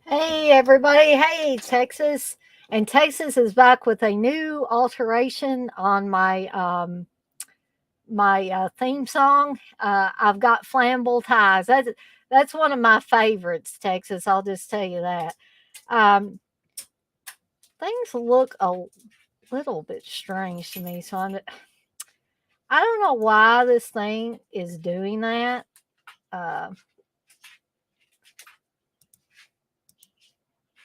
Hey everybody, hey Texas. And Texas is back with a new alteration on my theme song. I've got flammable ties. That's one of my favorites, Texas. I'll just tell you that. Um, Things look a little bit strange to me, so I don't know why this thing is doing that. Uh,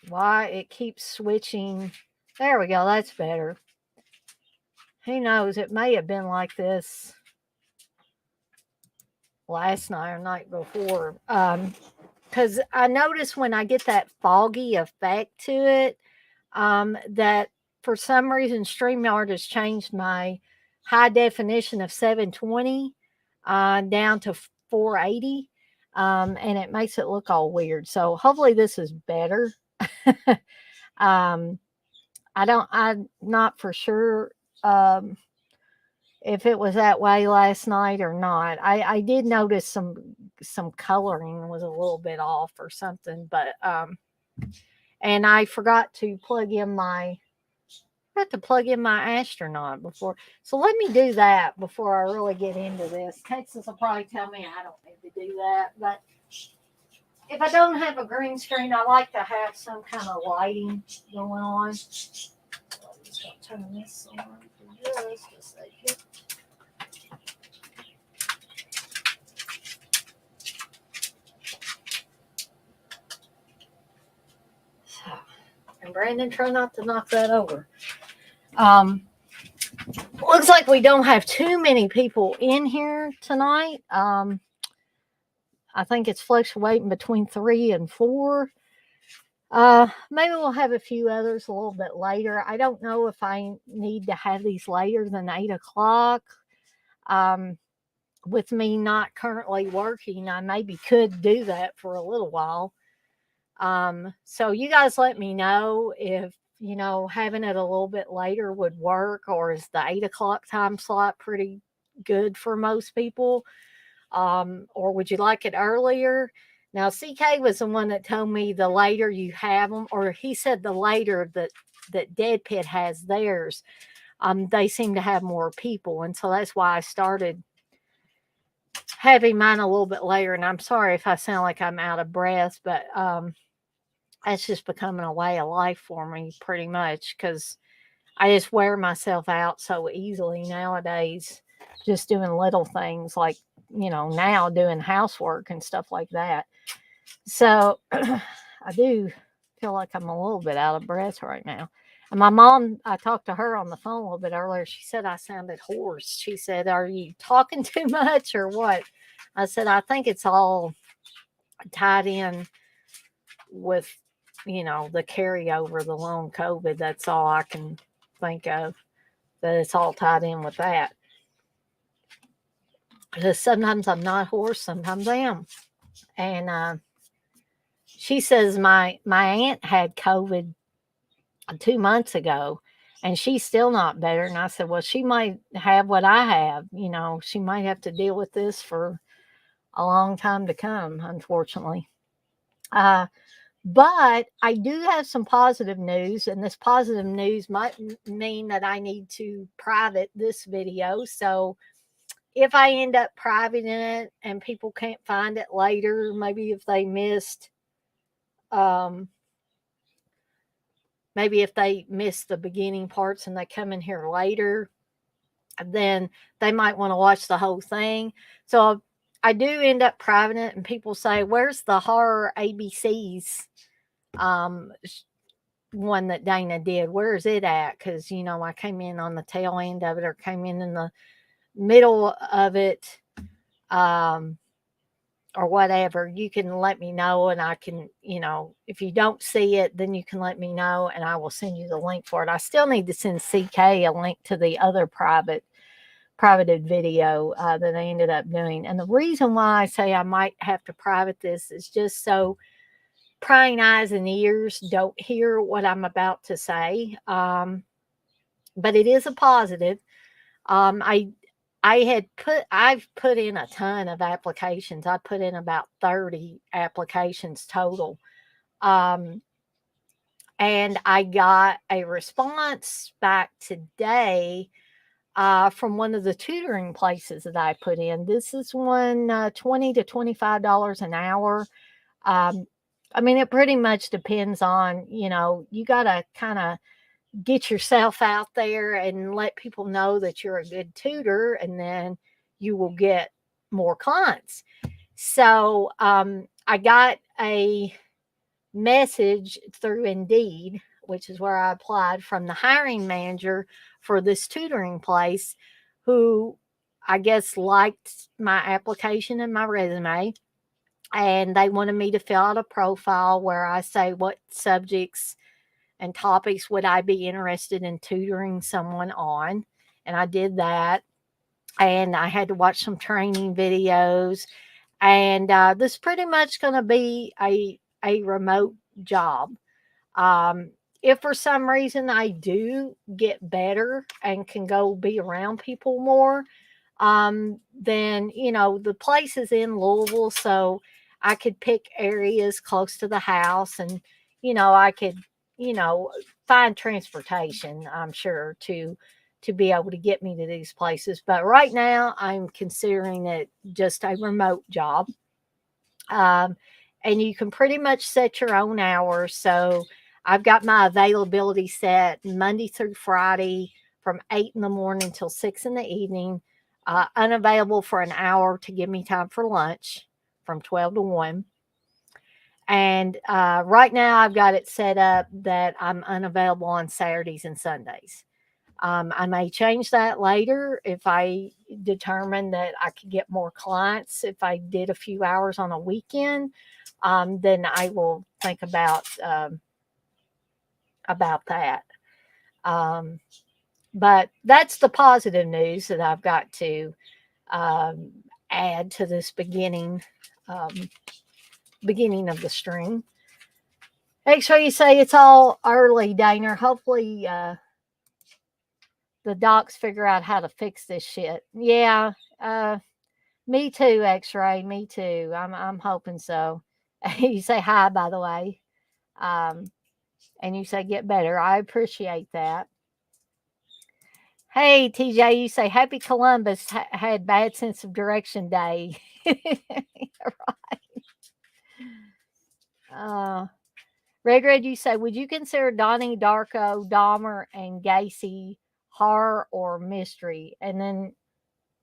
why it keeps switching. There we go. That's better. Who knows? It may have been like this last night or night before. Because I notice when I get that foggy effect to it, that for some reason StreamYard has changed my high definition of 720 down to 480. And it makes it look all weird. So hopefully this is better. um, I'm not for sure. If it was that way last night or not. I did notice some coloring was a little bit off or something, but and I forgot to plug in my astronaut before. So let me do that before I really get into this. Texas will probably tell me I don't need to do that, but if I don't have a green screen, I like to have some kind of lighting going on. I'm just gonna turn this on for just a second. And Brandon, try not to knock that over. Um, Looks like we don't have too many people in here tonight. I think it's fluctuating between 3 and 4. Maybe we'll have a few others a little bit later. I don't know if I need to have these later than 8 o'clock. With me not currently working, I maybe could do that for a little while. So you guys let me know if having it a little bit later would work, or is the 8 o'clock time slot pretty good for most people? Or would you like it earlier? Now, CK was the one that told me the later you have them, or he said the later that Dead Pit has theirs, they seem to have more people, and so that's why I started having mine a little bit later. And I'm sorry if I sound like I'm out of breath, but that's just becoming a way of life for me pretty much, because I just wear myself out so easily nowadays, just doing little things like, now doing housework and stuff like that. So I do feel like I'm a little bit out of breath right now. And my mom, I talked to her on the phone a little bit earlier. She said I sounded hoarse. She said, "Are you talking too much or what?" I said, "I think it's all tied in with, the carryover, the long COVID. That's all I can think of, that it's all tied in with that. Because sometimes I'm not hoarse, sometimes I am." And she says my aunt had COVID 2 months ago, and she's still not better. And I said, well, she might have what I have. She might have to deal with this for a long time to come, unfortunately. Uh, But I do have some positive news, and this positive news might mean that I need to private this video. So if I end up privating it and people can't find it later, maybe if they um, missed the beginning parts and they come in here later, then they might want to watch the whole thing. So I do end up privating it, and people say, "Where's the horror ABCs?" One that Dana did. Where is it at? Because I came in on the tail end of it, or came in the middle of it, or whatever. You can let me know, and I can, if you don't see it, then you can let me know, and I will send you the link for it. I still need to send CK a link to the other privated video that I ended up doing. And the reason why I say I might have to private this is just so prying eyes and ears don't hear what I'm about to say. But it is a positive. Um, I I've put in a ton of applications. I put in about 30 applications total Um, and I got a response back today from one of the tutoring places that I put in. This is one $20 to $25 an hour. Um, I mean, it pretty much depends on, you got to kind of get yourself out there and let people know that you're a good tutor, and then you will get more clients. So I got a message through Indeed, which is where I applied, from the hiring manager for this tutoring place, who I guess liked my application and my resume. And they wanted me to fill out a profile where I say what subjects and topics would I be interested in tutoring someone on. And I did that. And I had to watch some training videos. And this is pretty much going to be a remote job. Um, if for some reason I do get better and can go be around people more, then, the place is in Louisville, so I could pick areas close to the house, and, I could, you know, find transportation, I'm sure, to be able to get me to these places. But right now I'm considering it just a remote job. Um, and you can pretty much set your own hours. So I've got my availability set Monday through Friday from 8 in the morning till 6 in the evening, unavailable for an hour to give me time for lunch from 12 to 1. And right now I've got it set up that I'm unavailable on Saturdays and Sundays. I may change that later if I determine that I could get more clients. If I did a few hours on a weekend, then I will think about that. But that's the positive news that I've got to add to this beginning of the string. X-ray, you say it's all early, Dana. Hopefully, the docs figure out how to fix this shit. Yeah, me too, X-ray. Me too. I'm hoping so. You say hi, by the way, and you say get better. I appreciate that. Hey, TJ, you say happy Columbus had bad sense of direction day. Right. Red, you say, would you consider Donnie Darko, Dahmer, and Gacy horror or mystery? And then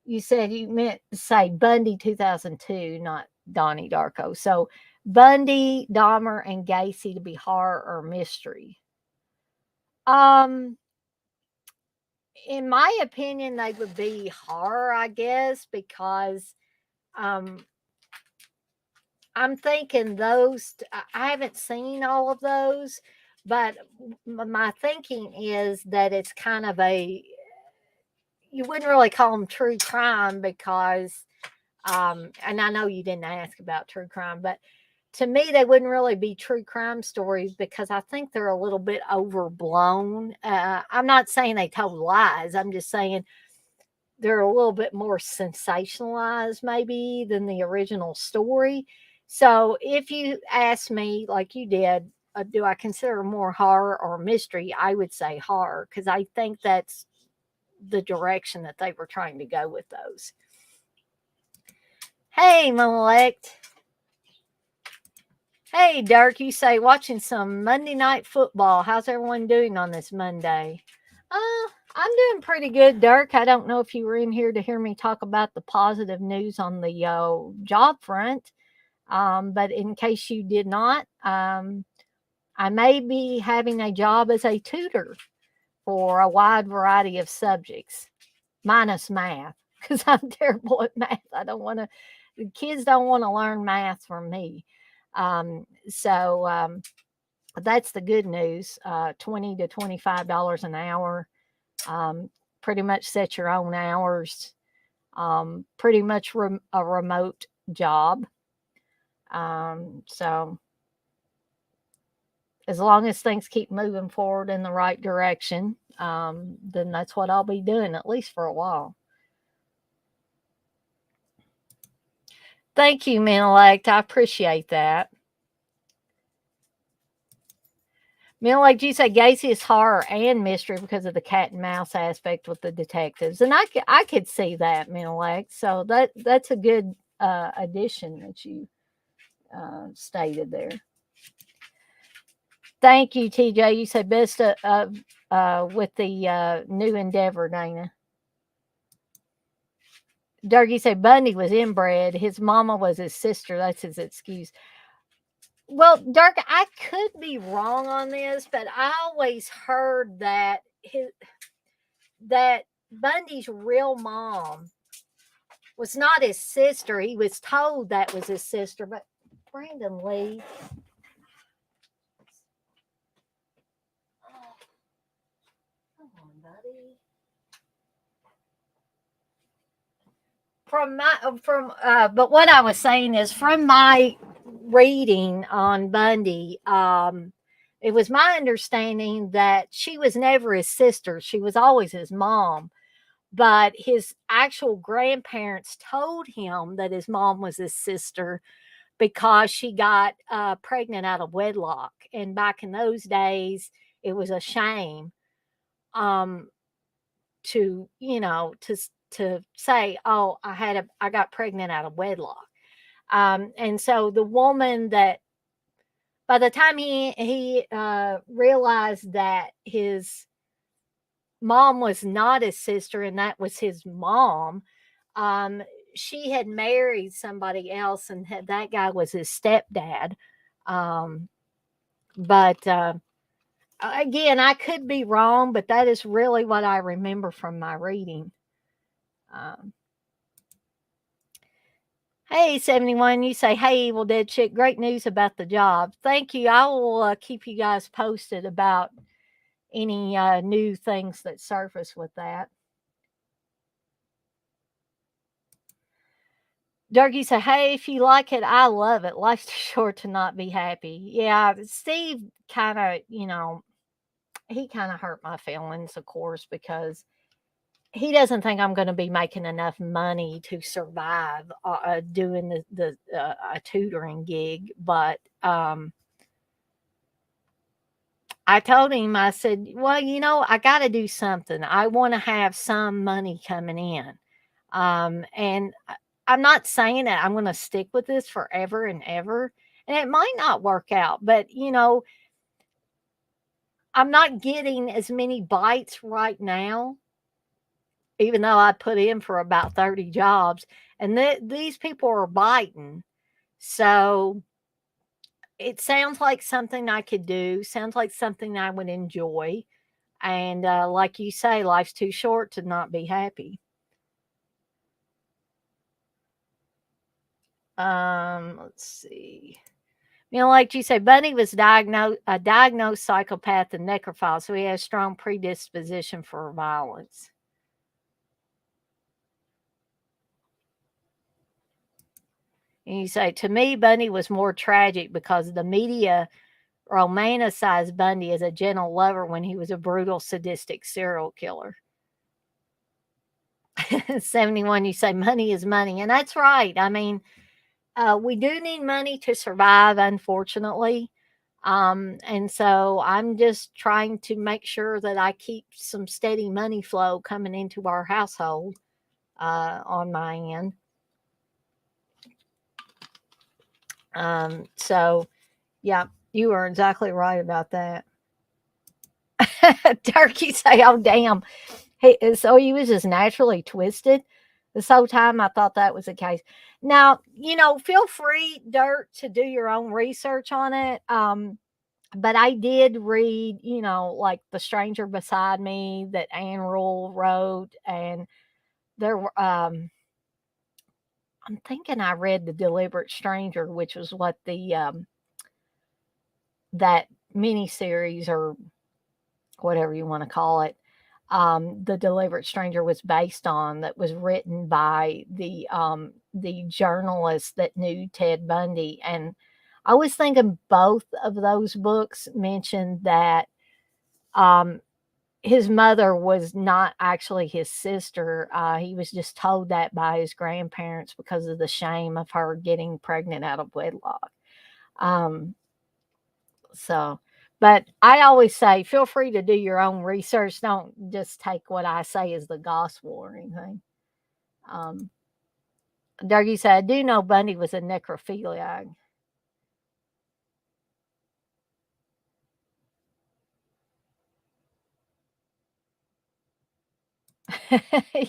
you said you meant to say Bundy 2002, not Donnie Darko. So Bundy, Dahmer, and Gacy to be horror or mystery. In my opinion, they would be horror, I guess, because I'm thinking those. I haven't seen all of those, but my thinking is that it's kind of you wouldn't really call them true crime because, and I know you didn't ask about true crime, but to me, they wouldn't really be true crime stories because I think they're a little bit overblown. I'm not saying they told lies. I'm just saying they're a little bit more sensationalized maybe than the original story. So if you ask me, like you did, do I consider more horror or mystery? I would say horror because I think that's the direction that they were trying to go with those. Hey, Malect. Hey, Dirk, you say watching some Monday Night Football. How's everyone doing on this Monday? I'm doing pretty good, Dirk. I don't know if you were in here to hear me talk about the positive news on the job front, but in case you did not, I may be having a job as a tutor for a wide variety of subjects, minus math, because I'm terrible at math. The kids don't want to learn math from me. So that's the good news. $20 to $25 an hour. Pretty much set your own hours. Pretty much a remote job. So as long as things keep moving forward in the right direction, then that's what I'll be doing, at least for a while. Thank you, Menelect. I appreciate that. Like you say, Gacy is horror and mystery because of the cat and mouse aspect with the detectives, and I could see that, like so that's a good addition that you stated there. Thank you, TJ. You said best with the new endeavor, Dana. Durkee said Bundy was inbred. His mama was his sister. That's his excuse. Well, Dirk, I could be wrong on this, but I always heard that that Bundy's real mom was not his sister. He was told that was his sister, but Brandon Lee. Oh, come on, buddy. But what I was saying is from my reading on Bundy, it was my understanding that she was never his sister. She was always his mom. But his actual grandparents told him that his mom was his sister because she got pregnant out of wedlock. And back in those days, it was a shame um, to, to say, oh, I got pregnant out of wedlock. And so the woman that by the time he realized that his mom was not his sister and that was his mom, um, she had married somebody else and that guy was his stepdad. Um, but again, I could be wrong, but that is really what I remember from my reading. Um, Hey, 71, you say, hey, Evil Dead Chick, great news about the job. Thank you. I will keep you guys posted about any new things that surface with that. Dougie say, hey, if you like it, I love it. Life's too short to not be happy. Yeah, Steve kind of, he kind of hurt my feelings, of course, because he doesn't think I'm going to be making enough money to survive doing a tutoring gig. But I told him, I said, well, I got to do something. I want to have some money coming in. And I'm not saying that I'm going to stick with this forever and ever. And it might not work out, but I'm not getting as many bites right now, even though I put in for about 30 jobs, and these people are biting. So it sounds like something I could do, sounds like something I would enjoy. And like you say, life's too short to not be happy. Let's see. Like you say, Bunny was a diagnosed psychopath and necrophile, so he has strong predisposition for violence. And you say, to me, Bundy was more tragic because the media romanticized Bundy as a gentle lover when he was a brutal, sadistic serial killer. 71, you say, money is money. And that's right. I mean, we do need money to survive, unfortunately. And so I'm just trying to make sure that I keep some steady money flow coming into our household on my end. So yeah, you are exactly right about that. Turkey say, oh damn. Hey, so he was just naturally twisted. This whole time I thought that was the case. Now, feel free, Dirt, to do your own research on it. But I did read, like The Stranger Beside Me that Anne Rule wrote, and there were I'm thinking I read The Deliberate Stranger, which was what the that miniseries or whatever you want to call it, The Deliberate Stranger was based on, that was written by the journalist that knew Ted Bundy. And I was thinking both of those books mentioned that his mother was not actually his sister. He was just told that by his grandparents because of the shame of her getting pregnant out of wedlock. So, But I always say, feel free to do your own research. Don't just take what I say as the gospel or anything. Um, Dougie said, I do know Bundy was a necrophiliac.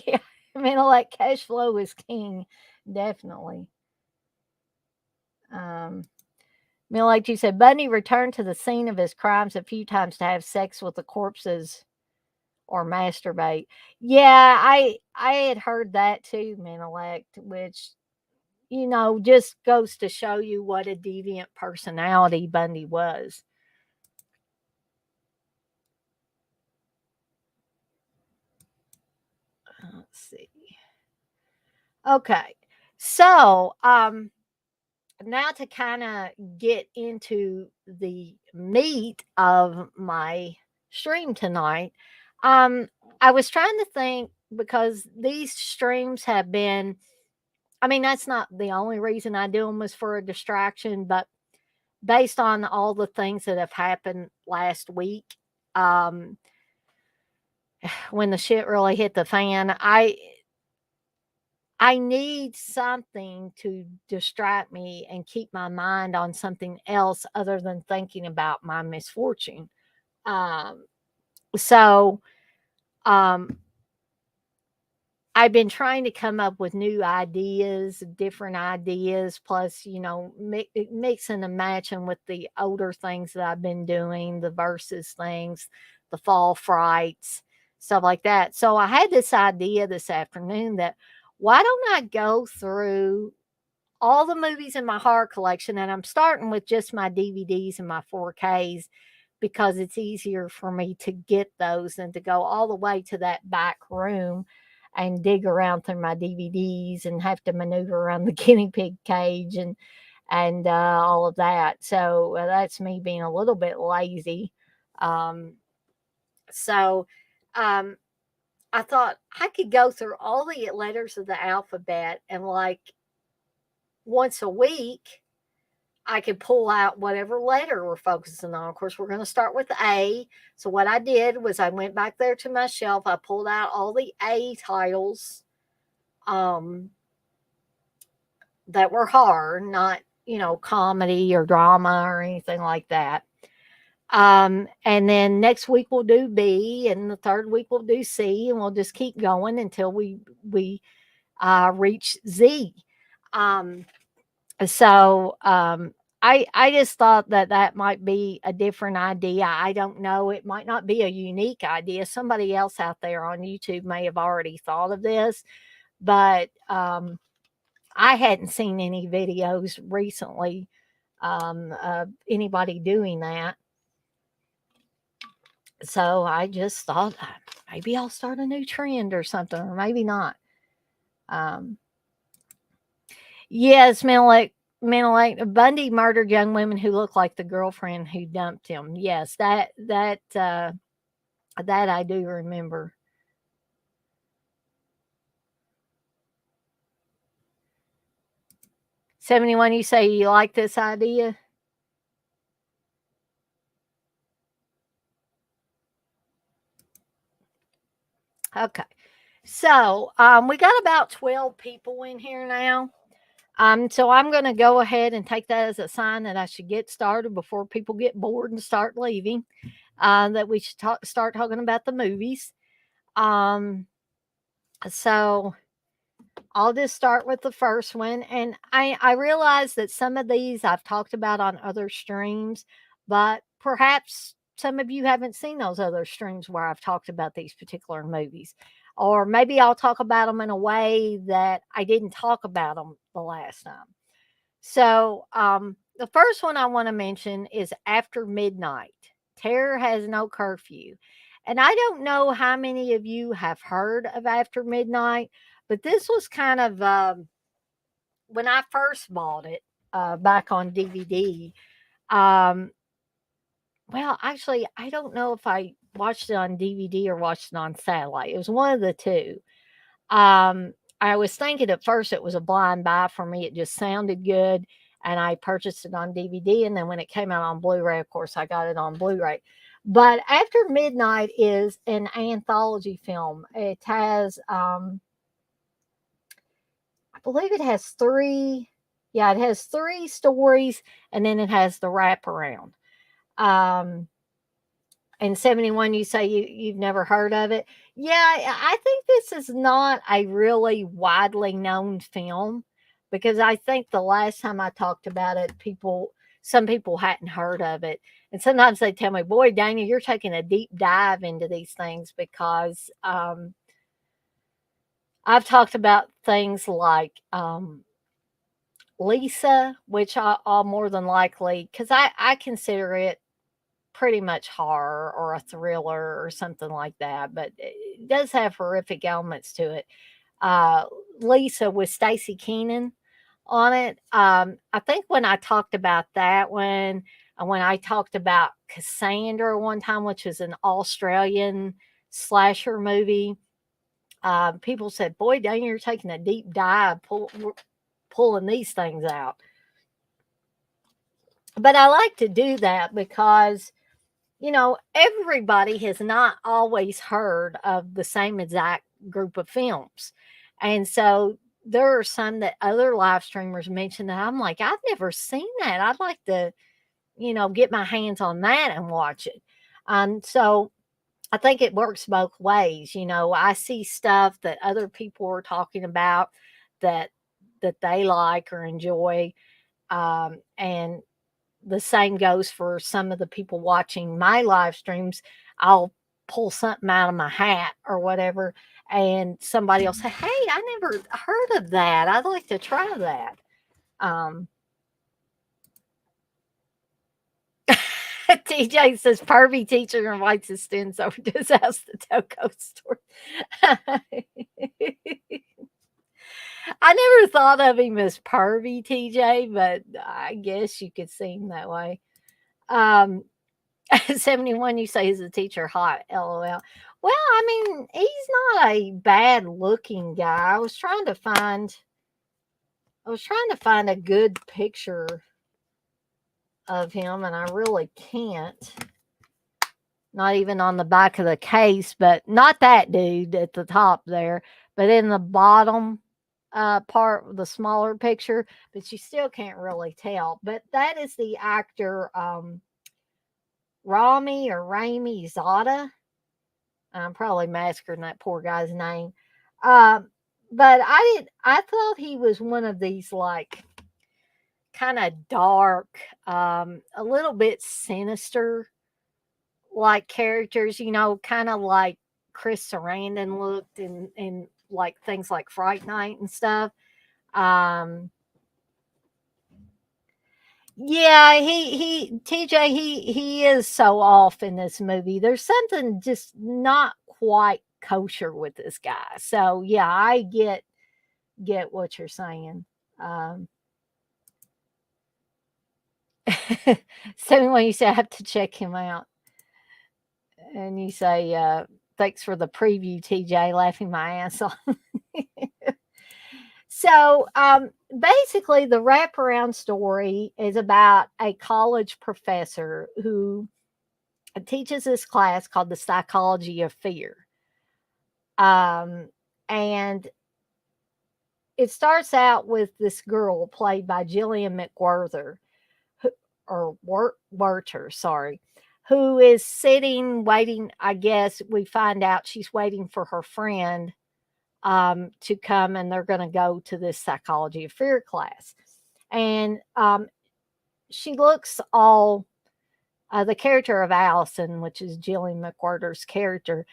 Yeah, I mean, like cash flow is king, definitely. Um, I mean, like you said, Bundy returned to the scene of his crimes a few times to have sex with the corpses or masturbate. Yeah, I had heard that too, Menelect, which just goes to show you what a deviant personality Bundy was. Let's see. Okay. So, now to kind of get into the meat of my stream tonight, um, I was trying to think because these streams have been, I mean, that's not the only reason I do them was for a distraction, but based on all the things that have happened last week, um, when the shit really hit the fan, I need something to distract me and keep my mind on something else other than thinking about my misfortune. Um, so um, I've been trying to come up with new ideas, different ideas, plus, mixing and matching with the older things that I've been doing, the versus things, the fall frights, stuff like that. So I had this idea this afternoon that why don't I go through all the movies in my horror collection, and I'm starting with just my DVDs and my 4Ks because it's easier for me to get those than to go all the way to that back room and dig around through my DVDs and have to maneuver around the guinea pig cage and all of that. So that's me being a little bit lazy. Um, so um, I thought I could go through all the letters of the alphabet and like once a week I could pull out whatever letter we're focusing on. Of course, we're going to start with A. So what I did was I went back there to my shelf. I pulled out all the A titles um, that were horror, not, comedy or drama or anything like that. And then next week we'll do B, and the third week we'll do C, and we'll just keep going until we reach Z. Um, so I just thought that that might be a different idea. I don't know. It might not be a unique idea. Somebody else out there on YouTube may have already thought of this, but I hadn't seen any videos recently of anybody doing that. So I just thought maybe I'll start a new trend or something, or maybe not. Um, Yes, Bundy murdered young women who looked like the girlfriend who dumped him. Yes, that I do remember. 71, you say you like this idea? Okay. So, we got about 12 people in here now. So I'm going to go ahead and take that as a sign that I should get started before people get bored and start leaving. That we should start talking about the movies. Um, so I'll just start with the first one. And I realize that some of these I've talked about on other streams, but perhaps some of you haven't seen those other streams where I've talked about these particular movies. Or maybe I'll talk about them in a way that I didn't talk about them the last time. So, the first one I want to mention is After Midnight. Terror has no curfew. And I don't know how many of you have heard of After Midnight, but this was kind of when I first bought it back on DVD. Um, well, actually, I don't know if I watched it on DVD or watched it on satellite. It was one of the two. I was thinking at first it was a blind buy for me. It just sounded good. and I purchased it on DVD. And then when it came out on Blu-ray, of course, I got it on Blu-ray. But After Midnight is an anthology film. It has, I believe it has three. Yeah, it has three stories, and then it has the wraparound. Um, and 71, you say you've never heard of it. Yeah, I think this is not a really widely known film, because I think the last time I talked about it, some people hadn't heard of it. And sometimes they tell me, boy, Dana, you're taking a deep dive into these things, because I've talked about things like Lisa, which I'll more than likely, because I consider it pretty much horror or a thriller or something like that, but it does have horrific elements to it. Uh, Lisa with Stacey Keenan on it. I think when I talked about that one, and when I talked about Cassandra one time, which is an Australian slasher movie, people said, "Boy, Dana, you're taking a deep dive, pulling these things out." But I like to do that because, everybody has not always heard of the same exact group of films. And so there are some that other live streamers mentioned that I'm like, I've never seen that. I'd like to, get my hands on that and watch it. So I think it works both ways. I see stuff that other people are talking about that they like or enjoy. And the same goes for some of the people watching my live streams. I'll pull something out of my hat or whatever, and somebody will say, "Hey, I never heard of that. I'd like to try that." Um, TJ says, "Pervy teacher invites his students over to his house to tell ghost stories." I never thought of him as pervy, TJ, but I guess you could see him that way. Um, 71, you say, is a teacher hot? LOL. Well, I mean, he's not a bad looking guy. I was trying to find a good picture of him, and I really can't. Not even on the back of the case, but not that dude at the top there, but in the bottom part, the smaller picture, but you still can't really tell. But that is the actor, Rami or Rami Zada. I'm probably massacring that poor guy's name. But I thought he was one of these, like, kind of dark, a little bit sinister like characters, kind of like Chris Sarandon looked in like things like Fright Night and stuff. Um, yeah, he TJ, he is so off in this movie. There's something just not quite kosher with this guy. So yeah, I get what you're saying. Um, so when you say I have to check him out, and you say, thanks for the preview, TJ, laughing my ass off. So basically, the wraparound story is about a college professor who teaches this class called the Psychology of Fear. And it starts out with this girl played by Jillian McWhirter, Werter, sorry, who is sitting waiting. I guess we find out she's waiting for her friend to come, and they're going to go to this Psychology of Fear class. And she looks all, the character of Allison, which is Jillian McWhirter's character,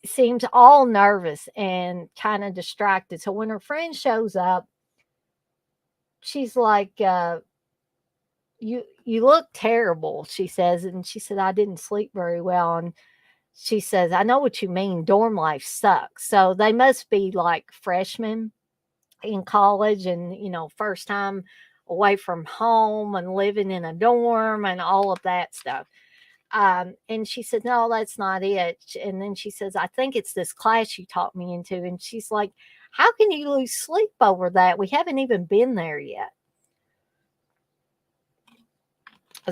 seems all nervous and kind of distracted. So when her friend shows up, she's like, you look terrible, she says. And she said, I didn't sleep very well. And she says, I know what you mean. Dorm life sucks. So they must be like freshmen in college and, first time away from home and living in a dorm and all of that stuff. And she said, no, that's not it. And then she says, I think it's this class you taught me into. And she's like, how can you lose sleep over that? We haven't even been there yet.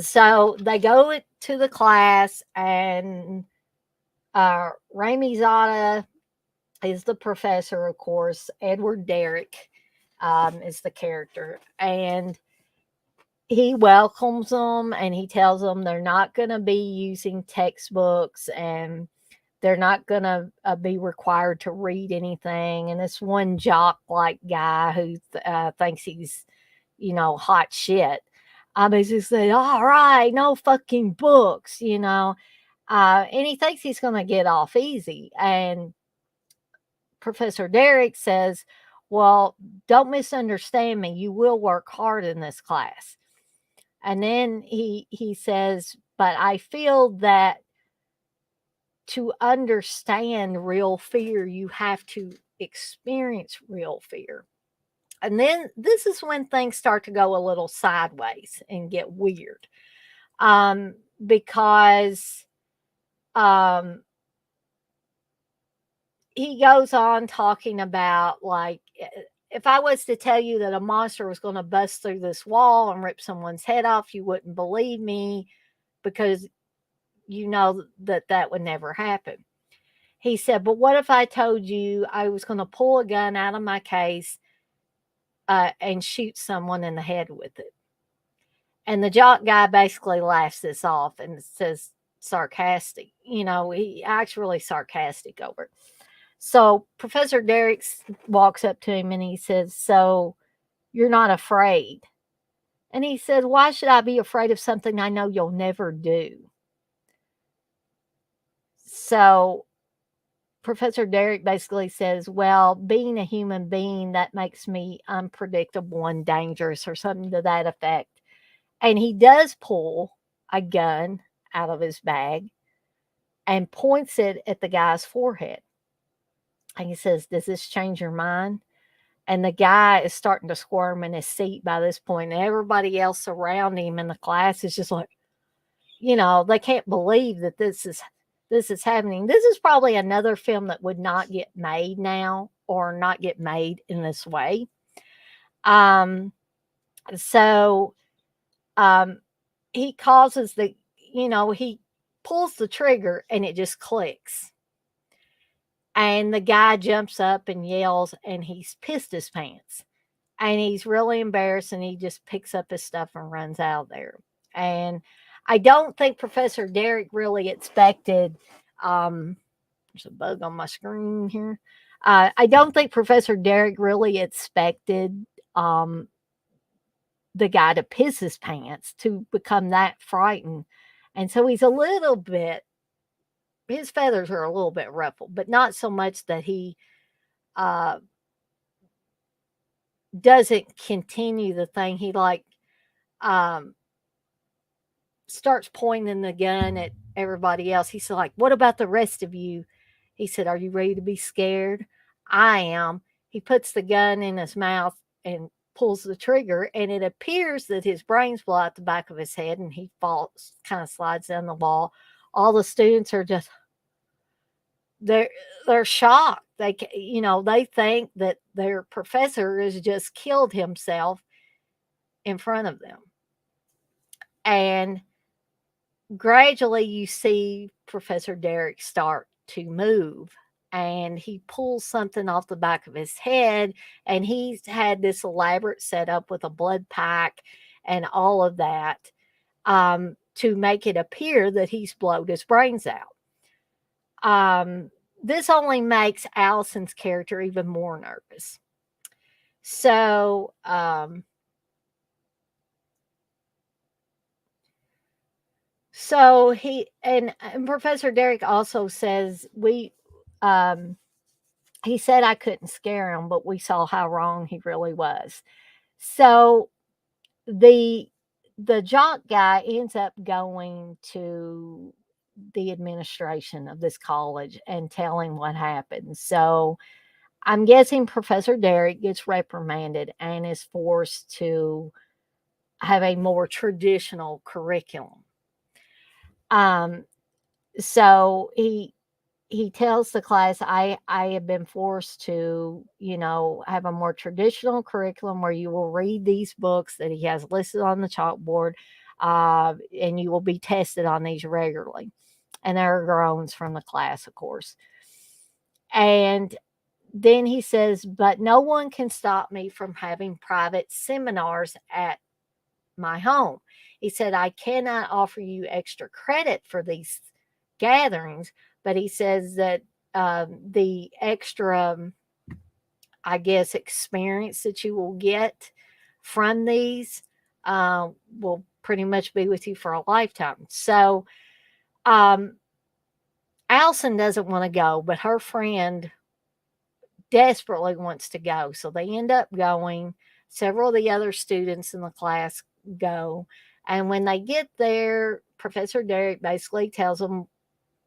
So they go to the class, and Rami Zada is the professor, of course. Edward Derrick is the character, and he welcomes them, and he tells them they're not going to be using textbooks, and they're not going to be required to read anything. And this one jock like guy who thinks he's, hot shit. He's just saying, all right, no fucking books, and he thinks he's going to get off easy. And Professor Derrick says, well, don't misunderstand me. You will work hard in this class. And then he says, but I feel that to understand real fear, you have to experience real fear. And then this is when things start to go a little sideways and get weird. Because he goes on talking about, like, if I was to tell you that a monster was going to bust through this wall and rip someone's head off, you wouldn't believe me, because you know that would never happen. He said, but what if I told you I was going to pull a gun out of my case and shoot someone in the head with it? And the jock guy basically laughs this off and says, sarcastic. He acts really sarcastic over it. So Professor Derrick walks up to him and he says, so you're not afraid? And he said, why should I be afraid of something I know you'll never do? So Professor Derrick basically says, well, being a human being, that makes me unpredictable and dangerous, or something to that effect. And he does pull a gun out of his bag and points it at the guy's forehead. And he says, does this change your mind? And the guy is starting to squirm in his seat by this point. And everybody else around him in the class is just like, they can't believe that this is happening. This is probably another film that would not get made now, or not get made in this way. So he causes he pulls the trigger and it just clicks. And the guy jumps up and yells, and he's pissed his pants. And he's really embarrassed, and he just picks up his stuff and runs out there. And I don't think Professor Derrick really expected, there's a bug on my screen here. I don't think Professor Derrick really expected the guy to piss his pants, to become that frightened. And so he's a little bit, his feathers are a little bit ruffled, but not so much that he doesn't continue the thing. He starts pointing the gun at everybody else. He's like, what about the rest of you? He said, are you ready to be scared? I am. He puts the gun in his mouth and pulls the trigger, and it appears that his brains blow out the back of his head, and he falls, kind of slides down the wall. All the students are just, they're shocked. They think that their professor has just killed himself in front of them. And gradually you see Professor Derrick start to move, and he pulls something off the back of his head, and he's had this elaborate setup with a blood pack and all of that to make it appear that he's blowed his brains out. This only makes Allison's character even more nervous. So he and Professor Derrick also says he said I couldn't scare him, but we saw how wrong he really was. So the jock guy ends up going to the administration of this college and telling what happened. So I'm guessing Professor Derrick gets reprimanded and is forced to have a more traditional curriculum. So he tells the class, I have been forced to, have a more traditional curriculum where you will read these books that he has listed on the chalkboard. and you will be tested on these regularly. And there are groans from the class, of course. And then he says, but no one can stop me from having private seminars at my home. He said, I cannot offer you extra credit for these gatherings, but he says that the extra, I guess, experience that you will get from these will pretty much be with you for a lifetime. So, Allison doesn't want to go, but her friend desperately wants to go. So they end up going. Several of the other students in the class go. And when they get there, Professor Derek basically tells them,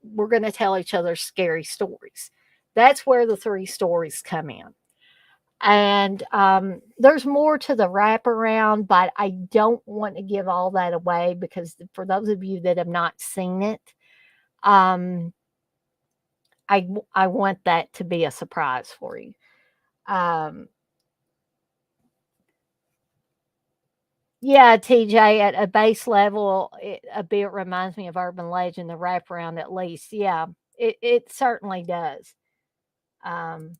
we're going to tell each other scary stories. That's where the 3 stories come in. And there's more to the wraparound, but I don't want to give all that away because for those of you that have not seen it, I want that to be a surprise for you. Yeah, TJ, at a base level, it a bit reminds me of urban legend, the wraparound at least. Yeah, it certainly does. Um,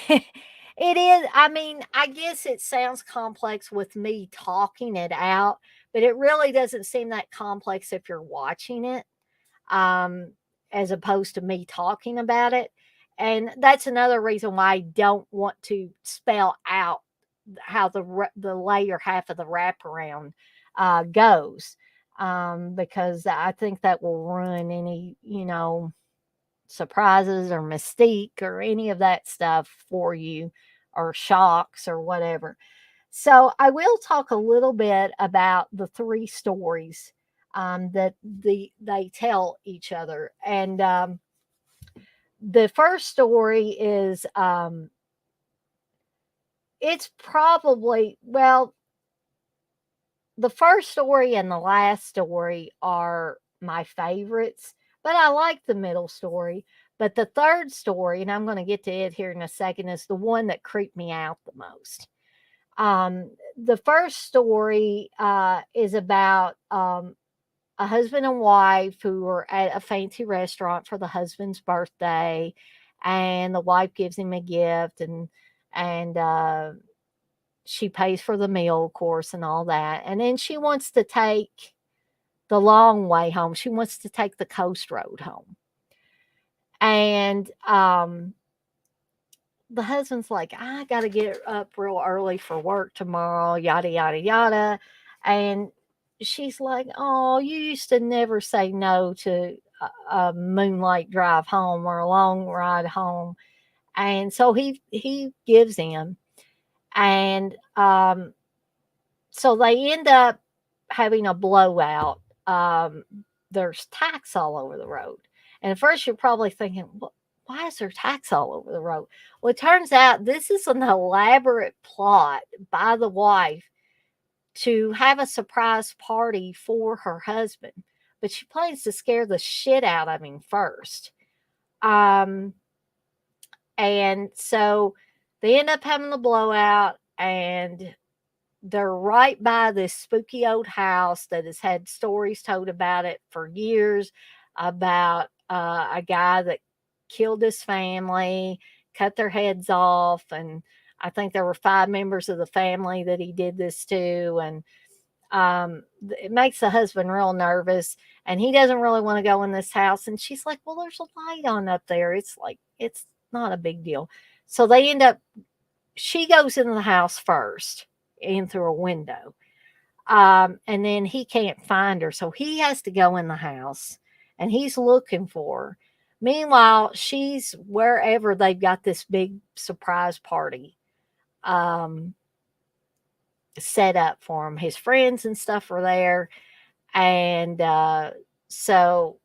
it is. I mean, I guess it sounds complex with me talking it out, but it really doesn't seem that complex if you're watching it, um, as opposed to me talking about it. And that's another reason why I don't want to spell out how the later half of the wraparound goes, because I think that will ruin any surprises or mystique or any of that stuff for you, or shocks or whatever. So I will talk a little bit about the 3 stories that they tell each other, and the first story is it's probably, well, the first story and the last story are my favorites, but I like the middle story. But the third story, and I'm going to get to it here in a second, is the one that creeped me out the most. The first story is about a husband and wife who are at a fancy restaurant for the husband's birthday, and the wife gives him a gift, and she pays for the meal, of course, and all that. And then she wants to take the long way home. She wants to take the coast road home. And the husband's like, I got to get up real early for work tomorrow, yada, yada, yada. And she's like, oh, you used to never say no to a moonlight drive home or a long ride home. And so he gives in. And so they end up having a blowout. There's tacks all over the road. And at first you're probably thinking, well, why is there tacks all over the road? Well, it turns out this is an elaborate plot by the wife to have a surprise party for her husband. But she plans to scare the shit out of him first. And so they end up having the blowout, and they're right by this spooky old house that has had stories told about it for years, about a guy that killed his family, cut their heads off, and I think there were 5 members of the family that he did this to. And it makes the husband real nervous, and he doesn't really want to go in this house. And she's like, well, there's a light on up there. It's like, it's not a big deal. So they end up, she goes into the house first, in through a window. And then he can't find her. So he has to go in the house, and he's looking for her. Meanwhile, she's wherever they've got this big surprise party set up for him. His friends and stuff are there. And so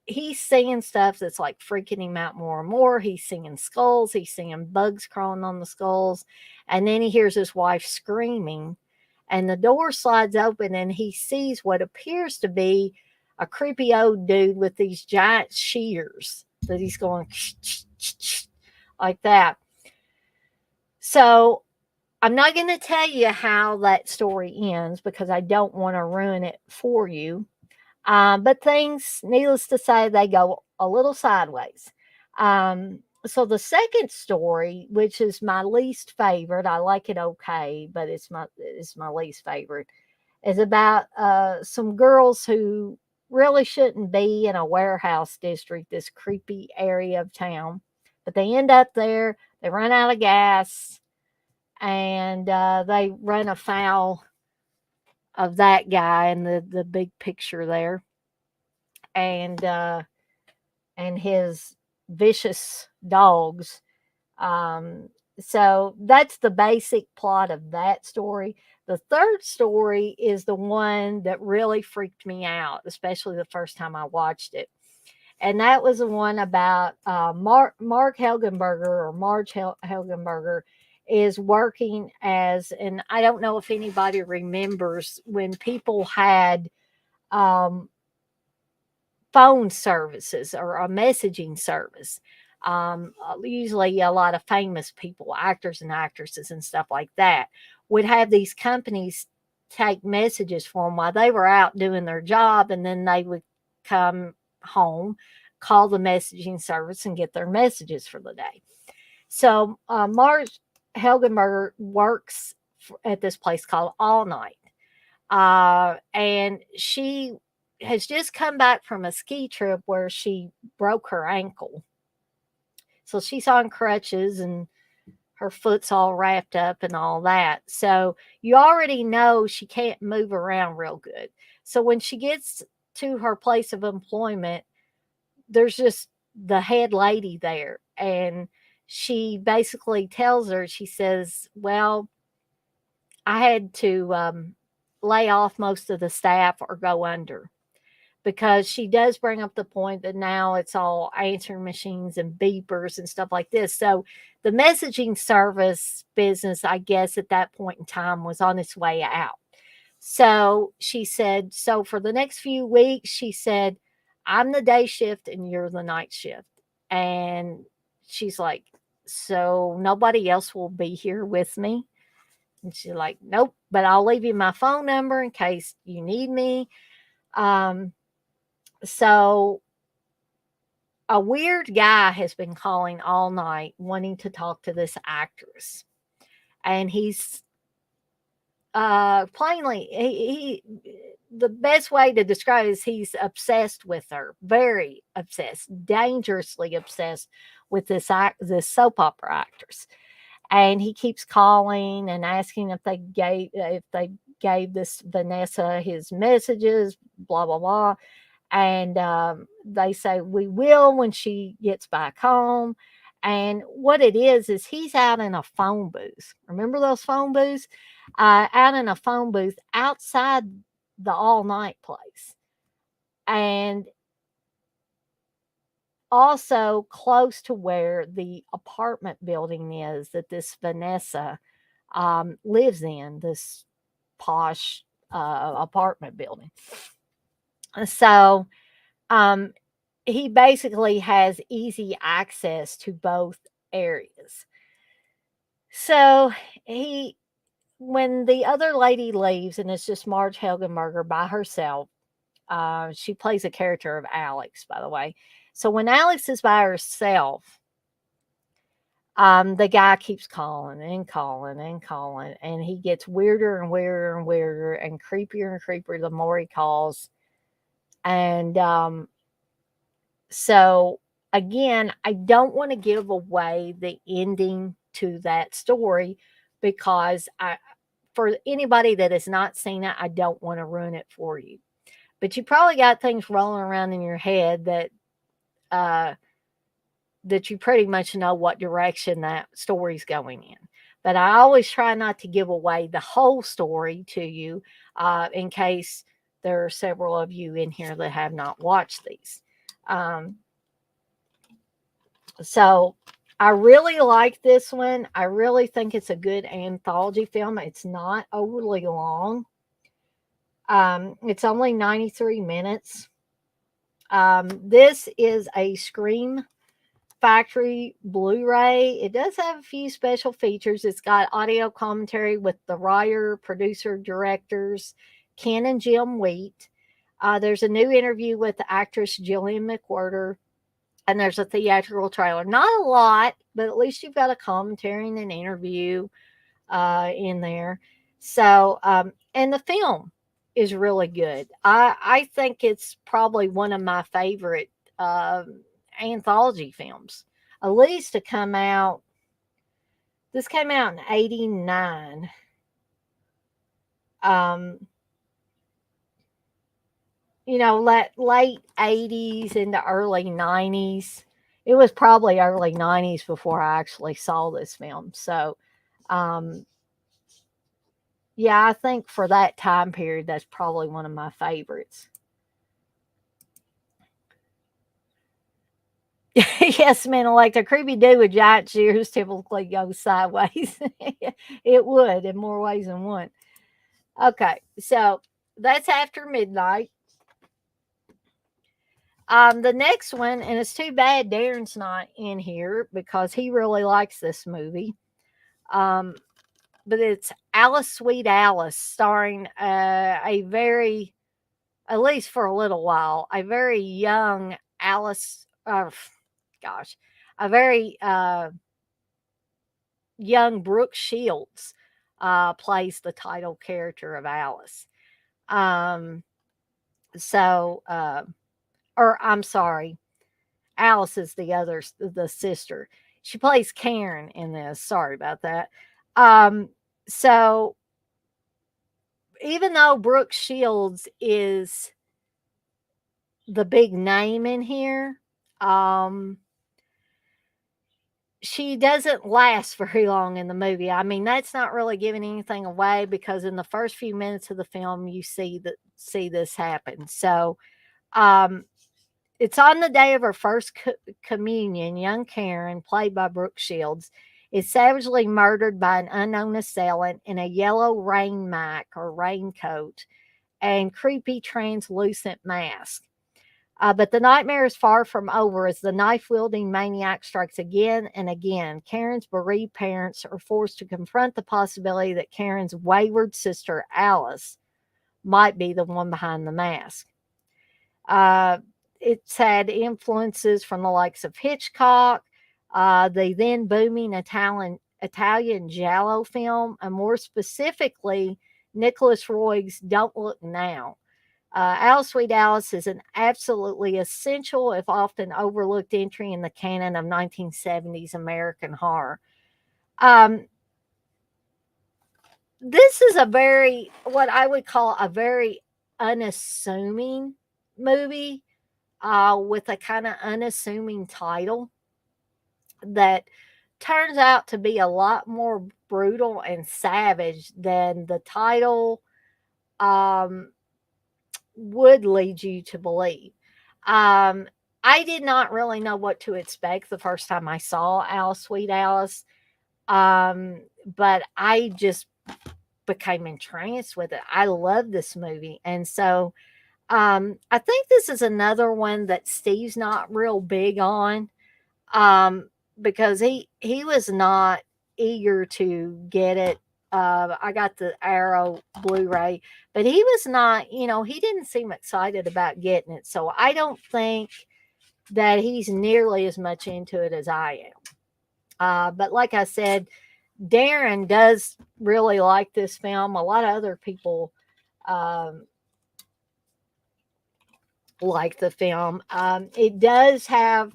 he's seeing stuff that's like freaking him out more and more. He's seeing skulls. He's seeing bugs crawling on the skulls. And then he hears his wife screaming, and the door slides open, and he sees what appears to be a creepy old dude with these giant shears that he's going like that. So I'm not going to tell you how that story ends because I don't want to ruin it for you. But things, needless to say, they go a little sideways. So the second story, which is my least favorite, I like it okay, but it's my least favorite, is about some girls who really shouldn't be in a warehouse district, this creepy area of town, but they end up there. They run out of gas, and they run afoul of that guy in the big picture there, and his vicious dogs. Um, so that's the basic plot of that story. The third story is the one that really freaked me out, especially the first time I watched it. And that was the one about Mark Helgenberger, or Marge Helgenberger, is working as, and I don't know if anybody remembers when people had um, phone services or a messaging service. Usually, a lot of famous people, actors and actresses and stuff like that, would have these companies take messages for them while they were out doing their job, and then they would come home, call the messaging service, and get their messages for the day. So, Marge Helgenberger works at this place called All Night. And she has just come back from a ski trip where she broke her ankle. So she's on crutches and her foot's all wrapped up and all that. So you already know she can't move around real good. So when she gets to her place of employment, there's just the head lady there. And she basically tells her, she says, well, I had to lay off most of the staff or go under, because she does bring up the point that now it's all answering machines and beepers and stuff like this. So the messaging service business, I guess, at that point in time was on its way out. So she said, so for the next few weeks, she said, I'm the day shift and you're the night shift. And she's like, so nobody else will be here with me? And she's like, nope, but I'll leave you my phone number in case you need me. So a weird guy has been calling all night wanting to talk to this actress. And he's plainly, the best way to describe it is he's obsessed with her, very obsessed, dangerously obsessed with this soap opera actress. And he keeps calling and asking if they gave this Vanessa his messages, blah blah blah. And they say we will when she gets back home. And what it is he's out in a phone booth. Remember those phone booths? Out in a phone booth outside the all night place, and also close to where the apartment building is that this Vanessa lives in, this posh apartment building. So um, he basically has easy access to both areas. So he, when the other lady leaves and it's just Marge Helgenberger by herself, she plays a character of Alex, by the way. So when Alex is by herself, the guy keeps calling and calling and calling, and he gets weirder and weirder and weirder and creepier the more he calls. And so again, I don't want to give away the ending to that story, because for anybody that has not seen it, I don't want to ruin it for you. But you probably got things rolling around in your head uh, that you pretty much know what direction that story's going in. But I always try not to give away the whole story to you, in case there are several of you in here that have not watched these. So I really like this one. I really think it's a good anthology film. It's not overly long. It's only 93 minutes. This is a Scream factory Blu-ray. It does have a few special features. It's got audio commentary with the writer, producer, directors, Ken and Jim Wheat. There's a new interview with the actress Jillian McWhirter, and there's a theatrical trailer. Not a lot, but at least you've got a commentary and an interview in there. So, and the film is really good. I think it's probably one of my favorite anthology films, at least to come out. This came out in '89. Late '80s into early '90s. It was probably early '90s before I actually saw this film. So, yeah, I think for that time period, that's probably one of my favorites. Yes, man, like the creepy dude with giant shears typically goes sideways. It would in more ways than one. Okay, so that's After Midnight. The next one, and it's too bad Darren's not in here because he really likes this movie. But it's Alice Sweet Alice, starring a very, at least for a little while, a very young Alice. A very young Brooke Shields plays the title character of Alice. Or I'm sorry, Alice is the sister. She plays Karen in this. Sorry about that. So even though Brooke Shields is the big name in here, she doesn't last very long in the movie. I mean, that's not really giving anything away because in the first few minutes of the film, you see this happen. So, it's on the day of her first communion. Young Karen, played by Brooke Shields, is savagely murdered by an unknown assailant in a yellow raincoat and creepy translucent mask. But the nightmare is far from over as the knife-wielding maniac strikes again and again. Karen's bereaved parents are forced to confront the possibility that Karen's wayward sister, Alice, might be the one behind the mask. It's had influences from the likes of Hitchcock, the then booming Italian giallo film, and more specifically, Nicholas Roeg's Don't Look Now. Alice Sweet Alice is an absolutely essential, if often overlooked, entry in the canon of 1970s American horror. This is what I would call a very unassuming movie with a kind of unassuming title that turns out to be a lot more brutal and savage than the title would lead you to believe. I did not really know what to expect the first time I saw Alice Sweet Alice, but I just became entranced with it. I love this movie, and so I think this is another one that Steve's not real big on, because he was not eager to get it. I got the Arrow Blu-ray, but he was not, he didn't seem excited about getting it. So I don't think that he's nearly as much into it as I am. But like I said, Darren does really like this film. A lot of other people like the film. It does have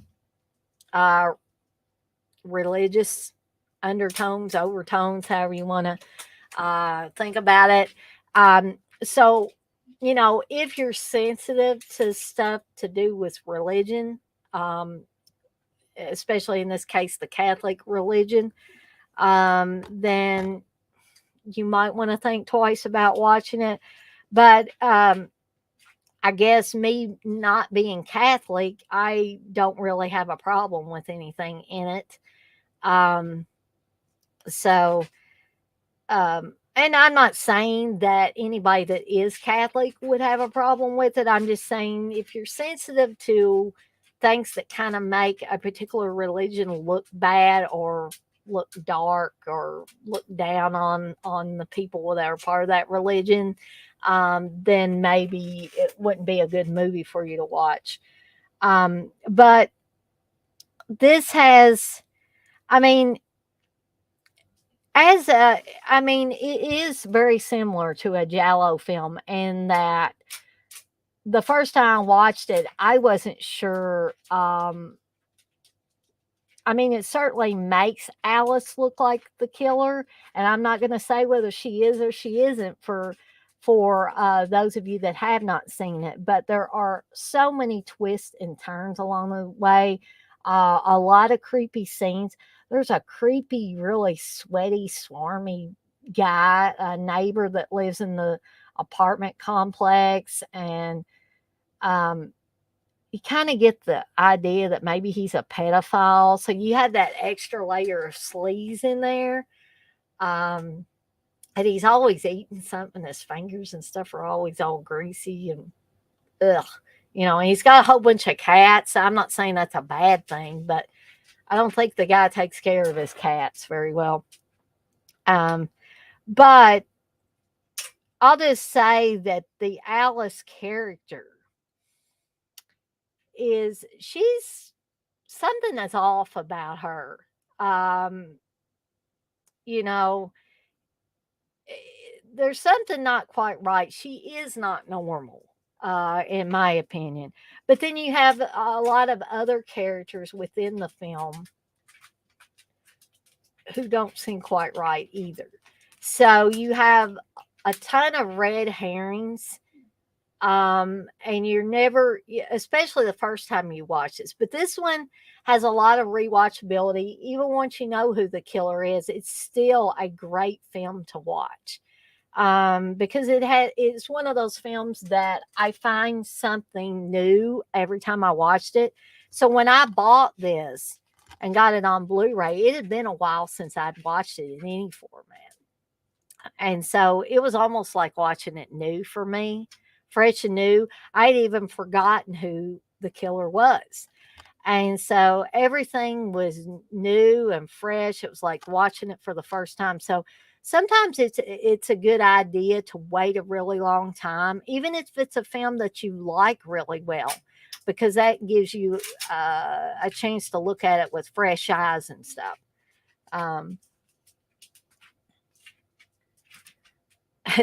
religious undertones, overtones, however you want to think about it. So, if you're sensitive to stuff to do with religion, especially in this case, the Catholic religion, then you might want to think twice about watching it. But I guess me not being Catholic, I don't really have a problem with anything in it. And I'm not saying that anybody that is Catholic would have a problem with it. I'm just saying if you're sensitive to things that kind of make a particular religion look bad or look dark or look down on the people that are part of that religion, then maybe it wouldn't be a good movie for you to watch. But this has, I mean, as a, I mean, it is very similar to a Giallo film in that the first time I watched it, I wasn't sure. I mean, it certainly makes Alice look like the killer, and I'm not going to say whether she is or she isn't for those of you that have not seen it. But there are so many twists and turns along the way. A lot of creepy scenes. There's a creepy, really sweaty, swarmy guy, a neighbor that lives in the apartment complex, and um, you kind of get the idea that maybe he's a pedophile. So you have that extra layer of sleaze in there. And he's always eating something. His fingers and stuff are always all greasy and ugh. And he's got a whole bunch of cats. I'm not saying that's a bad thing, but I don't think the guy takes care of his cats very well. But I'll just say that the Alice character she's something that's off about her. Um, you know, there's something not quite right. She is not normal, in my opinion. But then you have a lot of other characters within the film who don't seem quite right either. So you have a ton of red herrings. And you're never, especially the first time you watch this, but this one has a lot of rewatchability. Even once you know who the killer is, it's still a great film to watch. Because it's one of those films that I find something new every time I watched it. So when I bought this and got it on Blu-ray, it had been a while since I'd watched it in any format. And so it was almost like watching it new for me, fresh and new. I'd even forgotten who the killer was. And so everything was new and fresh. It was like watching it for the first time. So sometimes it's a good idea to wait a really long time, even if it's a film that you like really well, because that gives you a chance to look at it with fresh eyes and stuff.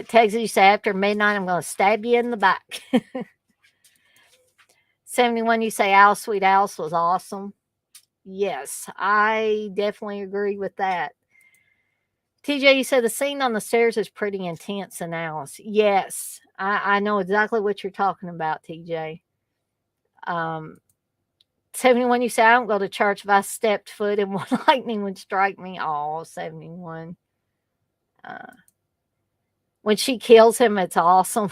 Texas, you say after midnight, I'm going to stab you in the back. 71, you say Alice, Sweet Alice was awesome. Yes, I definitely agree with that. TJ, you said the scene on the stairs is pretty intense in Alice. Yes, I know exactly what you're talking about, TJ. 71, you say I don't go to church if I stepped foot and one lightning would strike me. Oh, 71. When she kills him, it's awesome.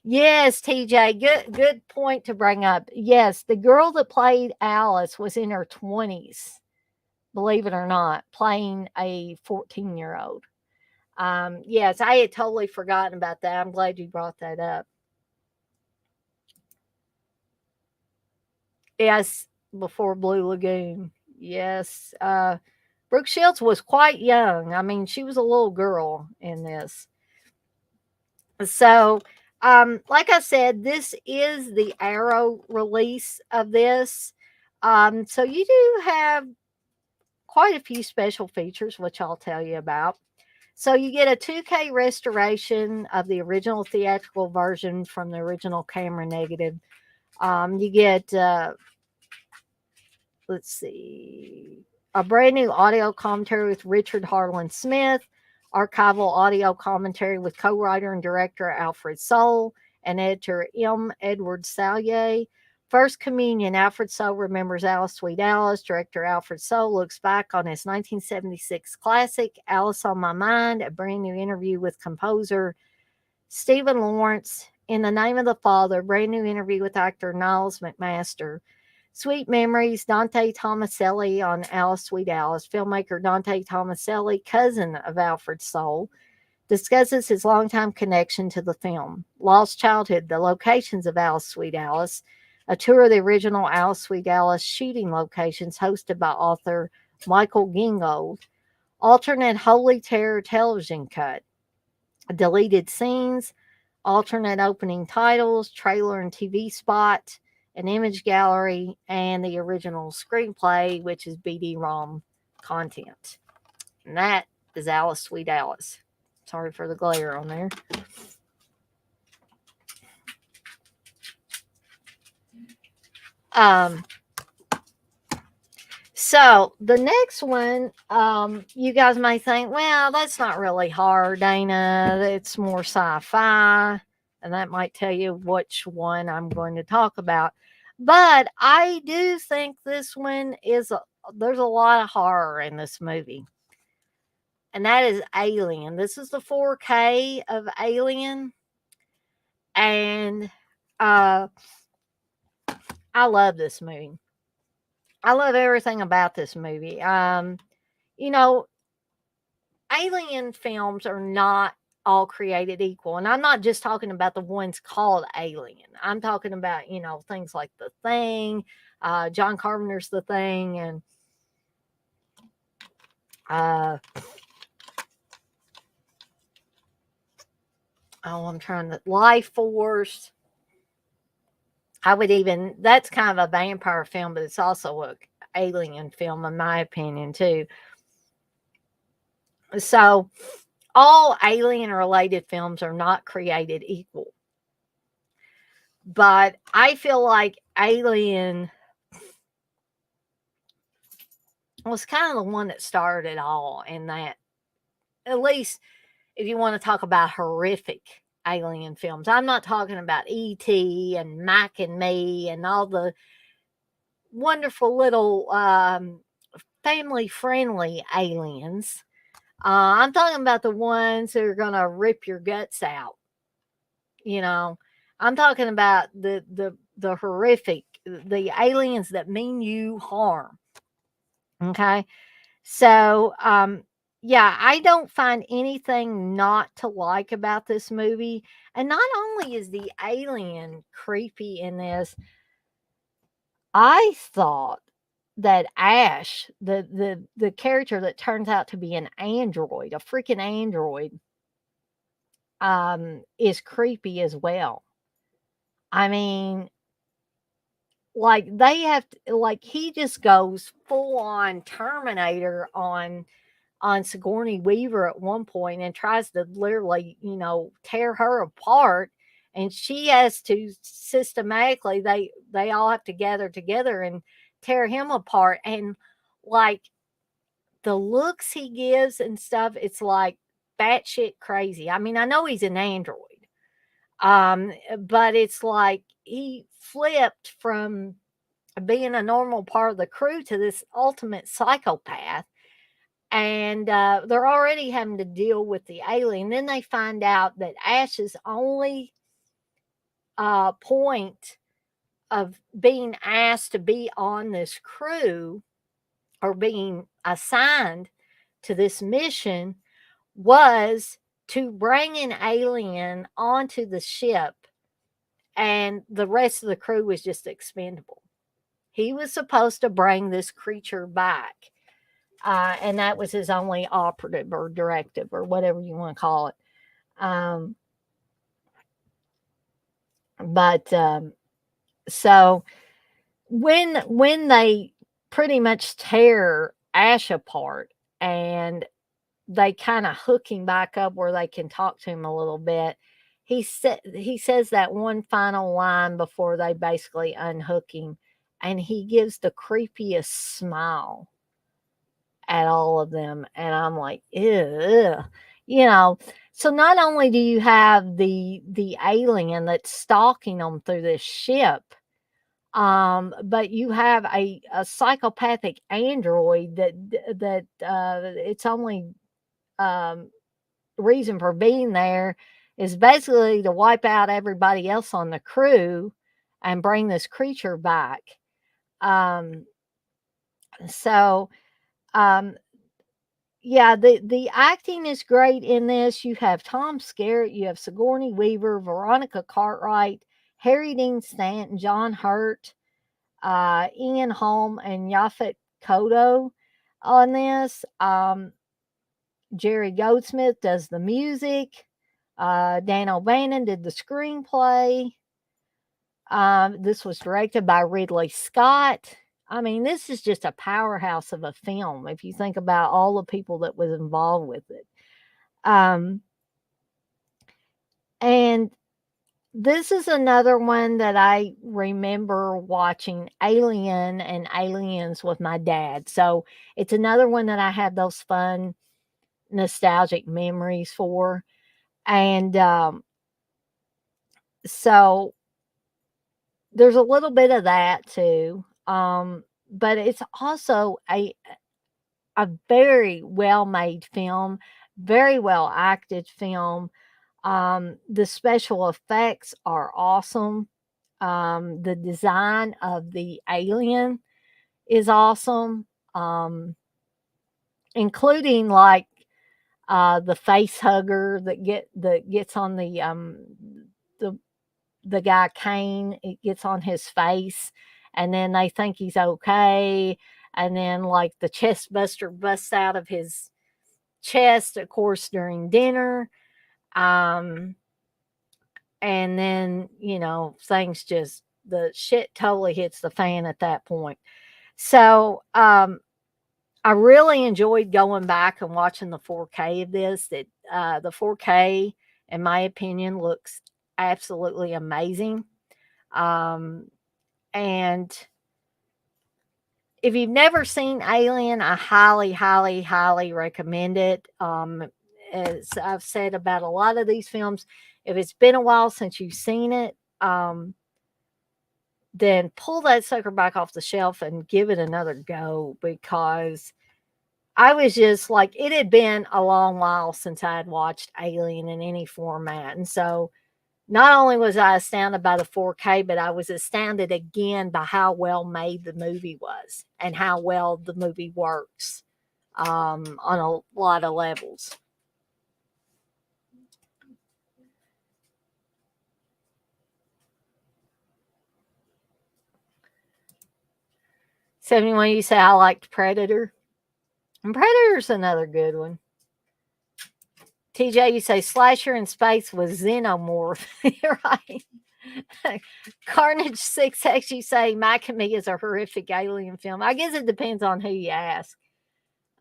Yes, TJ, good point to bring up. Yes, the girl that played Alice was in her 20s, believe it or not, playing a 14-year-old. Yes, I had totally forgotten about that. I'm glad you brought that up. Yes, before Blue Lagoon. Yes. Brooke Shields was quite young. I mean, she was a little girl in this. So, like I said, this is the Arrow release of this. So you do have quite a few special features, which I'll tell you about. So you get a 2K restoration of the original theatrical version from the original camera negative. You get, let's see, a brand new audio commentary with Richard Harlan Smith, archival audio commentary with co-writer and director Alfred Soule and editor M. Edward Sallier. First Communion, Alfred Soule remembers Alice, Sweet Alice. Director Alfred Soule looks back on his 1976 classic, Alice on My Mind, a brand new interview with composer Stephen Lawrence. In the Name of the Father, brand new interview with actor Niles McMaster. Sweet Memories, Dante Tomaselli on Alice, Sweet Alice. Filmmaker Dante Tomaselli, cousin of Alfred Soule, discusses his longtime connection to the film. Lost Childhood, the locations of Alice, Sweet Alice. a tour of the original Alice Sweet Alice shooting locations hosted by author Michael Gingold, alternate Holy Terror television cut, deleted scenes, alternate opening titles, trailer and TV spot, an image gallery, and the original screenplay, which is BD-ROM content. And that is Alice Sweet Alice. Sorry for the glare on there. So the next one, you guys may think, well, that's not really horror, Dana. It's more sci-fi, and that might tell you which one I'm going to talk about. But I do think this one there's a lot of horror in this movie, and that is Alien. This is the 4K of Alien, and I love this movie. I love everything about this movie. You know, alien films are not all created equal. And I'm not just talking about the ones called Alien. I'm talking about, things like The Thing, John Carpenter's The Thing, and Life Force. That's kind of a vampire film, but it's also a alien film, in my opinion, too. So, all alien related films are not created equal. But I feel like Alien was kind of the one that started it all, in that, at least if you want to talk about horrific alien films. I'm not talking about E.T. and Mac and Me and all the wonderful little family-friendly aliens. I'm talking about the ones that are going to rip your guts out. I'm talking about the horrific, the aliens that mean you harm. Okay. So, yeah, I don't find anything not to like about this movie. And not only is the alien creepy in this, I thought that Ash, the character that turns out to be an android, a freaking android, is creepy as well. I mean, like he just goes full on Terminator on Sigourney Weaver at one point and tries to literally, tear her apart. And she has to systematically, they all have to gather together and tear him apart. And like the looks he gives and stuff, it's like batshit crazy. I mean, I know he's an android. But it's like he flipped from being a normal part of the crew to this ultimate psychopath. And they're already having to deal with the alien. Then they find out that Ash's only point of being asked to be on this crew or being assigned to this mission was to bring an alien onto the ship, and the rest of the crew was just expendable. He was supposed to bring this creature back. And that was his only operative or directive or whatever you want to call it. So when they pretty much tear Ash apart and they kind of hook him back up where they can talk to him a little bit, he says that one final line before they basically unhook him, and he gives the creepiest smile at all of them. And I'm like, ew. So not only do you have the alien that's stalking them through this ship, but you have a psychopathic android that its only reason for being there is basically to wipe out everybody else on the crew and bring this creature back. So yeah, the acting is great in this. You have Tom Skerritt, you have Sigourney Weaver, Veronica Cartwright, Harry Dean Stanton, John Hurt, Ian Holm, and Yaphet Kotto on this. Jerry Goldsmith does the music. Dan O'Bannon did the screenplay. This was directed by Ridley Scott. I mean, this is just a powerhouse of a film if you think about all the people that was involved with it. And this is another one that I remember watching Alien and Aliens with my dad. So it's another one that I have those fun, nostalgic memories for. And so there's a little bit of that too. But it's also a very well made film, very well acted film. The special effects are awesome. The design of the alien is awesome, including like the face hugger that gets on the guy Kane. It gets on his face, and then they think he's okay, and then like the chest buster busts out of his chest, of course, during dinner. And then, things just, the shit totally hits the fan at that point. So, I really enjoyed going back and watching the 4K of this. The 4K, in my opinion, looks absolutely amazing. And if you've never seen Alien, I highly, highly, highly recommend it. As I've said about a lot of these films, if it's been a while since you've seen it, then pull that sucker back off the shelf and give it another go, because I was just like, it had been a long while since I had watched Alien in any format. And so not only was I astounded by the 4K, but I was astounded again by how well made the movie was and how well the movie works on a lot of levels. Seventy-one, you say I liked Predator. And Predator's another good one. TJ, you say Slasher in Space was Xenomorph. Right. Carnage 6X, you say Mac and Me is a horrific alien film. I guess it depends on who you ask.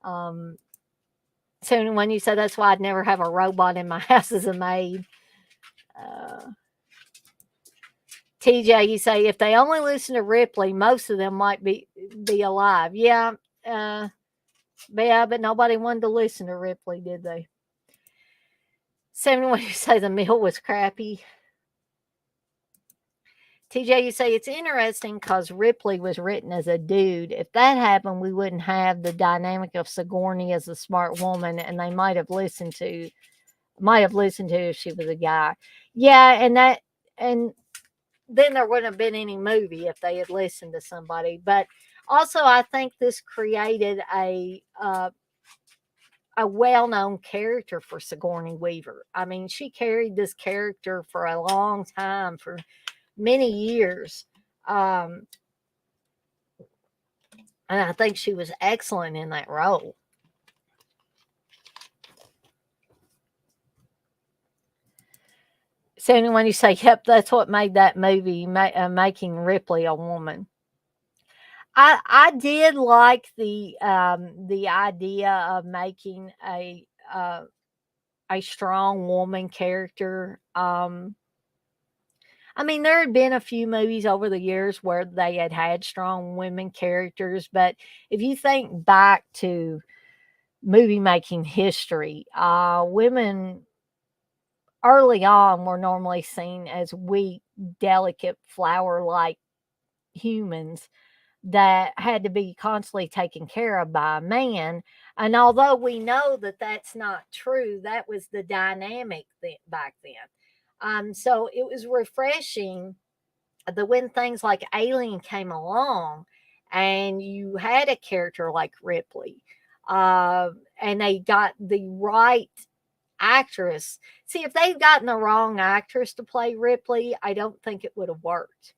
71, you say that's why I'd never have a robot in my house as a maid. TJ, you say if they only listen to Ripley, most of them might be alive. Yeah, but nobody wanted to listen to Ripley, did they? 71, you say the meal was crappy. TJ, you say it's interesting because Ripley was written as a dude. If that happened, we wouldn't have the dynamic of Sigourney as a smart woman, and they might have listened to if she was a guy. Yeah, and then there wouldn't have been any movie if they had listened to somebody. But also, I think this created a well-known character for Sigourney Weaver. I mean, she carried this character for a long time, for many years. And I think she was excellent in that role. So anyone you say, yep, that's what made that movie, making Ripley a woman. I did like the idea of making a strong woman character. I mean, there had been a few movies over the years where they had strong women characters, but if you think back to movie making history, women early on were normally seen as weak, delicate, flower-like humans that had to be constantly taken care of by a man. And although we know that that's not true, that was the dynamic back then. So it was refreshing that when things like Alien came along and you had a character like Ripley, and they got the right actress. See, if they'd gotten the wrong actress to play Ripley, I don't think it would have worked.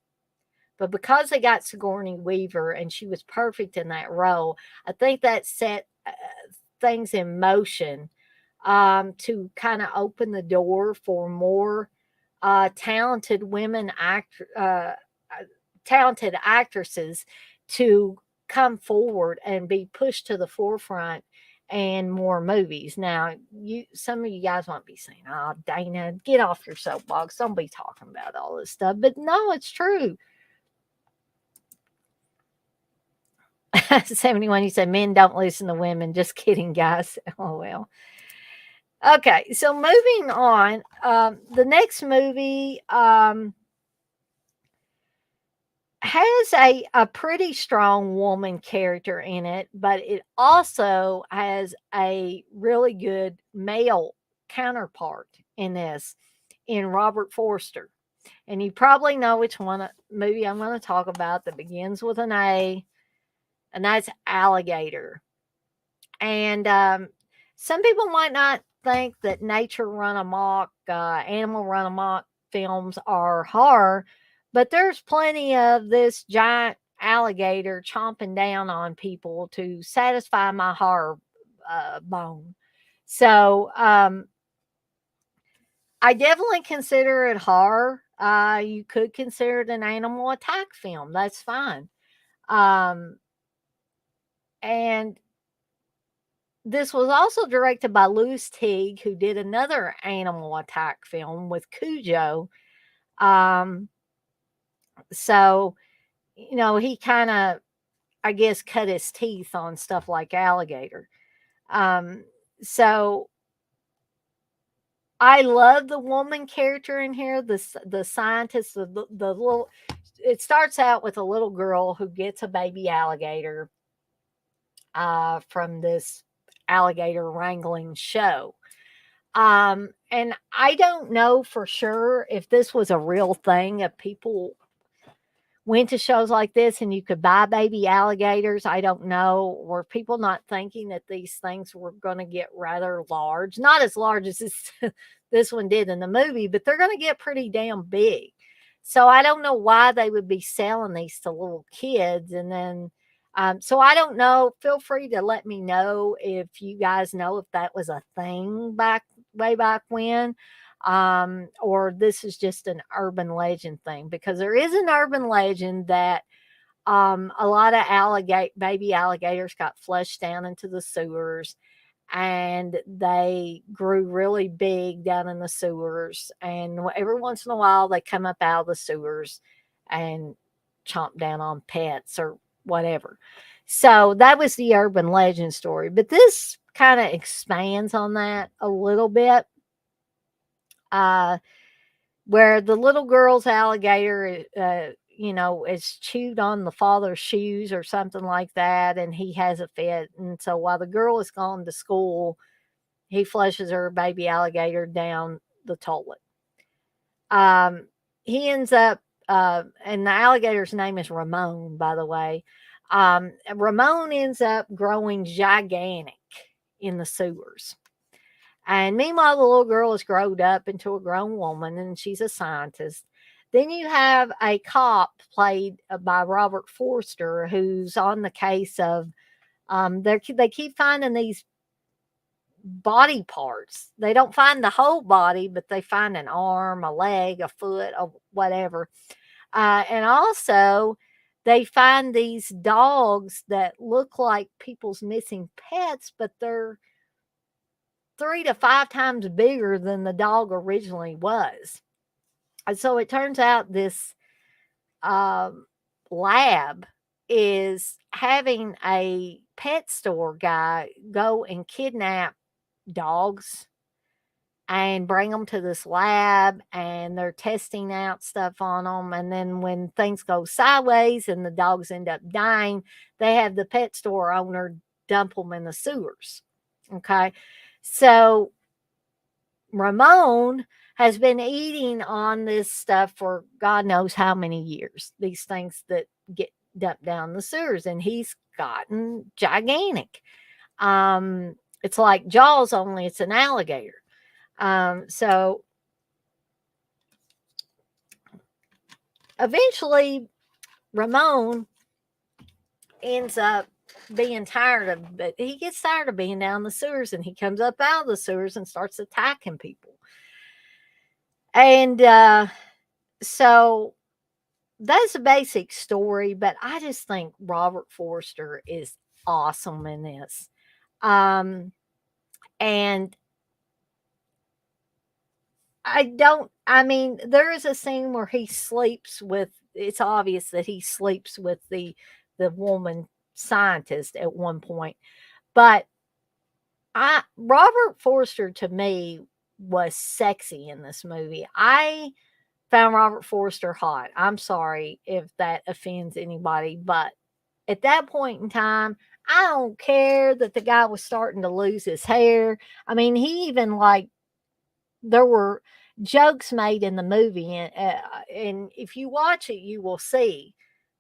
But because they got Sigourney Weaver and she was perfect in that role, I think that set things in motion to kind of open the door for more talented talented actresses to come forward and be pushed to the forefront and more movies. Now, some of you guys might be saying, "Oh, Dana, get off your soapbox. Don't be talking about all this stuff." But no, it's true. 71, you said men don't listen to women. Just kidding, guys. Oh, well. Okay, so moving on. The next movie has a pretty strong woman character in it, but it also has a really good male counterpart in this, in Robert Forster. And you probably know which movie I'm going to talk about that begins with an A, and that's Alligator. And some people might not think that nature run amok, animal run amok films are horror, but there's plenty of this giant alligator chomping down on people to satisfy my horror bone. So I definitely consider it horror. You could consider it an animal attack film. That's fine. And this was also directed by Louis Teague, who did another animal attack film with Cujo. So, he kind of, I guess, cut his teeth on stuff like Alligator. So I love the woman character in here, the scientist, the little. It starts out with a little girl who gets a baby alligator from this alligator wrangling show. And I don't know for sure if this was a real thing, if people went to shows like this and you could buy baby alligators. I don't know. Were people not thinking that these things were going to get rather large? Not as large as this one did in the movie, but they're going to get pretty damn big. So I don't know why they would be selling these to little kids. And then, so I don't know. Feel free to let me know if you guys know if that was a thing way back when. Or this is just an urban legend thing, because there is an urban legend that a lot of baby alligators got flushed down into the sewers, and they grew really big down in the sewers, and every once in a while they come up out of the sewers and chomp down on pets or whatever. So that was the urban legend story, but this kind of expands on that a little bit. Where the little girl's alligator, is chewed on the father's shoes or something like that, and he has a fit. And so while the girl is gone to school, he flushes her baby alligator down the toilet. He ends up, and the alligator's name is Ramon, by the way. Ramon ends up growing gigantic in the sewers. And meanwhile, the little girl has grown up into a grown woman, and she's a scientist. Then you have a cop played by Robert Forster, who's on the case of, they keep finding these body parts. They don't find the whole body, but they find an arm, a leg, a foot, or whatever. And also, they find these dogs that look like people's missing pets, but they're 3 to 5 times bigger than the dog originally was. And so it turns out this lab is having a pet store guy go and kidnap dogs and bring them to this lab, and they're testing out stuff on them. And then when things go sideways and the dogs end up dying, they have the pet store owner dump them in the sewers. Okay. So Ramon has been eating on this stuff for God knows how many years, these things that get dumped down the sewers, and he's gotten gigantic. It's like Jaws, only it's an alligator. So eventually, Ramon ends up being tired of, but he gets tired of being down the sewers, and he comes up out of the sewers and starts attacking people. And so that's a basic story, but I just think Robert Forster is awesome in this. And I mean, there is a scene where he sleeps with, it's obvious that he sleeps with the woman scientist at one point. But Robert Forster to me was sexy in this movie. I found Robert Forster hot. I'm sorry if that offends anybody, but at that point in time, I don't care that the guy was starting to lose his hair. I mean, he even like, there were jokes made in the movie, and if you watch it, you will see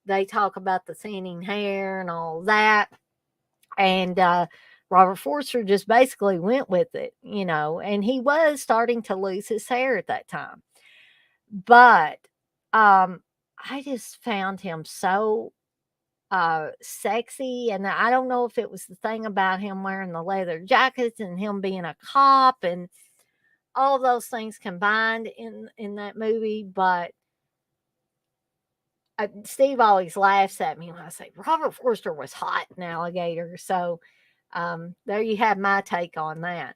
they talk about the thinning hair and all that. And Robert Forster just basically went with it, and he was starting to lose his hair at that time. But I just found him so sexy, and I don't know if it was the thing about him wearing the leather jackets and him being a cop and all those things combined in that movie. But Steve always laughs at me when I say Robert Forster was hot in Alligator. So there you have my take on that.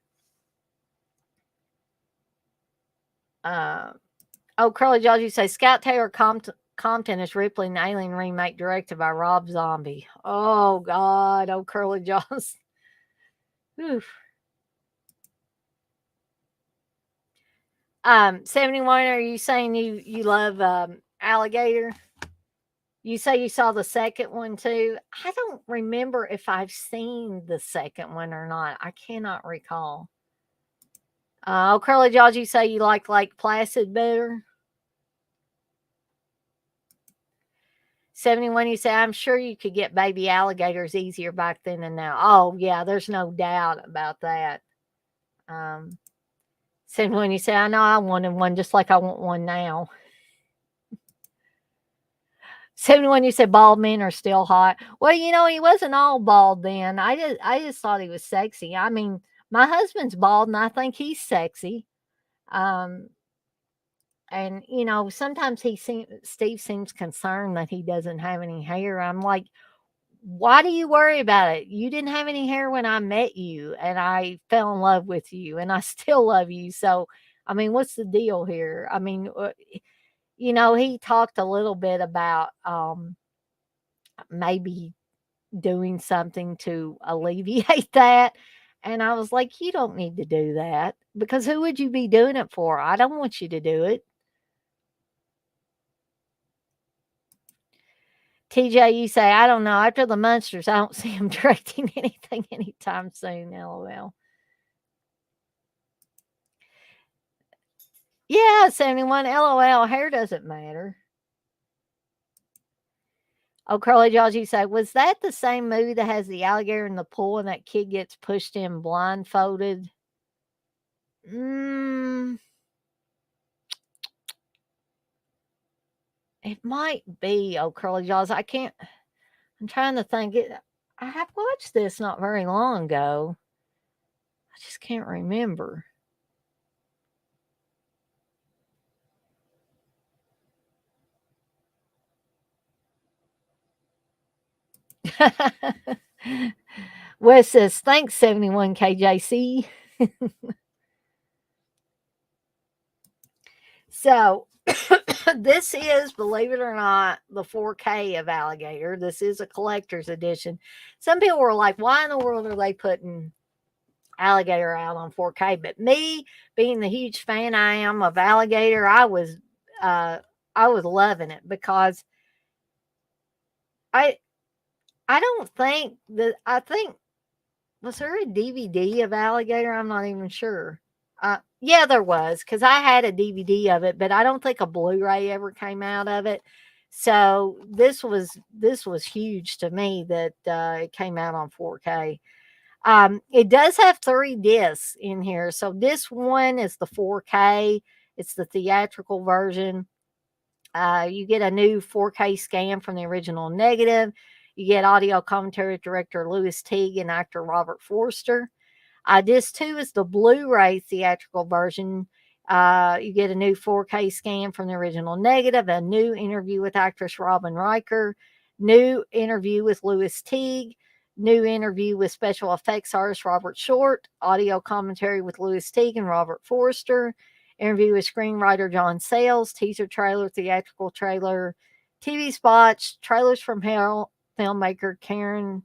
Curly Jaws, you say Scout Taylor Compton is Ripley in the Alien remake directed by Rob Zombie. Oh God, Curly Jaws. Oof. 71, are you saying you love Alligator? You say you saw the second one too. I don't remember if I've seen the second one or not. I cannot recall. Curly Jaws, you say you like Lake Placid better? 71, you say, I'm sure you could get baby alligators easier back then than now. Oh, yeah, there's no doubt about that. 71, you say, I know I wanted one just like I want one now. 71, you said bald men are still hot. Well, he wasn't all bald then. I just thought he was sexy. I mean, my husband's bald and I think he's sexy. And sometimes Steve seems concerned that he doesn't have any hair. I'm like, why do you worry about it? You didn't have any hair when I met you and I fell in love with you and I still love you. So, I mean, what's the deal here? I mean, he talked a little bit about maybe doing something to alleviate that. And I was like, you don't need to do that, because who would you be doing it for? I don't want you to do it. TJ, you say, I don't know. After the Munsters, I don't see him directing anything anytime soon. LOL. Yeah, 71. LOL. Hair doesn't matter. Curly Jaws, you say, was that the same movie that has the alligator in the pool and that kid gets pushed in blindfolded? It might be. Curly Jaws. I'm trying to think. I have watched this not very long ago. I just can't remember. Wes says, thanks, 71 KJC. So, this is, believe it or not, the 4K of Alligator. This is a collector's edition. Some people were like, why in the world are they putting Alligator out on 4K? But me, being the huge fan I am of Alligator, I was loving it, because I don't think that, I think, was there a DVD of Alligator? I'm not even sure. Yeah, there was, because I had a DVD of it, but I don't think a Blu-ray ever came out of it. So this was huge to me that it came out on 4K. It does have 3 discs in here. So disc 1 is the 4K. It's the theatrical version. You get a new 4K scan from the original negative. You get audio commentary with director Louis Teague and actor Robert Forster. Disc 2 is the Blu-ray theatrical version. You get a new 4K scan from the original negative, a new interview with actress Robin Riker, new interview with Louis Teague, new interview with special effects artist Robert Short, audio commentary with Louis Teague and Robert Forster, interview with screenwriter John Sayles, teaser trailer, theatrical trailer, TV spots, trailers from Hell, filmmaker Karen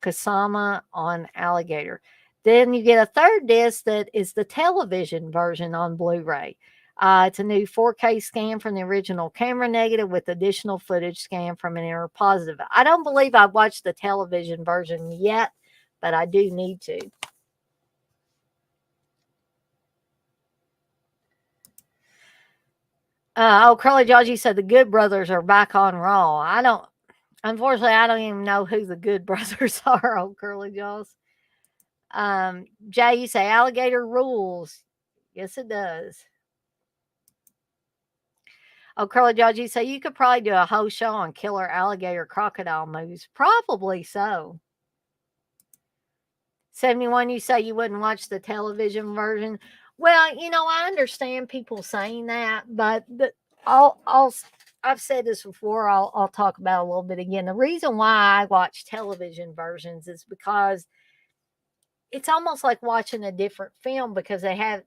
Kasama on Alligator. Then you get a third disc that is the television version on Blu-ray. It's a new 4K scan from the original camera negative with additional footage scanned from an inner positive. I don't believe I've watched the television version yet, but I do need to. Curly Georgie said the Good Brothers are back on Raw. Unfortunately, I don't even know who the Good Brothers are, old Curly Jaws. Jay, you say alligator rules. Yes, it does. Oh, Curly Jaws, you say you could probably do a whole show on killer alligator crocodile movies. Probably so. 71, you say you wouldn't watch the television version. Well, I understand people saying that, but I've said this before. I'll talk about it a little bit again. The reason why I watch television versions is because it's almost like watching a different film, because they have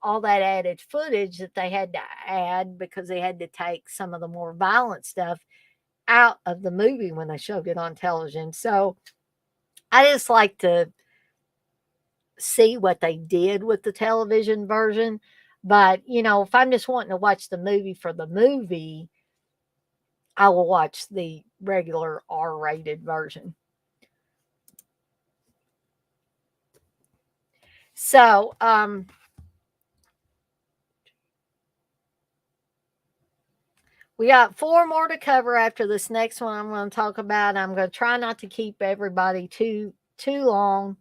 all that added footage that they had to add because they had to take some of the more violent stuff out of the movie when they showed it on television. So I just like to see what they did with the television version. But, if I'm just wanting to watch the movie for the movie, I will watch the regular R-rated version. So, we got 4 more to cover after this next one I'm going to talk about. I'm going to try not to keep everybody too long.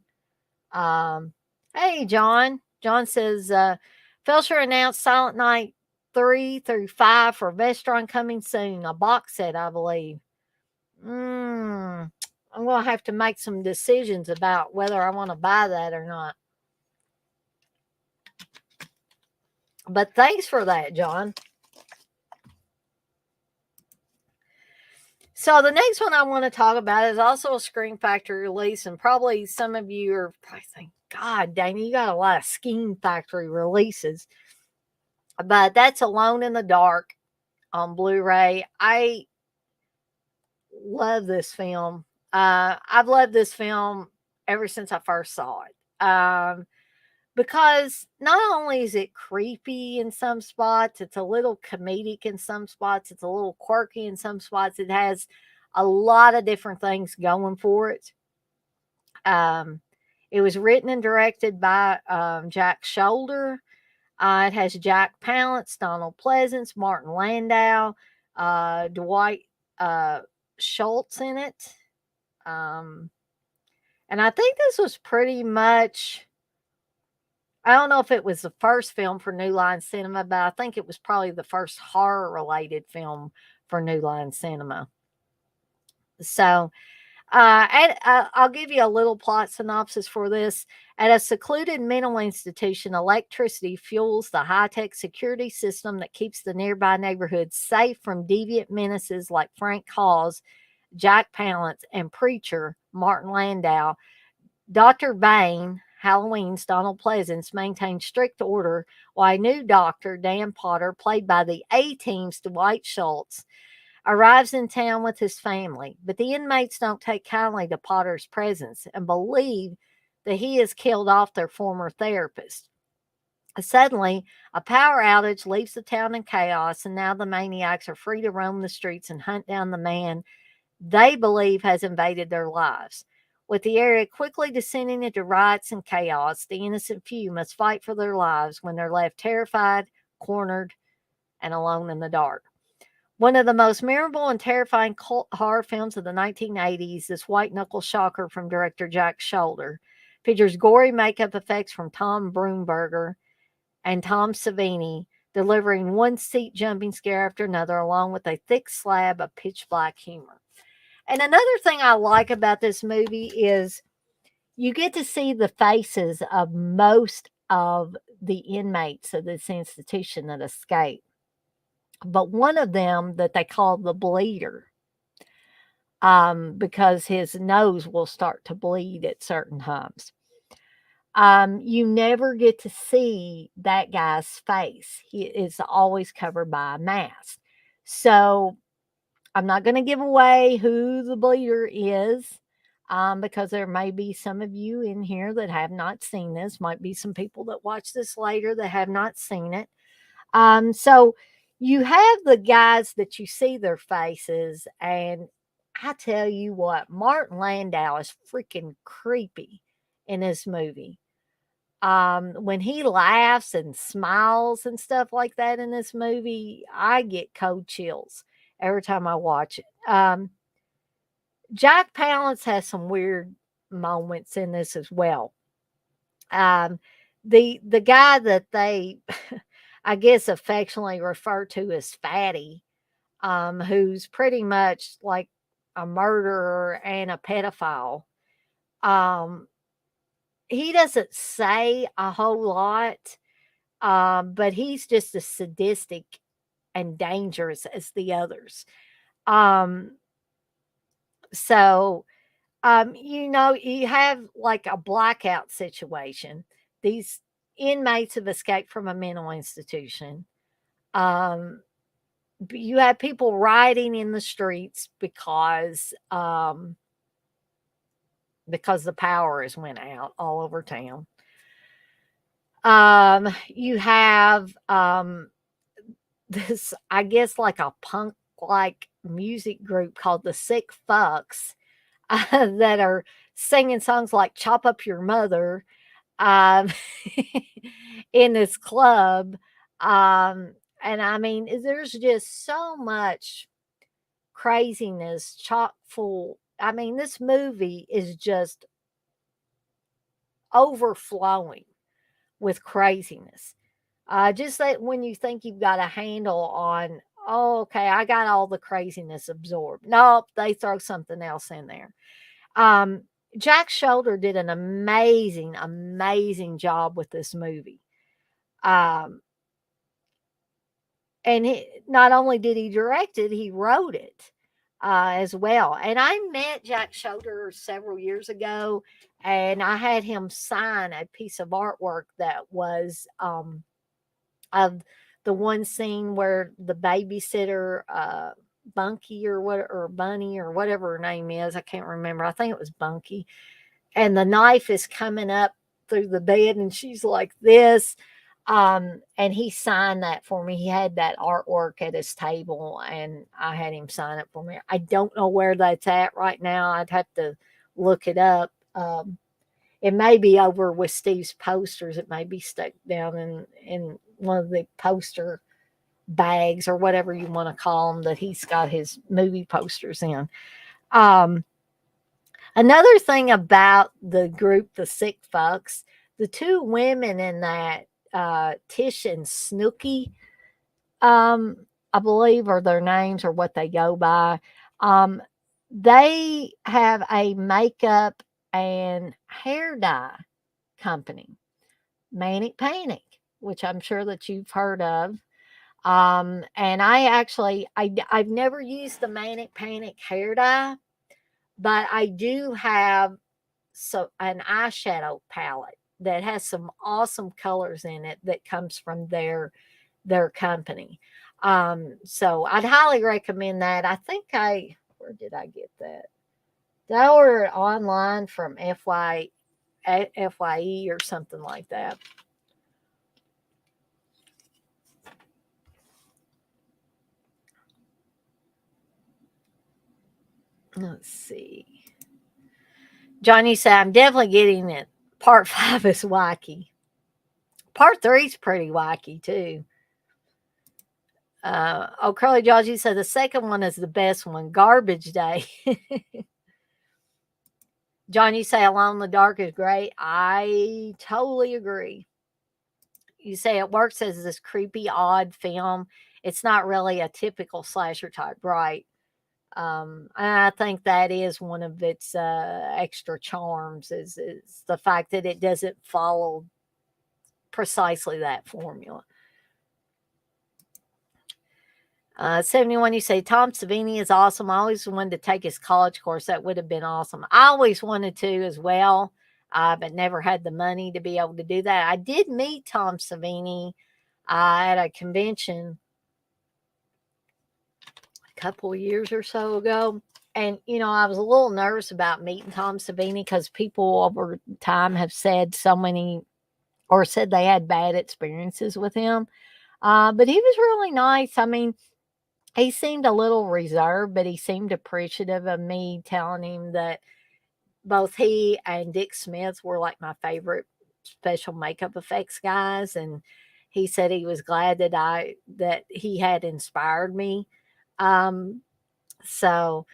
Hey, John. John says, Felcher announced Silent Night 3 through 5 for Vestron coming soon. A box set, I believe. I'm going to have to make some decisions about whether I want to buy that or not. But thanks for that, John. So the next one I want to talk about is also a Scream Factory release, and probably some of you are probably thinking, God, Dana, you got a lot of Scream Factory releases. But that's Alone in the Dark on Blu-ray. I love this film. I've loved this film ever since I first saw it. Because not only is it creepy in some spots, it's a little comedic in some spots, it's a little quirky in some spots. It has a lot of different things going for it. It was written and directed by Jack Shoulder. It has Jack Palance, Donald Pleasance, Martin Landau, Dwight Schultz in it. And I think this was pretty much, I don't know if it was the first film for New Line Cinema, but I think it was probably the first horror-related film for New Line Cinema. So, I'll give you a little plot synopsis for this. At a secluded mental institution, electricity fuels the high-tech security system that keeps the nearby neighborhood safe from deviant menaces like Frank Hawes, Jack Palance, and preacher Martin Landau. Dr. Bain, Halloween's Donald Pleasance, maintains strict order, while a new doctor, Dan Potter, played by the A-Team's Dwight Schultz, arrives in town with his family. But the inmates don't take kindly to Potter's presence and believe that he has killed off their former therapist. Suddenly, a power outage leaves the town in chaos, and now the maniacs are free to roam the streets and hunt down the man they believe has invaded their lives. With the area quickly descending into riots and chaos, the innocent few must fight for their lives when they're left terrified, cornered, and alone in the dark. One of the most memorable and terrifying cult horror films of the 1980s, this white-knuckle shocker from director Jack Shoulder. Features gory makeup effects from Tom Broomberger and Tom Savini, delivering one seat jumping scare after another, along with a thick slab of pitch black humor. And another thing I like about this movie is you get to see the faces of most of the inmates of this institution that escape. But one of them that they call the bleeder, because his nose will start to bleed at certain times. You never get to see that guy's face. He is always covered by a mask. So I'm not going to give away who the bleeder is, because there may be some of you in here that have not seen this. Might be some people that watch this later that have not seen it. So you have the guys that you see their faces, and I tell you what, Martin Landau is freaking creepy in this movie. When he laughs and smiles and stuff like that in this movie, I get cold chills every time I watch it. Jack Palance has some weird moments in this as well. The guy that they I guess affectionately refer to as Fatty, who's pretty much like a murderer and a pedophile. Um, he doesn't say a whole lot, but he's just as sadistic and dangerous as the others. Um, so, you have like a blackout situation. These inmates have escaped from a mental institution. Um, you have people rioting in the streets because the power has went out all over town. You have this, I guess, like a punk like music group called the Sick Fucks, that are singing songs like "Chop Up Your Mother," um, in this club. And I mean, there's just so much craziness, chock full. I mean, this movie is just overflowing with craziness. Just that when you think you've got a handle on, oh, okay, I got all the craziness absorbed. Nope, they throw something else in there. Um, Jack Shoulder did an amazing, amazing job with this movie. Um, and not only did he direct it, he wrote it as well. And I met Jack Shoulder several years ago, and I had him sign a piece of artwork that was of the one scene where the babysitter, Bunky or what, or Bunny or whatever her name is, I can't remember. I think it was Bunky, and the knife is coming up through the bed, and she's like this. And he signed that for me. He had that artwork at his table, and I had him sign it for me. I don't know where that's at right now. I'd have to look it up. It may be over with Steve's posters. It may be stuck down in one of the poster bags or whatever you want to call them that he's got his movie posters in. Um, Another thing about the group, the Sick Fucks, the two women in that, Tish and Snooky, I believe are their names or what they go by. Um, they have a makeup and hair dye company, Manic Panic, which I'm sure that you've heard of. And I've never used the Manic Panic hair dye, but I do have an eyeshadow palette that has some awesome colors in it that comes from their company. So I'd highly recommend that. I think where did I get that? Did I order it online from FYE or something like that? Let's see. Johnny said, I'm definitely getting it. Part 5 is wacky. Part 3 is pretty wacky too. Curly Georgie said the second one is the best one. Garbage Day. John, you say Alone in the Dark is great. I totally agree. You say it works as this creepy, odd film. It's not really a typical slasher type, right? And I think that is one of its extra charms is the fact that it doesn't follow precisely that formula. 71, you say Tom Savini is awesome. I always wanted to take his college course. That would have been awesome. I always wanted to as well, but never had the money to be able to do that. I did meet Tom Savini at a convention a couple of years or so ago. And, I was a little nervous about meeting Tom Savini because people over time have said so many or said they had bad experiences with him. But he was really nice. I mean, he seemed a little reserved, but he seemed appreciative of me telling him that both he and Dick Smith were like my favorite special makeup effects guys, and he said he was glad that he had inspired me. Um, so,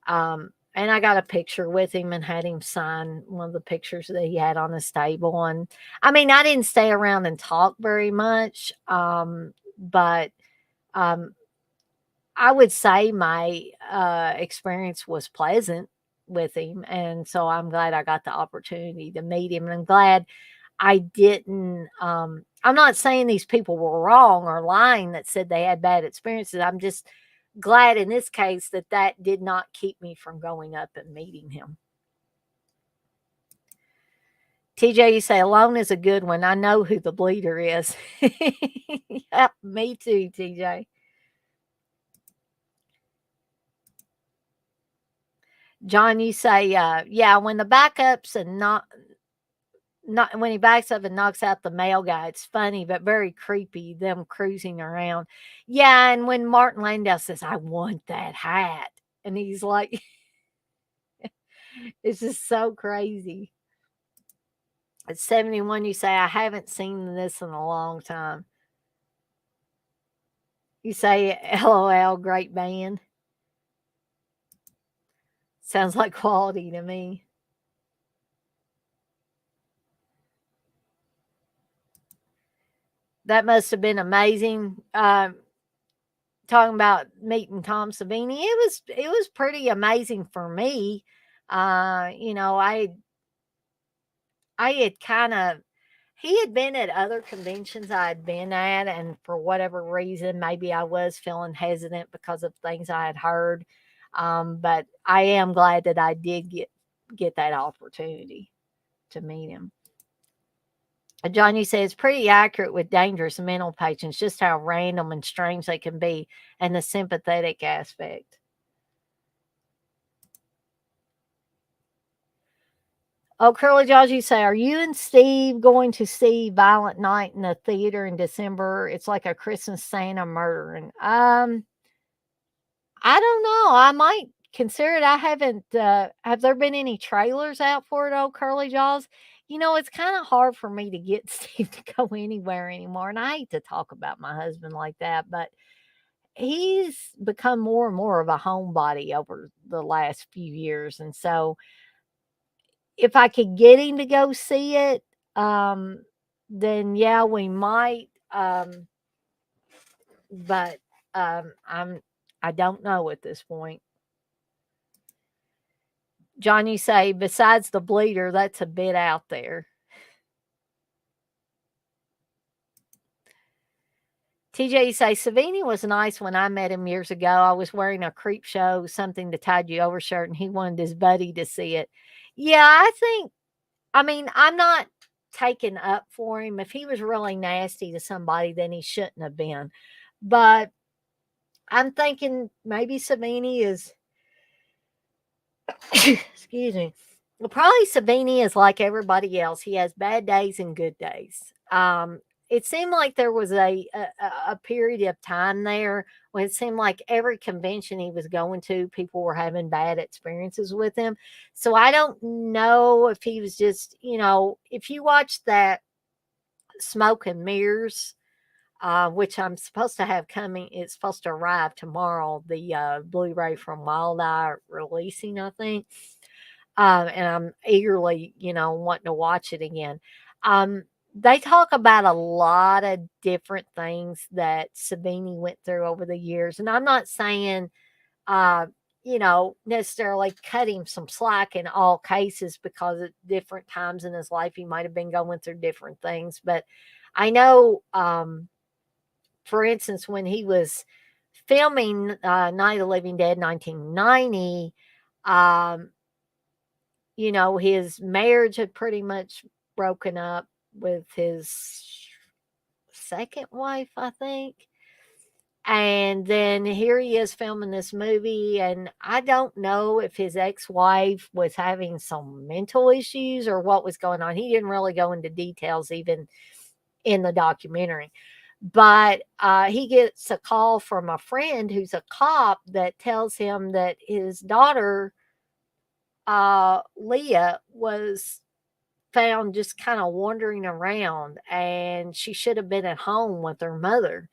and I got a picture with him and had him sign one of the pictures that he had on his table. And I mean, I didn't stay around and talk very much, but um, I would say my experience was pleasant with him, and so I'm glad I got the opportunity to meet him, and I'm glad I didn't. I'm not saying these people were wrong or lying that said they had bad experiences. I'm just glad in this case that that did not keep me from going up and meeting him. TJ, you say Alone is a good one. I know who the bleeder is. Yep, me too, TJ. John, you say, yeah, when the backups and not when he backs up and knocks out the male guy, it's funny but very creepy. Them cruising around, yeah. And when Martin Landau says, "I want that hat," and he's like, it's just so crazy. At 71, you say, "I haven't seen this in a long time." You say, "LOL, great band." Sounds like quality to me. That must have been amazing. Talking about meeting Tom Savini, it was pretty amazing for me. I had kind of he had been at other conventions I had been at, and for whatever reason, maybe I was feeling hesitant because of things I had heard. But I am glad that I did get that opportunity to meet him. John, you say it's pretty accurate with dangerous mental patients, just how random and strange they can be, and the sympathetic aspect. Oh, Curly Jaws, you say, are you and Steve going to see Violent Night in the theater in December? It's like a Christmas Santa murdering. I don't know. I might consider it. I haven't. Have there been any trailers out for it? Oh, Curly Jaws. It's kind of hard for me to get Steve to go anywhere anymore, and I hate to talk about my husband like that, but he's become more and more of a homebody over the last few years, and so if I could get him to go see it, um, then yeah, we might. But I don't know at this point. John, you say besides the bleeder, that's a bit out there. TJ, you say Savini was nice when I met him years ago. I was wearing a creep show, something to tide you over shirt, and he wanted his buddy to see it. Yeah, I mean, I'm not taking up for him. If he was really nasty to somebody, then he shouldn't have been. But I'm thinking maybe Savini is, excuse me. Well, probably Savini is like everybody else. He has bad days and good days. It seemed like there was a period of time there when it seemed like every convention he was going to, people were having bad experiences with him. So I don't know if he was just, if you watch that Smoke and Mirrors, which I'm supposed to have coming, it's supposed to arrive tomorrow, the Blu-ray from Wild Eye releasing, I think. And I'm eagerly, wanting to watch it again. They talk about a lot of different things that Savini went through over the years, and I'm not saying, uh, necessarily cut him some slack in all cases because at different times in his life he might have been going through different things. But I know, for instance, when he was filming Night of the Living Dead 1990, um, his marriage had pretty much broken up with his second wife, I think. And then here he is filming this movie, and I don't know if his ex-wife was having some mental issues or what was going on. He didn't really go into details even in the documentary. But he gets a call from a friend who's a cop that tells him that his daughter, Leah, was found just kind of wandering around, and she should have been at home with her mother.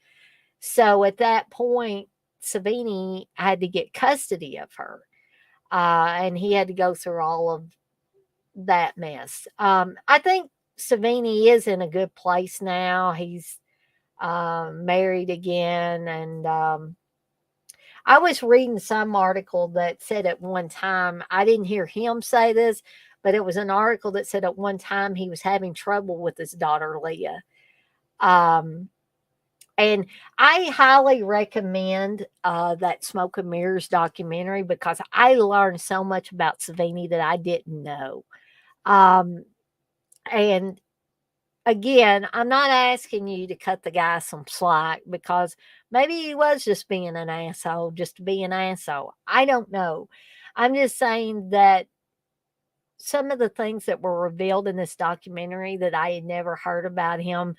So at that point, Savini had to get custody of her, and he had to go through all of that mess. I think Savini is in a good place now. He's married again, and I was reading some article that said at one time, I didn't hear him say this, but it was an article that said at one time he was having trouble with his daughter Leah. Um, and I highly recommend that Smoke and Mirrors documentary because I learned so much about Savini that I didn't know. Um, and again, I'm not asking you to cut the guy some slack because maybe he was just being an asshole, just to be an asshole. I don't know. I'm just saying that some of the things that were revealed in this documentary that I had never heard about him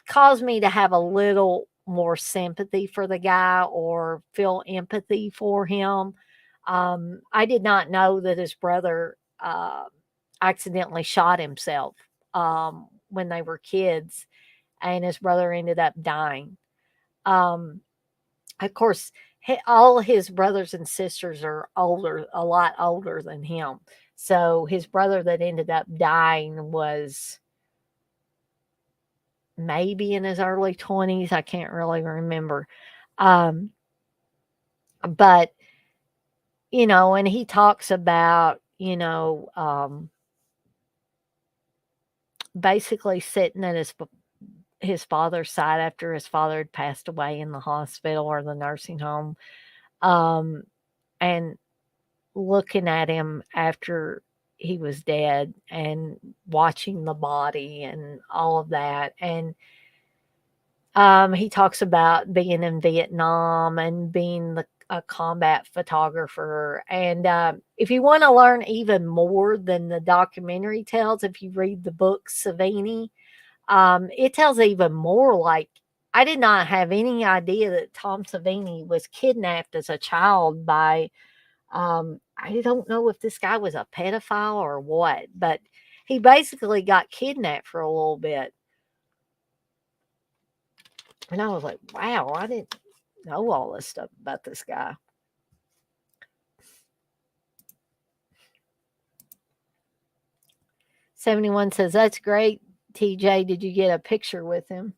caused me to have a little more sympathy for the guy or feel empathy for him. I did not know that his brother accidentally shot himself when they were kids, and his brother ended up dying. Um, of course, all his brothers and sisters are older, a lot older than him. So his brother that ended up dying was maybe in his early 20s. I can't really remember. Um, but, and he talks about, basically sitting at his father's side after his father had passed away in the hospital or the nursing home, um, and looking at him after he was dead and watching the body and all of that. And he talks about being in Vietnam and being a combat photographer. And if you want to learn even more than the documentary tells, if you read the book Savini, it tells even more. Like, I did not have any idea that Tom Savini was kidnapped as a child by, I don't know if this guy was a pedophile or what, but he basically got kidnapped for a little bit. And I was like, wow, I didn't know all this stuff about this guy. '71 says, that's great. TJ, did you get a picture with him?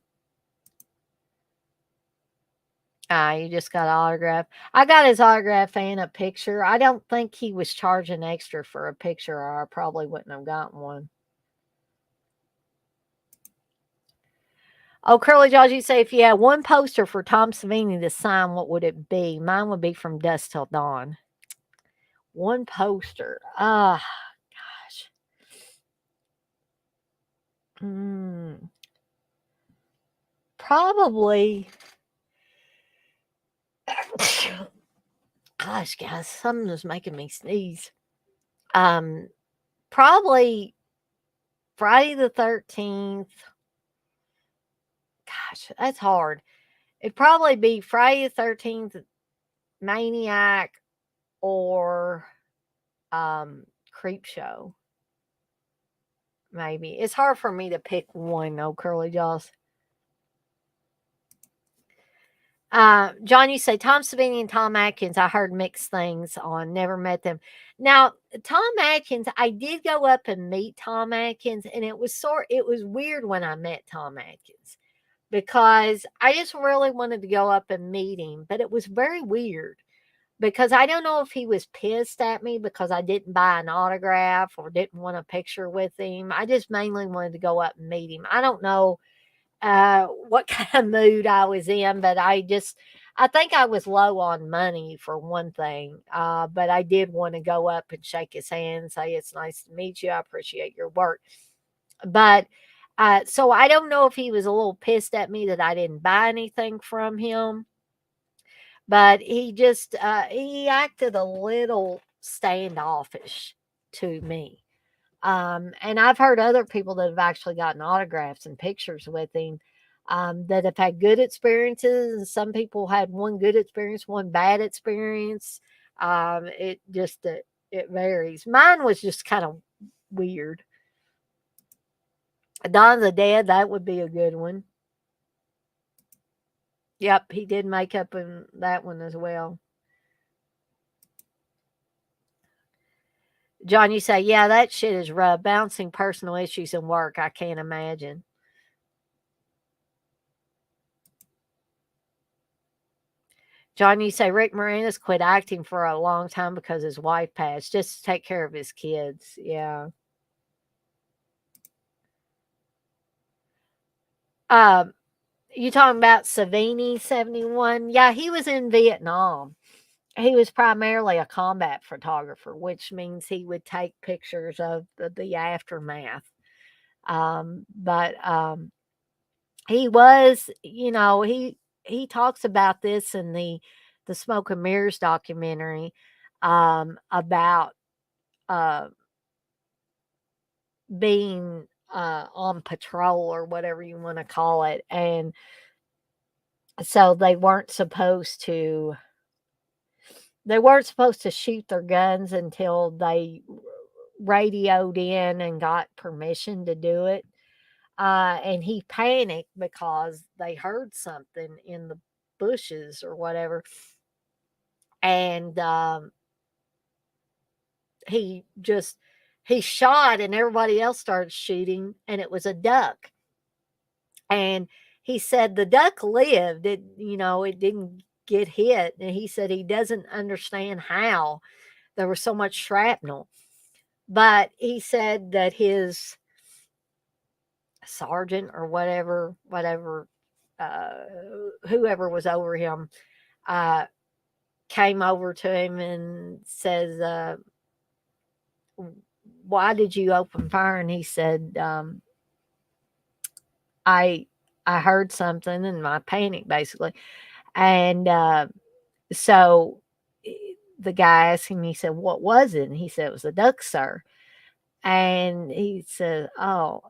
You just got an autograph. I got his autograph and a picture. I don't think he was charging extra for a picture, or I probably wouldn't have gotten one. Oh, Curly Jaws, you say if you had one poster for Tom Savini to sign, what would it be? Mine would be From Dusk Till Dawn. One poster. Gosh. Probably. Gosh, guys, something is making me sneeze. Probably Friday the 13th. Gosh, that's hard. It'd probably be Friday the 13th, Maniac, or Creep Show. Maybe. It's hard for me to pick one, though, Curly Jaws. John, you say Tom Savini and Tom Atkins. I heard mixed things on. Never met them. Now, Tom Atkins, I did go up and meet Tom Atkins, and it was weird when I met Tom Atkins because I just really wanted to go up and meet him, but it was very weird because I don't know if he was pissed at me because I didn't buy an autograph or didn't want a picture with him. I just mainly wanted to go up and meet him. I don't know what kind of mood I was in, but I think I was low on money for one thing. But I did want to go up and shake his hand and say, "It's nice to meet you. I appreciate your work." But so I don't know if he was a little pissed at me that I didn't buy anything from him, but he acted a little standoffish to me. And I've heard other people that have actually gotten autographs and pictures with him that have had good experiences, and some people had one good experience, one bad experience. It varies. Mine was just kind of weird. Dawn of the Dead, that would be a good one. Yep, he did makeup in that one as well. John, you say, yeah, that shit is rough. Bouncing personal issues and work, I can't imagine. John, you say Rick Moranis quit acting for a long time because his wife passed, just to take care of his kids. Yeah. Um, you talking about Savini 71? Yeah, he was in Vietnam. He was primarily a combat photographer, which means he would take pictures of the aftermath. But he was, he talks about this in the Smoke and Mirrors documentary about uh, being on patrol or whatever you want to call it, and so they weren't supposed to shoot their guns until they radioed in and got permission to do it. And he panicked because they heard something in the bushes or whatever, and he just he shot, and everybody else started shooting, and it was a duck. And he said the duck lived. It didn't get hit. And he said he doesn't understand how there was so much shrapnel. But he said that his sergeant or whatever, uh, whoever was over him, uh, came over to him and says, "Why did you open fire?" And he said, "I I heard something and I panicked basically." And so eh, the guy asked him, he said, "What was it?" And he said, "It was a duck, sir." And he said, "Oh,"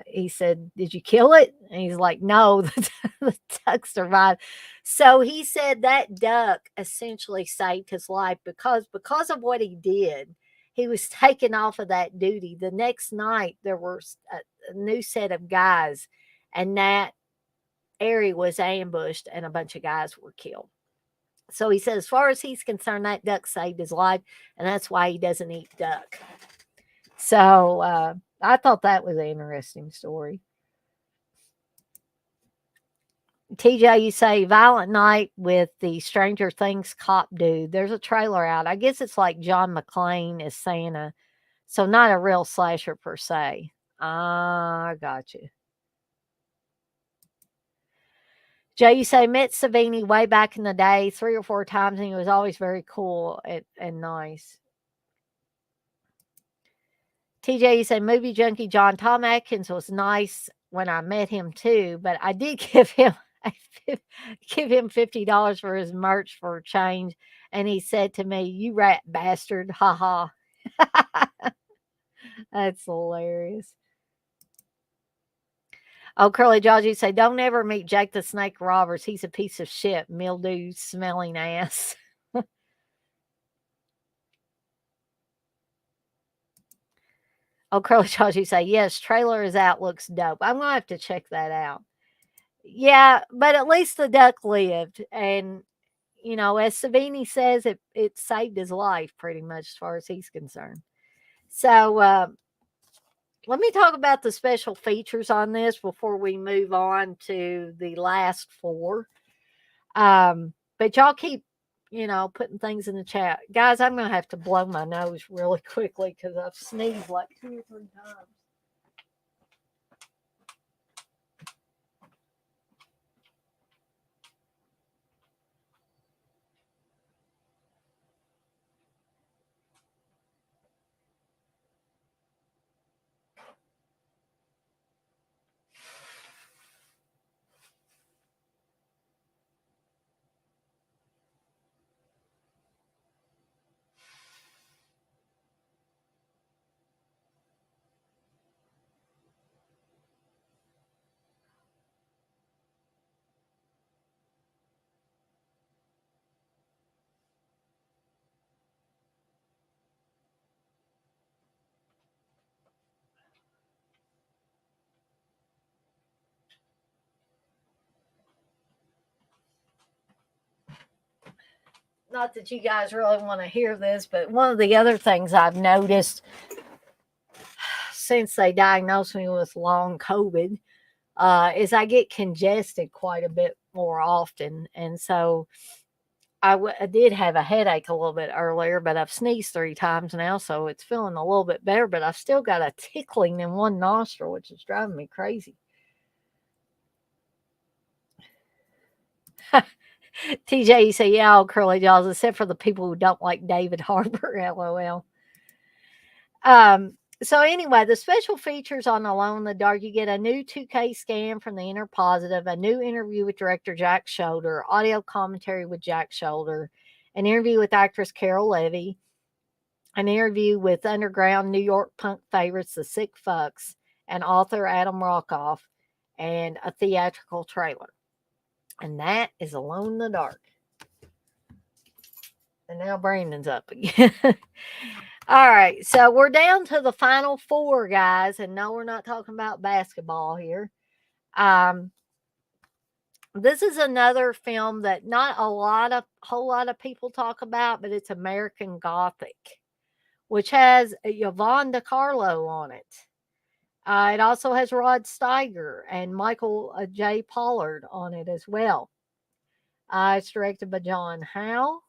he said, "Did you kill it?" And he's like, "No, the duck survived." So he said that duck essentially saved his life because of what he did. He was taken off of that duty. The next night, there was a new set of guys, and that area was ambushed, and a bunch of guys were killed. So he said, as far as he's concerned, that duck saved his life, and that's why he doesn't eat duck. So I thought that was an interesting story. TJ, you say Violent Night with the Stranger Things cop dude. There's a trailer out. I guess it's like John McClane is Santa. So not a real slasher per se. Ah, got you. Jay, you say met Savini way back in the day, 3 or 4 times, and he was always very cool and nice. TJ, you say movie junkie John Tom Atkins was nice when I met him too, but I did give him $50 for his merch for a change, and he said to me, "You rat bastard, ha ha." That's hilarious. Oh, Curly Jaws, you say, don't ever meet Jake the Snake Roberts. He's a piece of shit, mildew smelling ass. Oh, Curly Jaws, you say, yes, trailer is out, looks dope. I'm gonna have to check that out. Yeah, but at least the duck lived, and as Savini says, it saved his life pretty much as far as he's concerned. So let me talk about the special features on this before we move on to the last four. But y'all keep, putting things in the chat. Guys, I'm going to have to blow my nose really quickly because I've sneezed like 2 or 3 times. Not that you guys really want to hear this, but one of the other things I've noticed since they diagnosed me with long COVID is I get congested quite a bit more often. And so I did have a headache a little bit earlier, but I've sneezed 3 times now, so it's feeling a little bit better. But I've still got a tickling in one nostril, which is driving me crazy. TJ, you say, yeah, all curly jaws, except for the people who don't like David Harbour, lol. So anyway, the special features on Alone in the Dark, you get a new 2K scan from the Inner Positive, a new interview with director Jack Shoulder, audio commentary with Jack Shoulder, an interview with actress Carol Levy, an interview with underground New York punk favorites, the Sick Fucks, and author Adam Rockoff, and a theatrical trailer. And that is Alone in the Dark. And now Brandon's up again. All right, so we're down to the final four, guys. And no, we're not talking about basketball here. This is another film that not a whole lot of people talk about, but it's American Gothic, which has Yvonne DiCarlo on it. It also has Rod Steiger and Michael J. Pollard on it as well. It's directed by John Howe.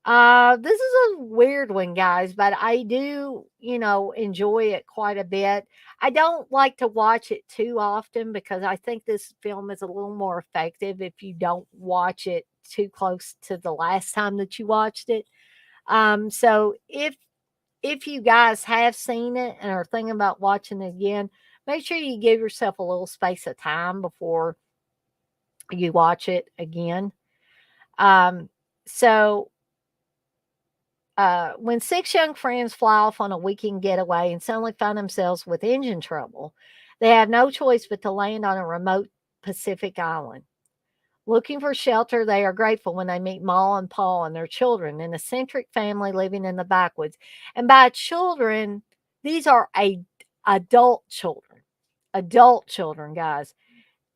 This is a weird one, guys, but I do, enjoy it quite a bit. I don't like to watch it too often because I think this film is a little more effective if you don't watch it too close to the last time that you watched it. So if you guys have seen it and are thinking about watching it again, make sure you give yourself a little space of time before you watch it again. So when 6 young friends fly off on a weekend getaway and suddenly find themselves with engine trouble, they have no choice but to land on a remote Pacific island. Looking for shelter, they are grateful when they meet Ma and Paul and their children, an eccentric family living in the backwoods. And by children, these are adult children. Adult children, guys.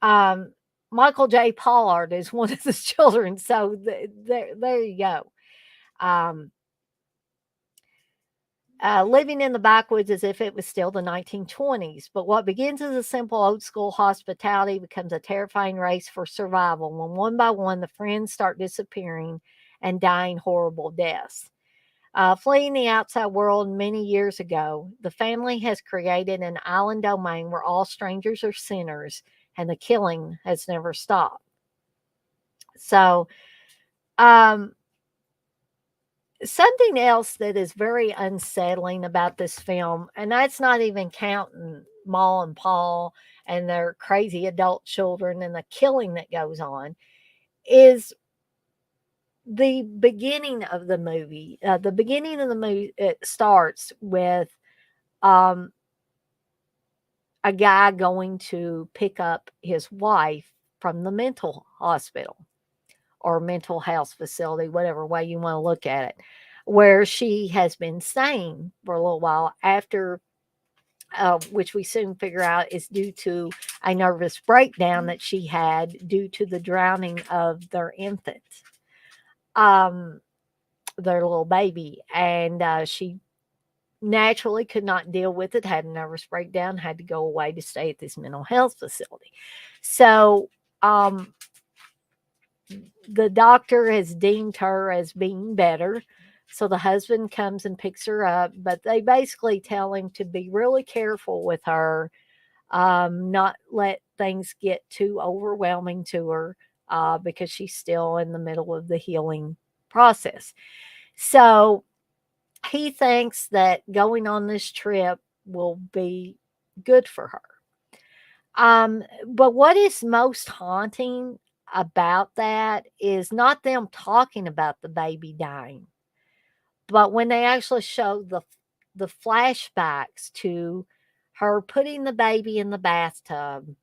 Michael J. Pollard is one of the children, so there you go. Living in the backwoods as if it was still the 1920s. But what begins as a simple old school hospitality becomes a terrifying race for survival when one by one the friends start disappearing and dying horrible deaths. Fleeing the outside world many years ago, the family has created an island domain where all strangers are sinners and the killing has never stopped. So, something else that is very unsettling about this film, and that's not even counting Ma and Paul and their crazy adult children and the killing that goes on, is the beginning of the movie. The beginning of the movie, it starts with um, a guy going to pick up his wife from the mental hospital or mental health facility, whatever way you want to look at it, where she has been staying for a little while after which we soon figure out is due to a nervous breakdown that she had due to the drowning of their infant, um, their little baby. And she naturally could not deal with it, had a nervous breakdown, had to go away to stay at this mental health facility. So, the doctor has deemed her as being better. So the husband comes and picks her up, but they basically tell him to be really careful with her, not let things get too overwhelming to her, because she's still in the middle of the healing process. So he thinks that going on this trip will be good for her. But what is most haunting about that is not them talking about the baby dying, but when they actually show the flashbacks to her putting the baby in the bathtub.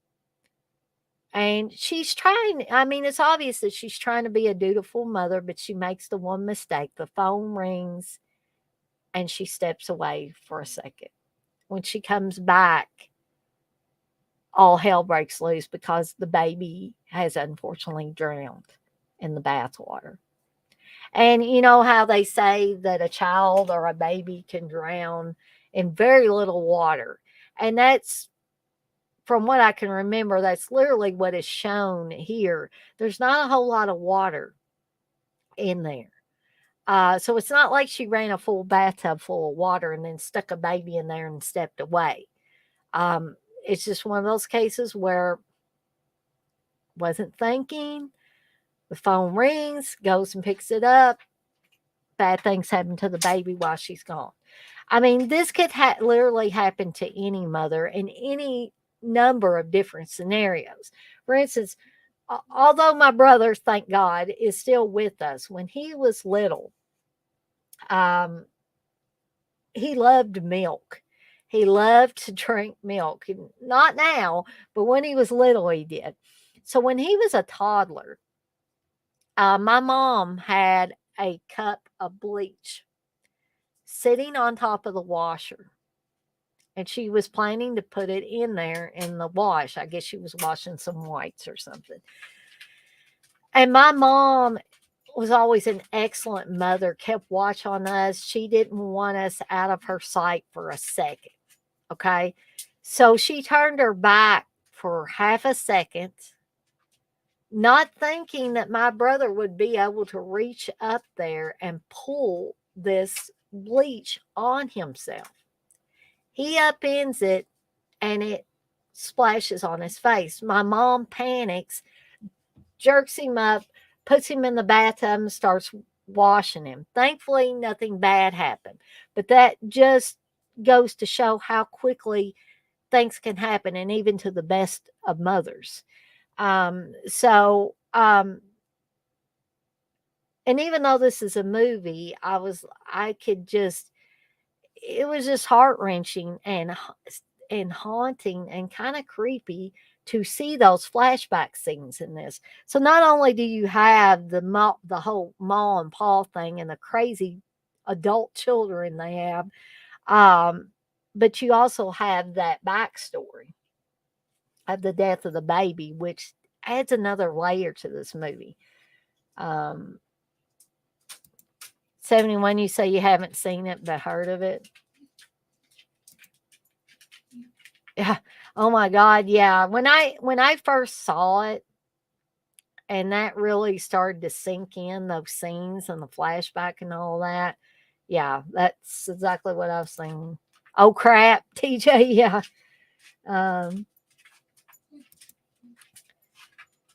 And she's trying, I mean, it's obvious that she's trying to be a dutiful mother, but she makes the one mistake. The phone rings and she steps away for a second. When she comes back, all hell breaks loose because the baby has unfortunately drowned in the bathwater. And you know how they say that a child or a baby can drown in very little water. And that's, from what I can remember, that's literally what is shown here. There's not a whole lot of water in there. So it's not like she ran a full bathtub full of water and then stuck a baby in there and stepped away. It's just one of those cases where wasn't thinking, the phone rings, goes and picks it up, bad things happen to the baby while she's gone. I mean, this could literally happen to any mother in any number of different scenarios. For instance, although my brother, thank God, is still with us, when he was little, um, he loved milk. He loved to drink milk. Not now, but when he was little, he did. So when he was a toddler, my mom had a cup of bleach sitting on top of the washer. And she was planning to put it in there in the wash. I guess she was washing some whites or something. And my mom was always an excellent mother, kept watch on us. She didn't want us out of her sight for a second. Okay. So she turned her back for half a second, not thinking that my brother would be able to reach up there and pull this bleach on himself. He upends it and it splashes on his face. My mom panics, jerks him up, puts him in the bathtub, and starts washing him. Thankfully, nothing bad happened. But that just goes to show how quickly things can happen, and even to the best of mothers. So, and even though this is a movie, I could just, it was just heart wrenching and haunting and kind of creepy to see those flashback scenes in this. So not only do you have the whole Ma and Pa thing and the crazy adult children they have, but you also have that backstory of the death of the baby, which adds another layer to this movie. 71, you say you haven't seen it but heard of it? Yeah. Oh my God. Yeah. When I first saw it and that really started to sink in, those scenes and the flashback and all that. Yeah, that's exactly what I was thinking. Oh crap, TJ. Yeah. Um,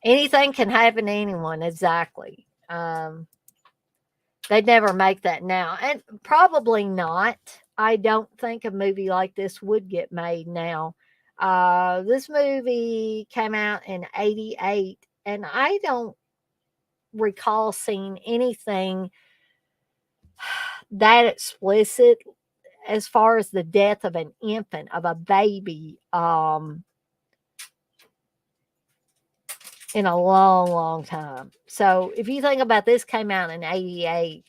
Anything can happen to anyone. Exactly. They'd never make that now, and probably not. I don't think a movie like this would get made now. This movie came out in '88, and I don't recall seeing anything that explicit as far as the death of an infant, of a baby, in a long, long time. So if you think about this, came out in '88,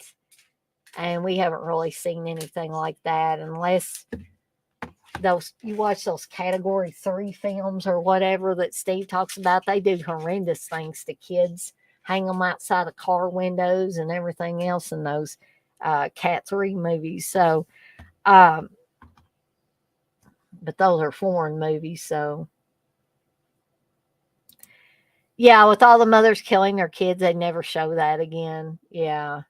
and we haven't really seen anything like that, unless you watch those category 3 films or whatever that Steve talks about, they do horrendous things to kids, hang them outside of car windows and everything else in those Cat 3 movies. So, um, but those are foreign movies. So, yeah, with all the mothers killing their kids, they never show that again. Yeah.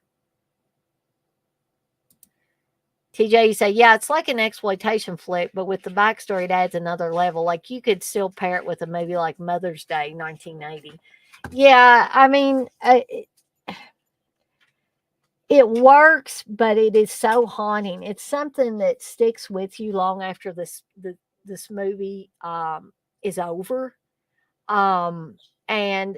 TJ, you say, yeah, it's like an exploitation flick, but with the backstory, it adds another level. Like you could still pair it with a movie like Mother's Day, 1980. Yeah, I mean, it works, but it is so haunting. It's something that sticks with you long after this movie is over, and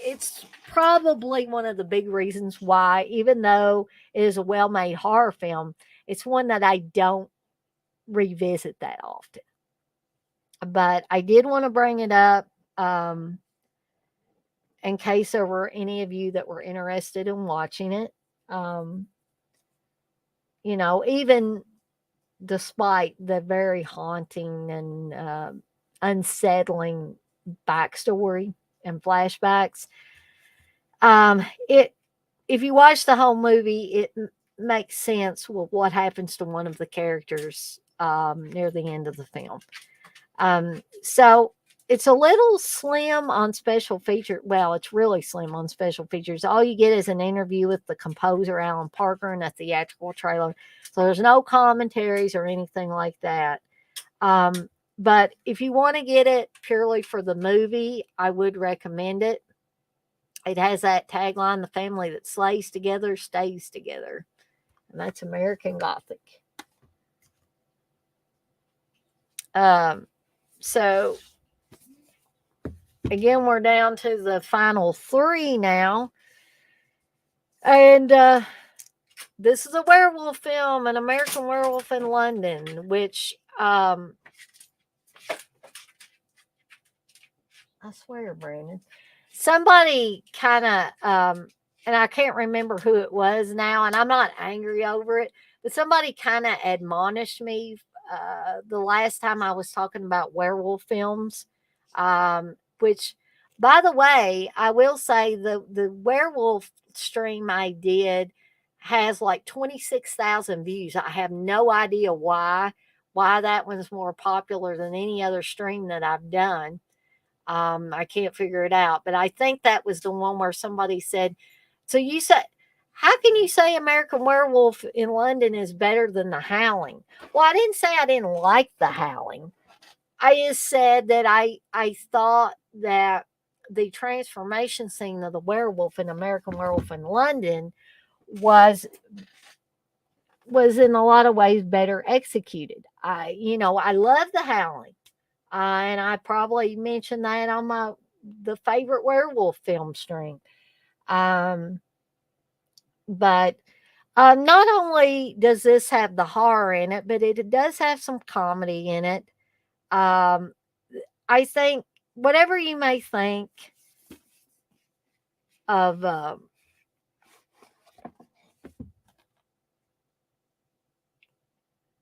it's probably one of the big reasons why, even though it is a well-made horror film, it's one that I don't revisit that often. But I did want to bring it up in case there were any of you that were interested in watching it. Even despite the very haunting and unsettling backstory and flashbacks, it if you watch the whole movie, it makes sense with what happens to one of the characters near the end of the film. So it's a little slim on special feature. Well, it's really slim on special features. All you get is an interview with the composer, Alan Parker, and a theatrical trailer. So there's no commentaries or anything like that. But if you want to get it purely for the movie, I would recommend it. It has that tagline, the family that slays together stays together. And that's American Gothic. So again, we're down to the final 3 now. And this is a werewolf film, an American Werewolf in London, which I swear, Brandon, somebody kind of, and I can't remember who it was now, and I'm not angry over it, but somebody kind of admonished me the last time I was talking about werewolf films, which, by the way, I will say the werewolf stream I did has like 26,000 views. I have no idea why that one's more popular than any other stream that I've done. I can't figure it out, but I think that was the one where somebody said, so you said, how can you say American Werewolf in London is better than The Howling? Well, I didn't say I didn't like The Howling. I just said that I thought that the transformation scene of the werewolf in American Werewolf in London was in a lot of ways better executed. I love The Howling. And I probably mentioned that on the favorite werewolf film stream. But not only does this have the horror in it, but it does have some comedy in it. I think whatever you may think of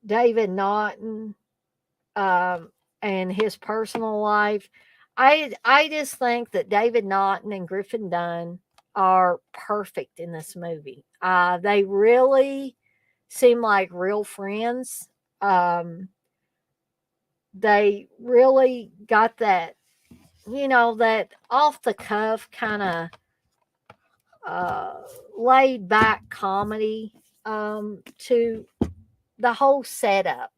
David Naughton and his personal life, I just think that David Naughton and Griffin Dunn are perfect in this movie. They really seem like real friends. They really got that, that off the cuff kind of laid back comedy to the whole setup.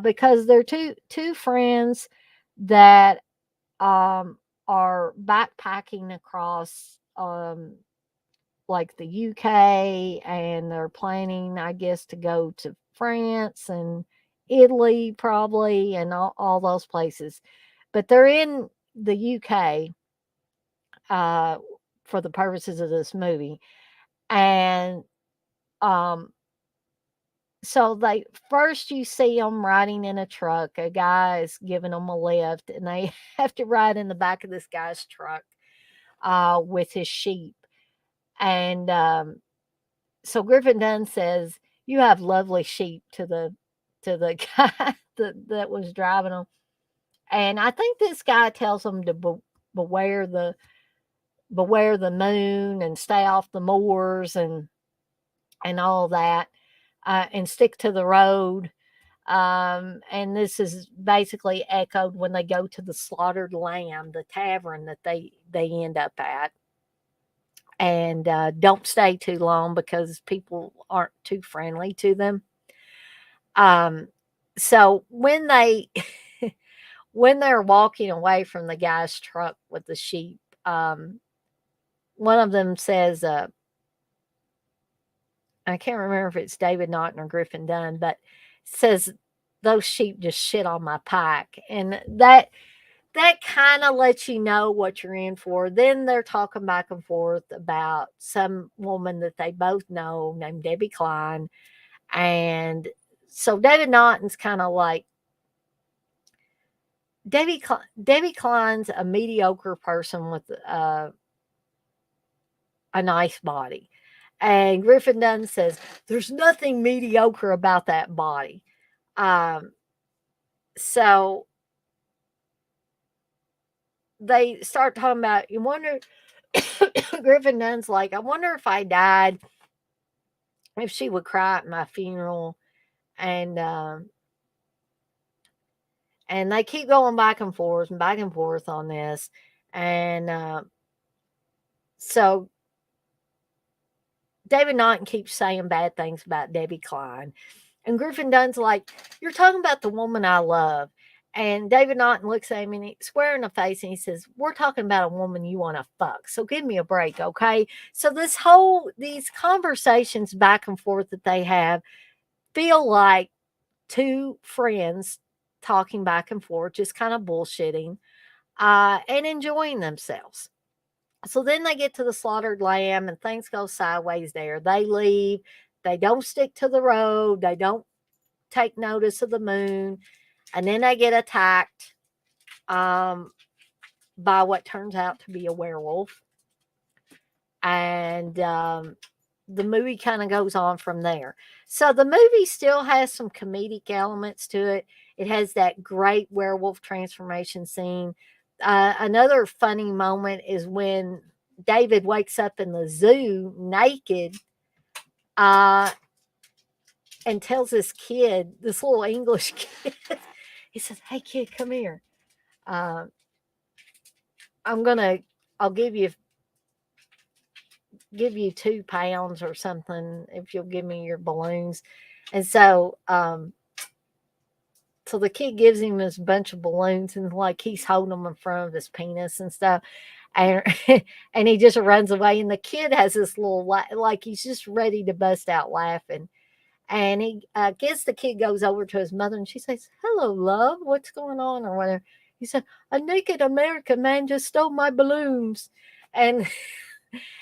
Because they're two friends that are backpacking across like the UK, and they're planning, I guess, to go to France and Italy probably, and all those places. But they're in the UK for the purposes of this movie. And so you see them riding in a truck. A guy is giving them a lift, and they have to ride in the back of this guy's truck with his sheep. And so Griffin Dunn says, "You have lovely sheep," to to the guy that was driving them. And I think this guy tells them to beware the moon and stay off the moors and all that, and stick to the road. And this is basically echoed when they go to the Slaughtered Lamb, the tavern that they end up at. And don't stay too long because people aren't too friendly to them. So when when they're walking away from the guy's truck with the sheep, one of them says, I can't remember if it's David Naughton or Griffin Dunn, but says those sheep just shit on my pike. And that kind of lets you know what you're in for. Then they're talking back and forth about some woman that they both know named Debbie Klein. And so David Naughton's kind of like, Debbie Klein's a mediocre person with a nice body. And Griffin Dunn says, there's nothing mediocre about that body. So they start talking about, you wonder, Griffin Dunn's like, I wonder if I died, if she would cry at my funeral. And they keep going back and forth on this. And so David Naughton keeps saying bad things about Debbie Klein. And Griffin Dunn's like, you're talking about the woman I love. And David Naughton looks at him and he square in the face and he says, we're talking about a woman you want to fuck. So give me a break, okay? So these conversations back and forth that they have feel like two friends talking back and forth, just kind of bullshitting and enjoying themselves. So then they get to the Slaughtered Lamb and things go sideways there. They leave. They don't stick to the road. They don't take notice of the moon. And then they get attacked by what turns out to be a werewolf. And the movie kind of goes on from there. So the movie still has some comedic elements to it. It has that great werewolf transformation scene. Another funny moment is when David wakes up in the zoo naked and tells this kid, this little English kid, he says, hey kid, come here. I'll give you £2 or something if you'll give me your balloons. And so the kid gives him this bunch of balloons and like he's holding them in front of his penis and stuff. And and he just runs away. And the kid has this little, like he's just ready to bust out laughing. And he guess the kid goes over to his mother and she says, hello, love, what's going on or whatever. He said, a naked American man just stole my balloons. And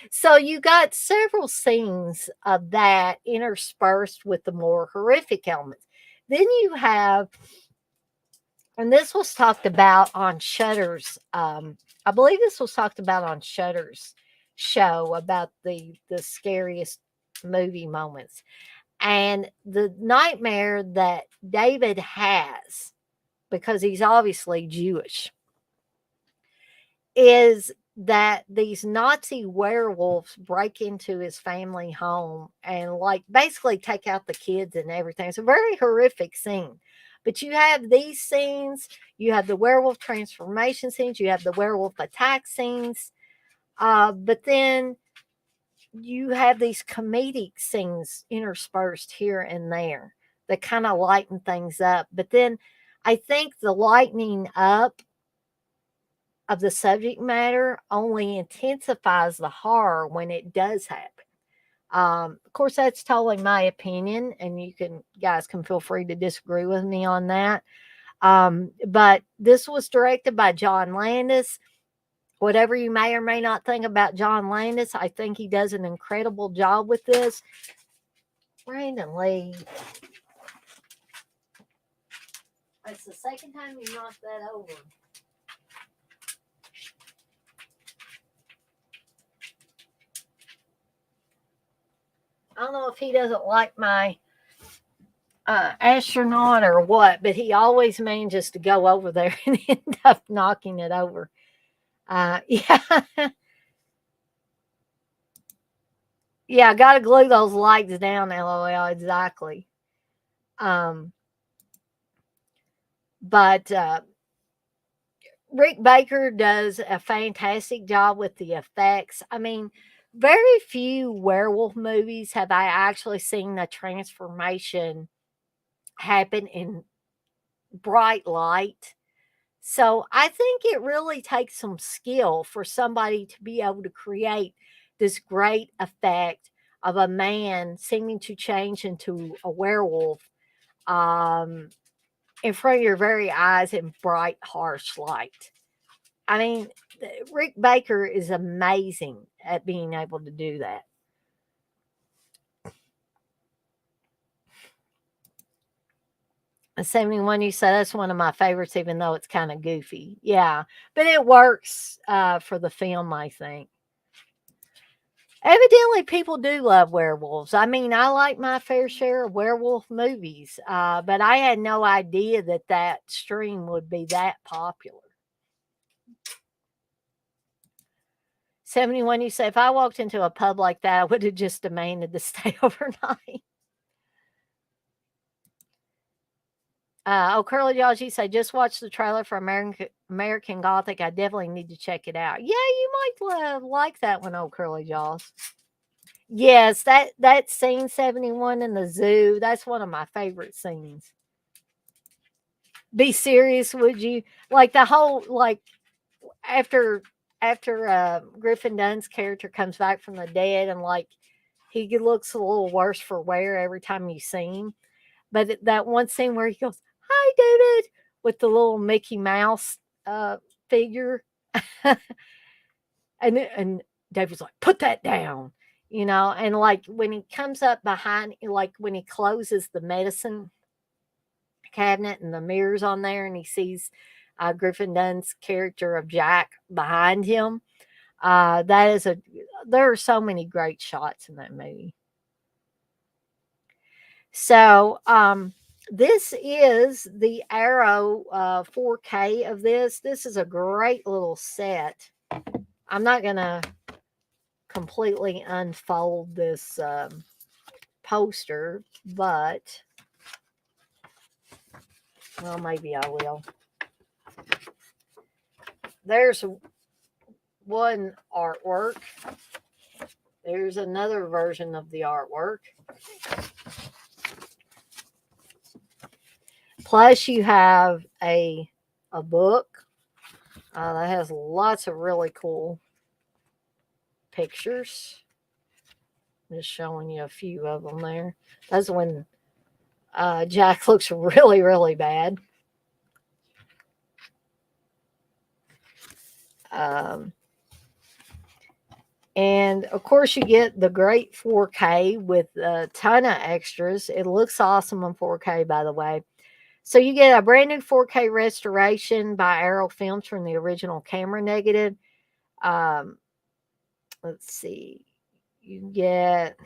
so you got several scenes of that interspersed with the more horrific elements. Then you have, and this was talked about on Shudder's, I believe this was talked about on Shudder's show about the scariest movie moments. And the nightmare that David has, because he's obviously Jewish, is that these Nazi werewolves break into his family home and like basically take out the kids and everything. It's a very horrific scene. But you have these scenes, you have the werewolf transformation scenes, you have the werewolf attack scenes, but then you have these comedic scenes interspersed here and there that kind of lighten things up. But then I think the lightening up of the subject matter only intensifies the horror when it does happen. Of course, that's totally my opinion, and guys can feel free to disagree with me on that. But this was directed by John Landis. Whatever you may or may not think about John Landis, I think he does an incredible job with this. Brandon Lee. It's the second time you knocked that over. I don't know if he doesn't like my astronaut or what, but he always manages to go over there and end up knocking it over. Yeah. Yeah, got to glue those lights down, LOL, exactly. But Rick Baker does a fantastic job with the effects. I mean, very few werewolf movies have I actually seen the transformation happen in bright light. So I think it really takes some skill for somebody to be able to create this great effect of a man seeming to change into a werewolf um, in front of your very eyes in bright, harsh light. I mean, Rick Baker is amazing at being able to do that. The 71 you said, that's one of my favorites, even though it's kind of goofy. Yeah, but it works for the film, I think. Evidently, people do love werewolves. I mean, I like my fair share of werewolf movies, but I had no idea that that stream would be that popular. 71, you say, if I walked into a pub like that, I would have just demanded to stay overnight. Curly Jaws, you say, just watch the trailer for American Gothic. I definitely need to check it out. Yeah, you might like that one, Curly Jaws. Yes, that scene 71 in the zoo, that's one of my favorite scenes. Be serious, would you? Like the whole, like, after Griffin Dunn's character comes back from the dead and like he looks a little worse for wear every time you see him. But that one scene where he goes, "Hi, David," with the little Mickey Mouse figure, and David's like, "Put that down," and like when he comes up behind, like when he closes the medicine cabinet and the mirrors on there, and he sees Griffin Dunn's character of Jack behind him. There are so many great shots in that movie. So, this is the Arrow 4K of this. This is a great little set. I'm not going to completely unfold this poster, but, well, maybe I will. There's one artwork. There's another version of the artwork. Plus, you have a book that has lots of really cool pictures. I'm just showing you a few of them there. That's when Jack looks really, really bad. And of course, you get the great 4K with a ton of extras. It looks awesome on 4K, by the way. So you get a brand new 4K restoration by Arrow Films from the original camera negative. Let's see. You get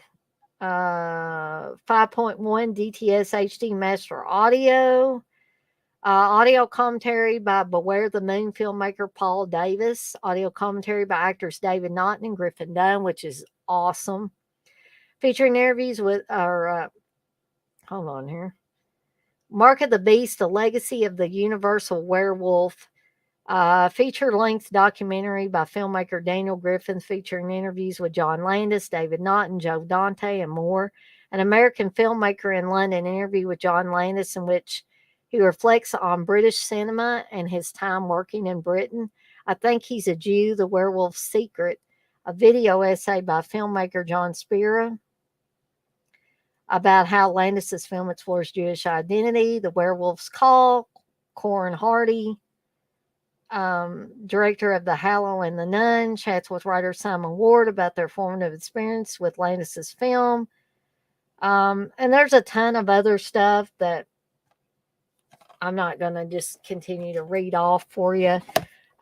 5.1 DTS HD Master Audio. Audio commentary by Beware the Moon filmmaker Paul Davis. Audio commentary by actors David Naughton and Griffin Dunn, which is awesome. Featuring interviews with our, hold on here. Mark of the Beast, The Legacy of the Universal Werewolf. Feature-length documentary by filmmaker Daniel Griffin featuring interviews with John Landis, David Naughton, Joe Dante, and more. An American filmmaker in London interview with John Landis in which he reflects on British cinema and his time working in Britain. I Think He's a Jew, The Werewolf's Secret. A video essay by filmmaker John Spira about how Landis's film explores Jewish identity. The Werewolf's Call, Corin Hardy, director of The Hallow and the Nun, chats with writer Simon Ward about their formative experience with Landis's film. And there's a ton of other stuff that I'm not going to just continue to read off for you.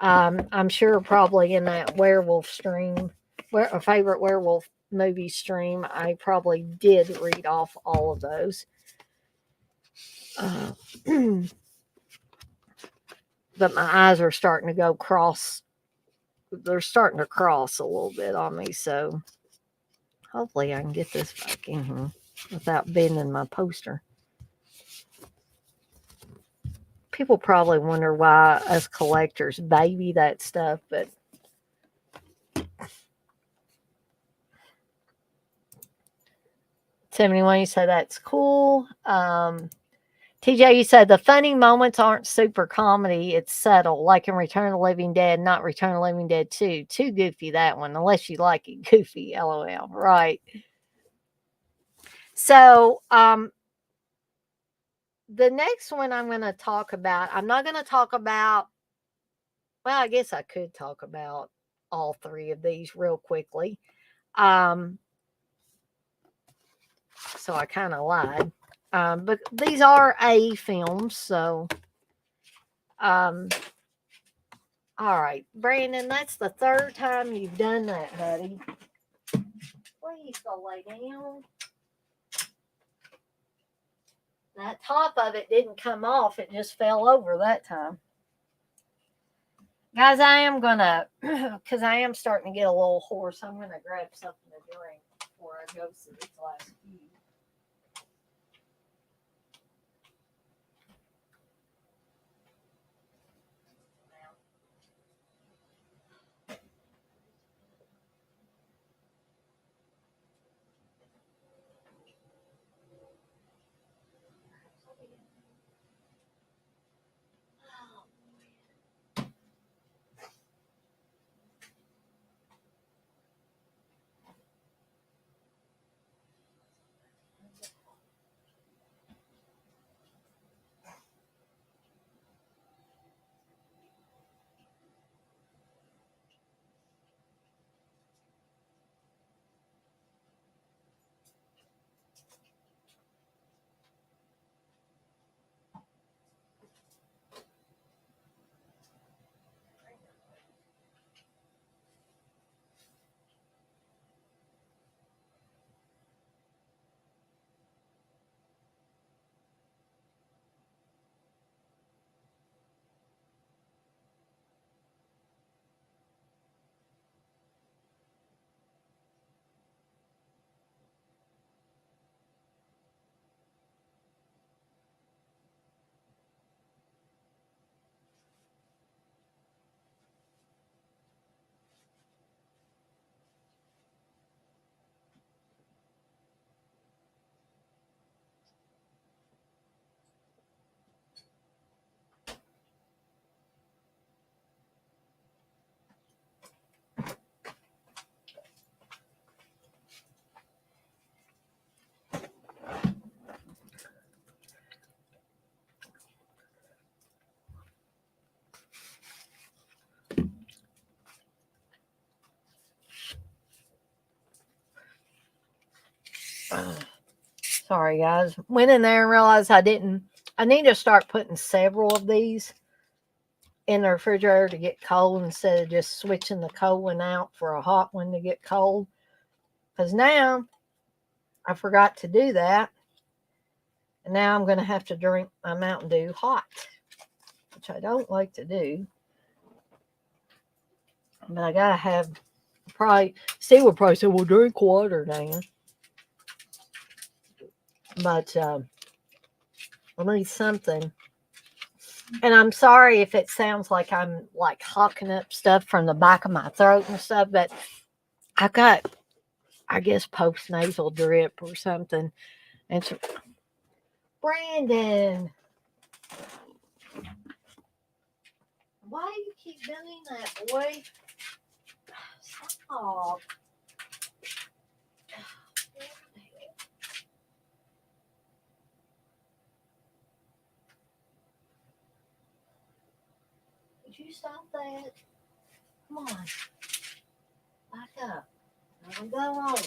I'm sure probably in that werewolf stream, a favorite werewolf movie stream, I probably did read off all of those. Uh, but my eyes are starting to go cross. They're starting to cross a little bit on me. So hopefully I can get this back in here without bending my poster. People probably wonder why us collectors baby that stuff, but Tiffany, you said that's cool. TJ, you said the funny moments aren't super comedy. It's subtle, like in Return of the Living Dead, not Return of the Living Dead 2. Too goofy, that one, unless you like it goofy, LOL. Right. So, the next one I'm going to talk about, I'm not going to talk about, well, I guess I could talk about all three of these real quickly. So I kind of lied. But these are A films, so all right, Brandon, that's the third time you've done that, buddy. Please go lay down. That top of it didn't come off, it just fell over that time. Guys, I am gonna, because I am starting to get a little hoarse, I'm gonna grab something to drink before I go through this last few. Sorry, guys. Went in there and realized I didn't. I need to start putting several of these in the refrigerator to get cold instead of just switching the cold one out for a hot one to get cold. Because now I forgot to do that. And now I'm going to have to drink my Mountain Dew hot, which I don't like to do. But I got to have, probably, Steve would probably say, well, drink water now. But I need something. And I'm sorry if it sounds like I'm like hawking up stuff from the back of my throat and stuff, but I got, I guess, post-nasal drip or something. And so, Brandon, why do you keep doing that, boy? Stop. Would you stop that? Come on. Back up. There we go on.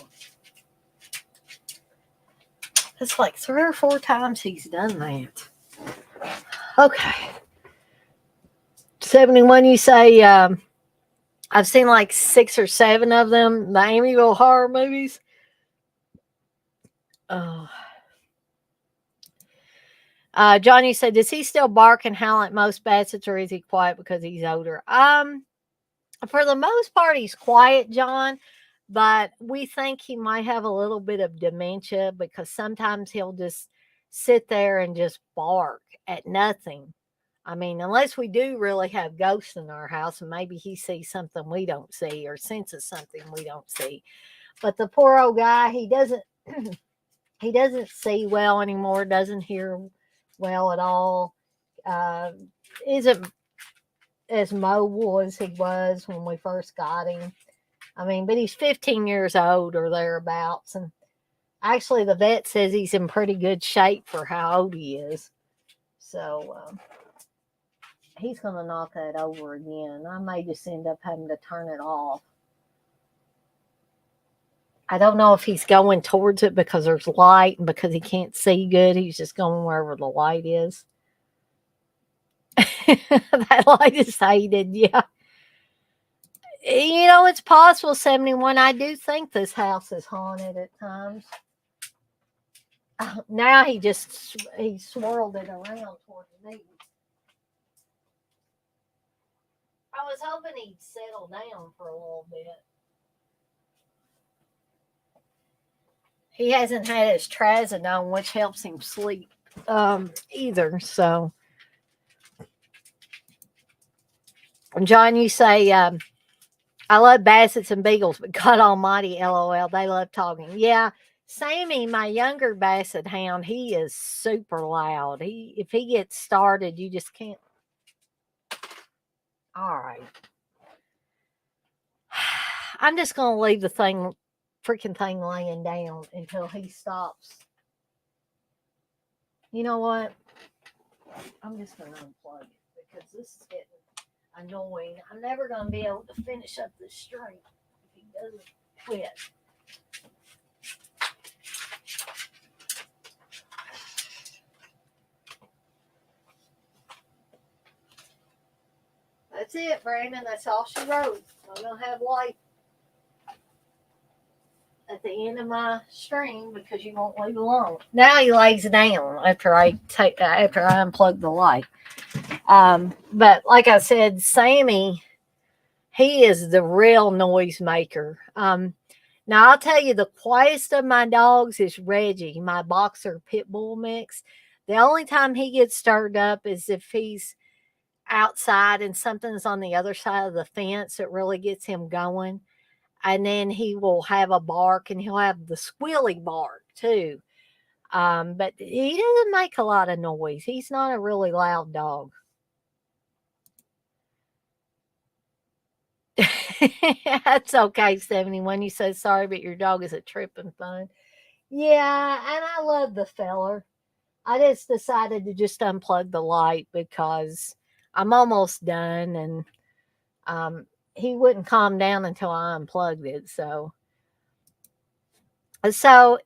It's like 3 or 4 times he's done that. Okay. 71, you say, I've seen like 6 or 7 of them, the Amityville horror movies. Johnny said, does he still bark and howl like most Bassets, or is he quiet because he's older? For the most part, he's quiet, John, but we think he might have a little bit of dementia because sometimes he'll just sit there and just bark at nothing. I mean, unless we do really have ghosts in our house and maybe he sees something we don't see or senses something we don't see. But the poor old guy, he doesn't he doesn't see well anymore, doesn't hear well at all. Isn't as mobile as he was when we first got him. I mean, but he's 15 years old or thereabouts. And actually, the vet says he's in pretty good shape for how old he is. So he's going to knock that over again. I may just end up having to turn it off. I don't know if he's going towards it because there's light and because he can't see good. He's just going wherever the light is. That light is hated, yeah. You know, it's possible, 71. I do think this house is haunted at times. Now he swirled it around towards me. I was hoping he'd settle down for a little bit. He hasn't had his trazodone, which helps him sleep either. So, John, you say, I love Bassets and Beagles, but God almighty, LOL, they love talking. Yeah, Sammy, my younger Basset hound, he is super loud. If he gets started, you just can't. All right. I'm just going to leave the freaking thing laying down until he stops. You know what? I'm just going to unplug it because this is getting annoying. I'm never going to be able to finish up this string if he doesn't quit. That's it, Brandon. That's all she wrote. I'm going to have light at the end of my string because you won't leave alone. Now he lays down after I unplug the light. But like I said, Sammy, he is the real noise maker. Now I'll tell you, the quietest of my dogs is Reggie, my boxer pit bull mix. The only time he gets stirred up is if he's outside and something's on the other side of the fence that really gets him going. And then he will have a bark, and he'll have the squealy bark too. But he doesn't make a lot of noise. He's not a really loud dog. That's okay, 71. You said sorry, but your dog is a tripping fun. Yeah, and I love the feller. I just decided to just unplug the light because I'm almost done, and he wouldn't calm down until I unplugged it. So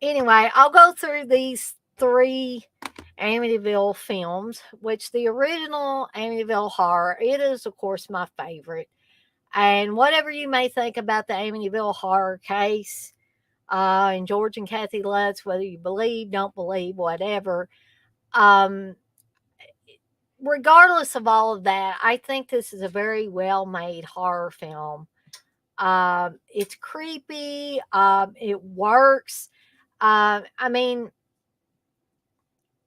anyway, I'll go through these 3 Amityville films, which the original Amityville Horror, it is, of course, my favorite. And whatever you may think about the Amityville Horror case, and George and Kathy Lutz, whether you believe, don't believe, whatever, regardless of all of that, I think this is a very well-made horror film. It's creepy. It works. I mean,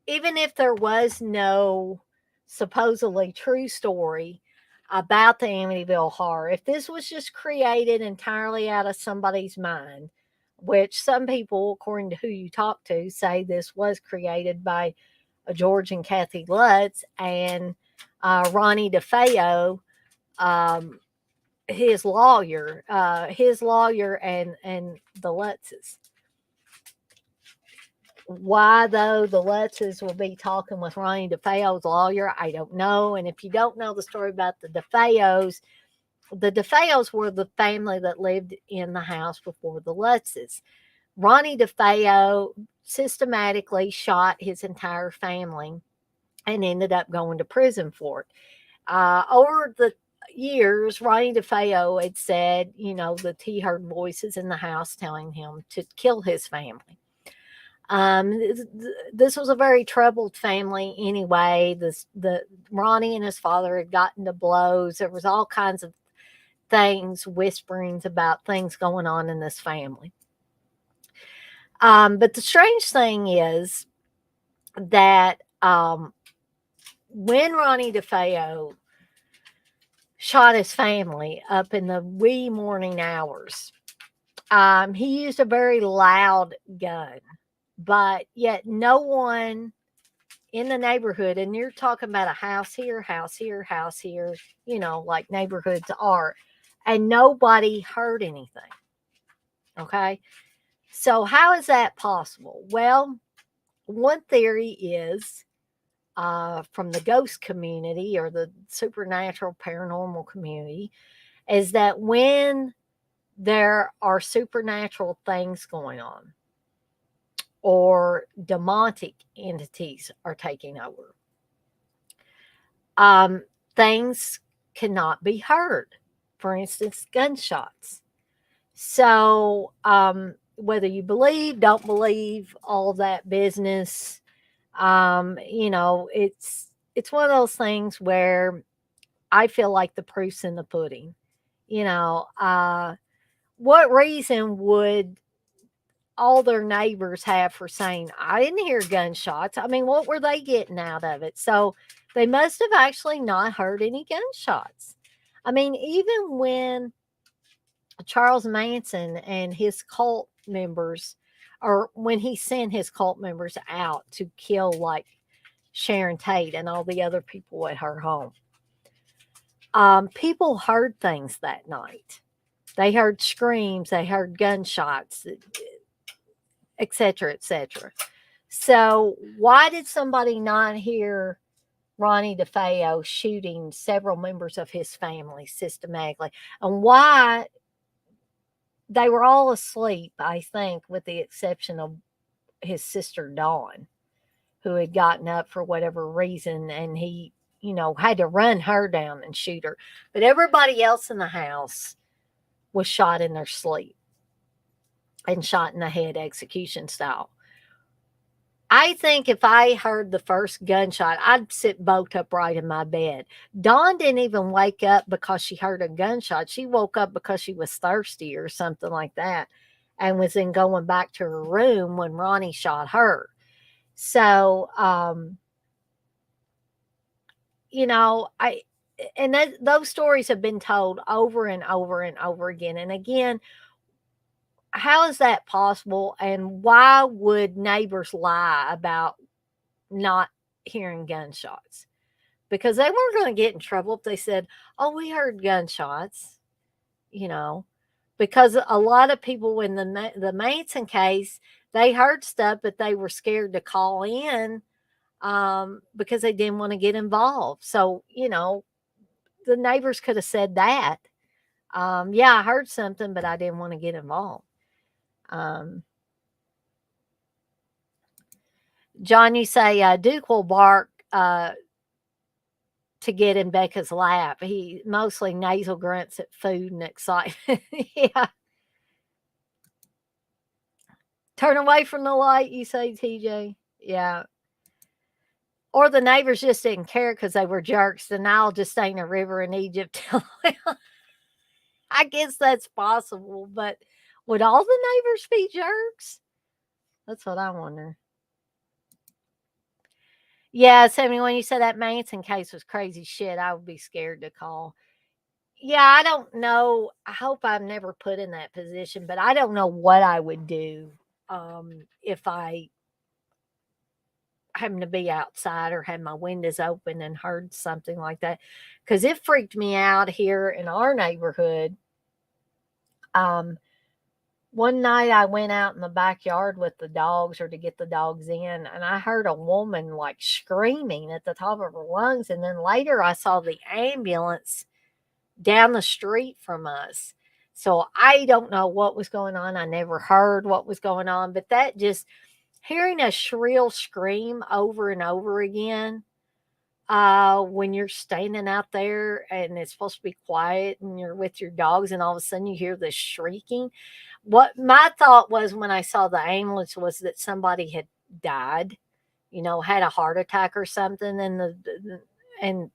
even if there was no supposedly true story about the Amityville Horror, if this was just created entirely out of somebody's mind, which some people, according to who you talk to, say this was created by George and Kathy Lutz and Ronnie DeFeo, his lawyer and the Lutzes. Why, though, the Lutzes will be talking with Ronnie DeFeo's lawyer, I don't know. And if you don't know the story about the DeFeos were the family that lived in the house before the Lutzes. Ronnie DeFeo systematically shot his entire family and ended up going to prison for it. Over the years, Ronnie DeFeo had said, that he heard voices in the house telling him to kill his family. This was a very troubled family anyway. The Ronnie and his father had gotten to blows. There was all kinds of things, whisperings about things going on in this family. But the strange thing is that when Ronnie DeFeo shot his family up in the wee morning hours, he used a very loud gun, but yet no one in the neighborhood, and you're talking about a house here, house here, house here, like neighborhoods are, and nobody heard anything. Okay. So, how is that possible? Well, one theory is from the ghost community or the supernatural paranormal community is that when there are supernatural things going on or demonic entities are taking over, things cannot be heard. For instance, gunshots. So, whether you believe, don't believe, all that business, it's one of those things where I feel like the proof's in the pudding. What reason would all their neighbors have for saying, I didn't hear gunshots? I mean, what were they getting out of it? So they must have actually not heard any gunshots. I mean, even when Charles Manson and his cult members, or when he sent his cult members out to kill like Sharon Tate and all the other people at her home, people heard things that night. They heard screams, they heard gunshots, etc., etc. So why did somebody not hear Ronnie DeFeo shooting several members of his family systematically? And why they were all asleep, I think, with the exception of his sister Dawn, who had gotten up for whatever reason, and he, had to run her down and shoot her. But everybody else in the house was shot in their sleep and shot in the head execution style. I think if I heard the first gunshot, I'd sit bolt upright in my bed. Dawn didn't even wake up because she heard a gunshot. She woke up because she was thirsty or something like that, and was then going back to her room when Ronnie shot her. So, those stories have been told over and over and over again. And again, how is that possible? And why would neighbors lie about not hearing gunshots? Because they weren't going to get in trouble if they said, oh, we heard gunshots, because a lot of people in the Manson case, they heard stuff, but they were scared to call in because they didn't want to get involved. So, the neighbors could have said that. Yeah, I heard something, but I didn't want to get involved. John, you say Duke will bark to get in Becca's lap. He mostly nasal grunts at food and excitement. Yeah. Turn away from the light, you say, TJ. Yeah. Or the neighbors just didn't care because they were jerks. The Nile just ain't a river in Egypt. I guess that's possible, but would all the neighbors be jerks? That's what I wonder. Yeah, Sammy, when you said that Manson case was crazy shit, I would be scared to call. Yeah, I don't know. I hope I'm never put in that position, but I don't know what I would do if I happened to be outside or had my windows open and heard something like that, because it freaked me out here in our neighborhood. One night I went out in the backyard with the dogs, or to get the dogs in, and I heard a woman like screaming at the top of her lungs. And then later I saw the ambulance down the street from us. So I don't know what was going on. I never heard what was going on, but that just hearing a shrill scream over and over again, when you're standing out there and it's supposed to be quiet and you're with your dogs and all of a sudden you hear this shrieking. What my thought was when I saw the ambulance was that somebody had died, had a heart attack or something, and and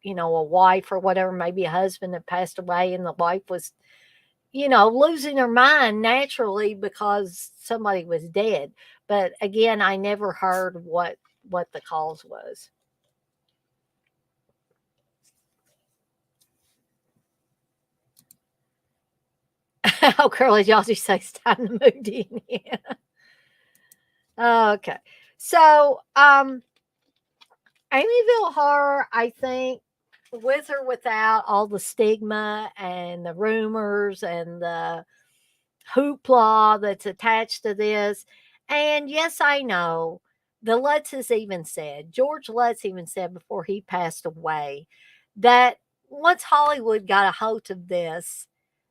a wife or whatever, maybe a husband had passed away, and the wife was, losing her mind naturally because somebody was dead. But again, I never heard what the cause was. Oh, Curly Joshy says it's time to move to Indiana. Okay. So, Amityville Horror, I think, with or without all the stigma and the rumors and the hoopla that's attached to this, and yes, I know the Lutzes even said, George Lutz even said before he passed away, that once Hollywood got a hold of this,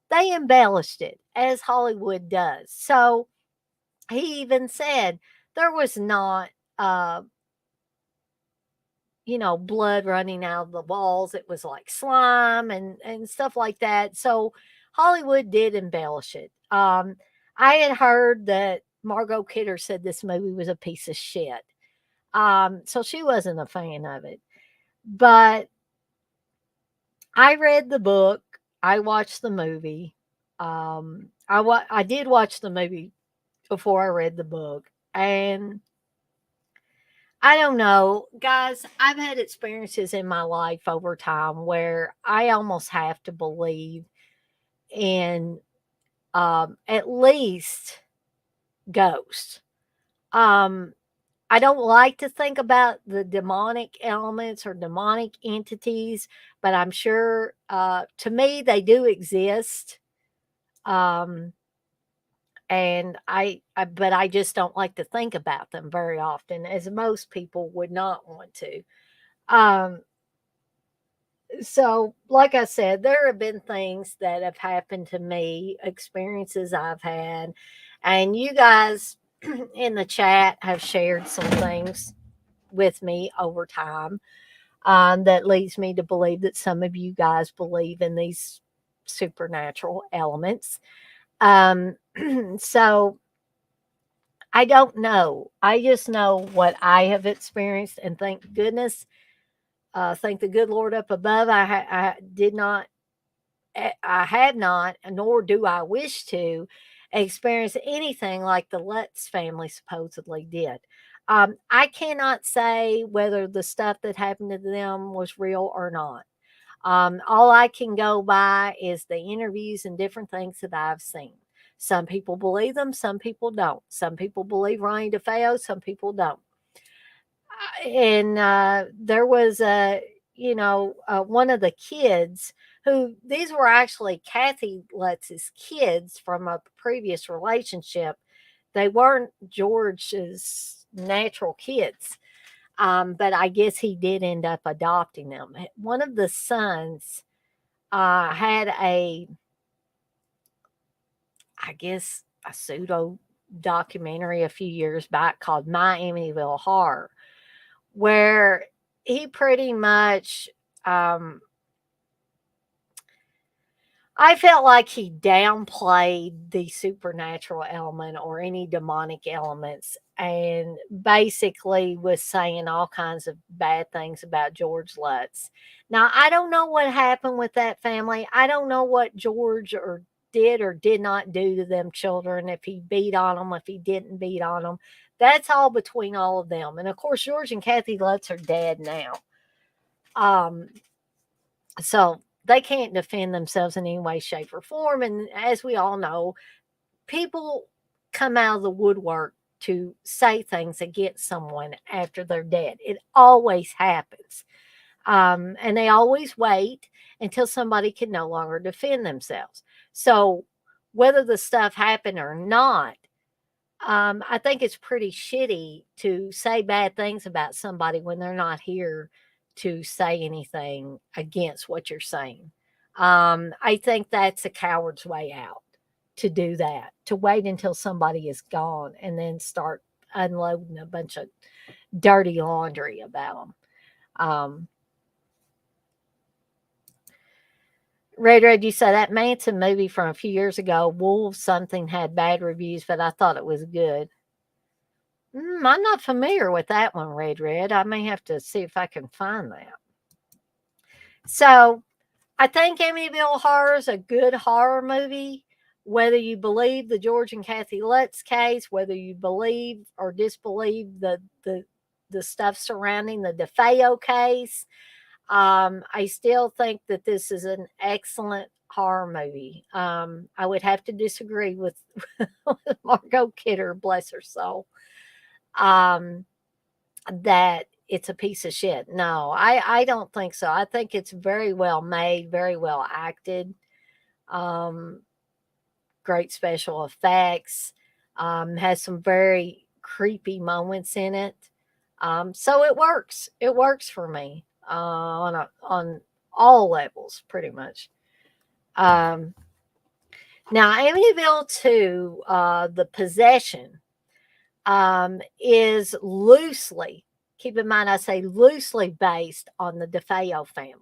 they embellished it as Hollywood does. So he even said there was not, uh, blood running out of the walls. It was like slime and stuff like that. So Hollywood did embellish it. I had heard that Margot Kidder said this movie was a piece of shit. So she wasn't a fan of it. But I read the book. I watched the movie. I did watch the movie before I read the book, and I don't know, guys. I've had experiences in my life over time where I almost have to believe in at least ghosts. Um, I don't like to think about the demonic elements or demonic entities, but I'm sure to me they do exist. Um, and but I just don't like to think about them very often, as most people would not want to. Um, so, like I said, there have been things that have happened to me, experiences I've had, and you guys in the chat have shared some things with me over time, that leads me to believe that some of you guys believe in these supernatural elements. Um, so I don't know. I just know what I have experienced, and thank goodness, thank the good Lord up above, I did not, I have not, nor do I wish to experience anything like the Lutz family supposedly did. I cannot say whether the stuff that happened to them was real or not. All I can go by is the interviews and different things that I've seen. Some people believe them, some people don't. Some people believe Ronnie DeFeo, some people don't. And there was one of the kids who, these were actually Kathy Lutz's kids from a previous relationship. They weren't George's natural kids, but I guess he did end up adopting them. One of the sons had I guess, a pseudo documentary a few years back called My Amityville Horror, where he pretty much, um, I felt like he downplayed the supernatural element or any demonic elements, and basically was saying all kinds of bad things about George Lutz. Now, I don't know what happened with that family. I don't know what George or did not do to them children, if he beat on them, if he didn't beat on them. That's all between all of them. And of course, George and Kathy Lutz are dead now. Um, so they can't defend themselves in any way, shape, or form. And as we all know, people come out of the woodwork to say things against someone after they're dead. It always happens. And they always wait until somebody can no longer defend themselves. So whether the stuff happened or not, I think it's pretty shitty to say bad things about somebody when they're not here to say anything against what you're saying. I think that's a coward's way out, to do that, to wait until somebody is gone and then start unloading a bunch of dirty laundry about them. Um, Red, you said that Manson movie from a few years ago, Wolves something, had bad reviews, but I thought it was good. I'm not familiar with that one, Red. I may have to see if I can find that. So I think Amityville Horror is a good horror movie. Whether you believe the George and Kathy Lutz case, whether you believe or disbelieve the stuff surrounding the DeFeo case, I still think that this is an excellent horror movie. I would have to disagree with, with Margot Kidder, bless her soul, um, that it's a piece of shit. No, I don't think so. I think it's very well made, very well acted, um, great special effects, has some very creepy moments in it. So it works. It works for me on all levels, pretty much. Um, Now, Amityville 2, the possession, is loosely, keep in mind, I say loosely based on the DeFeo family.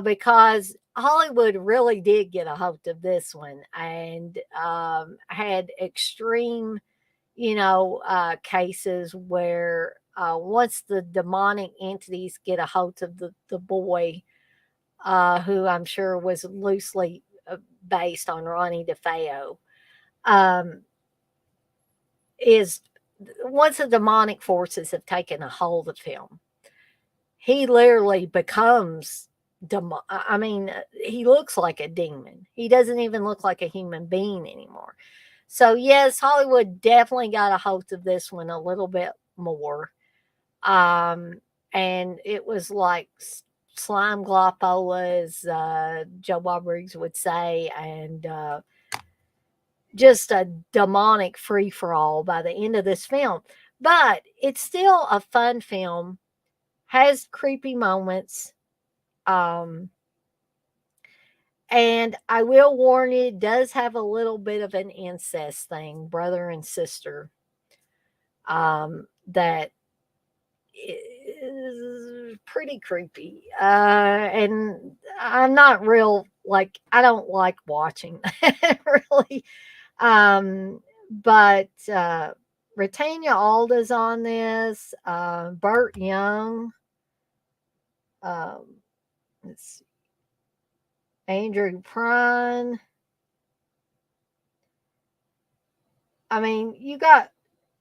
Because Hollywood really did get a hold of this one and had extreme, cases where once the demonic entities get a hold of the boy, who I'm sure was loosely based on Ronnie DeFeo, um, is once the demonic forces have taken a hold of him, he literally becomes I mean, he looks like a demon. He doesn't even look like a human being anymore. So yes, Hollywood definitely got a hold of this one a little bit more. Um, and it was like slime glopola, as Joe Bob Briggs would say, and just a demonic free for all by the end of this film. But it's still a fun film, has creepy moments. Um, and I will warn you, it does have a little bit of an incest thing, brother and sister, that is pretty creepy. And I'm not real, like, I don't like watching that really. But Retania Alda's on this, Burt Young, um, let's see, Andrew Prine. I mean, you got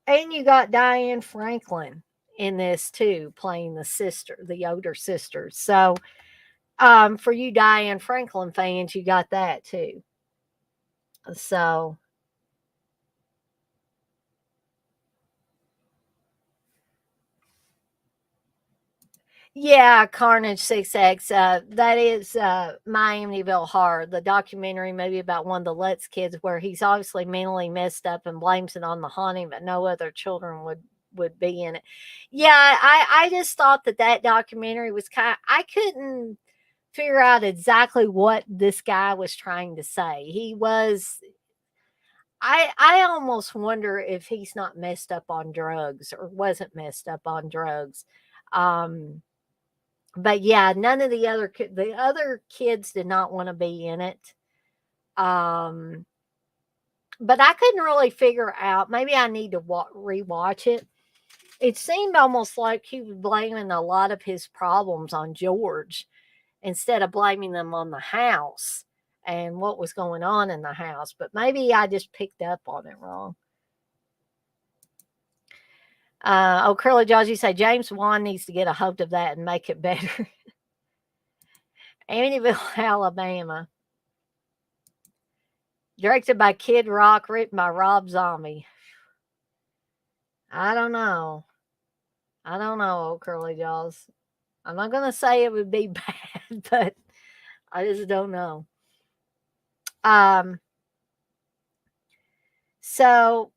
Diane Franklin in this too, playing the sister, the older sister. So, for you Diane Franklin fans, you got that too. So, yeah, Carnage 6X. That is My Amityville Horror, the documentary movie about one of the Lutz kids, where he's obviously mentally messed up and blames it on the haunting, but no other children would be in it. Yeah, I just thought that documentary was I couldn't figure out exactly what this guy was trying to say. I almost wonder if he's not messed up on drugs or wasn't messed up on drugs. Um, but yeah, none of the other kids did not want to be in it. Um, but I couldn't really figure out. Maybe I need to rewatch it. It seemed almost like he was blaming a lot of his problems on George instead of blaming them on the house and what was going on in the house. But maybe I just picked up on it wrong. Curly Jaws, you say James Wan needs to get a hold of that and make it better. Amityville, Alabama. Directed by Kid Rock, written by Rob Zombie. I don't know. I don't know, Curly Jaws. I'm not going to say it would be bad, but I just don't know. So,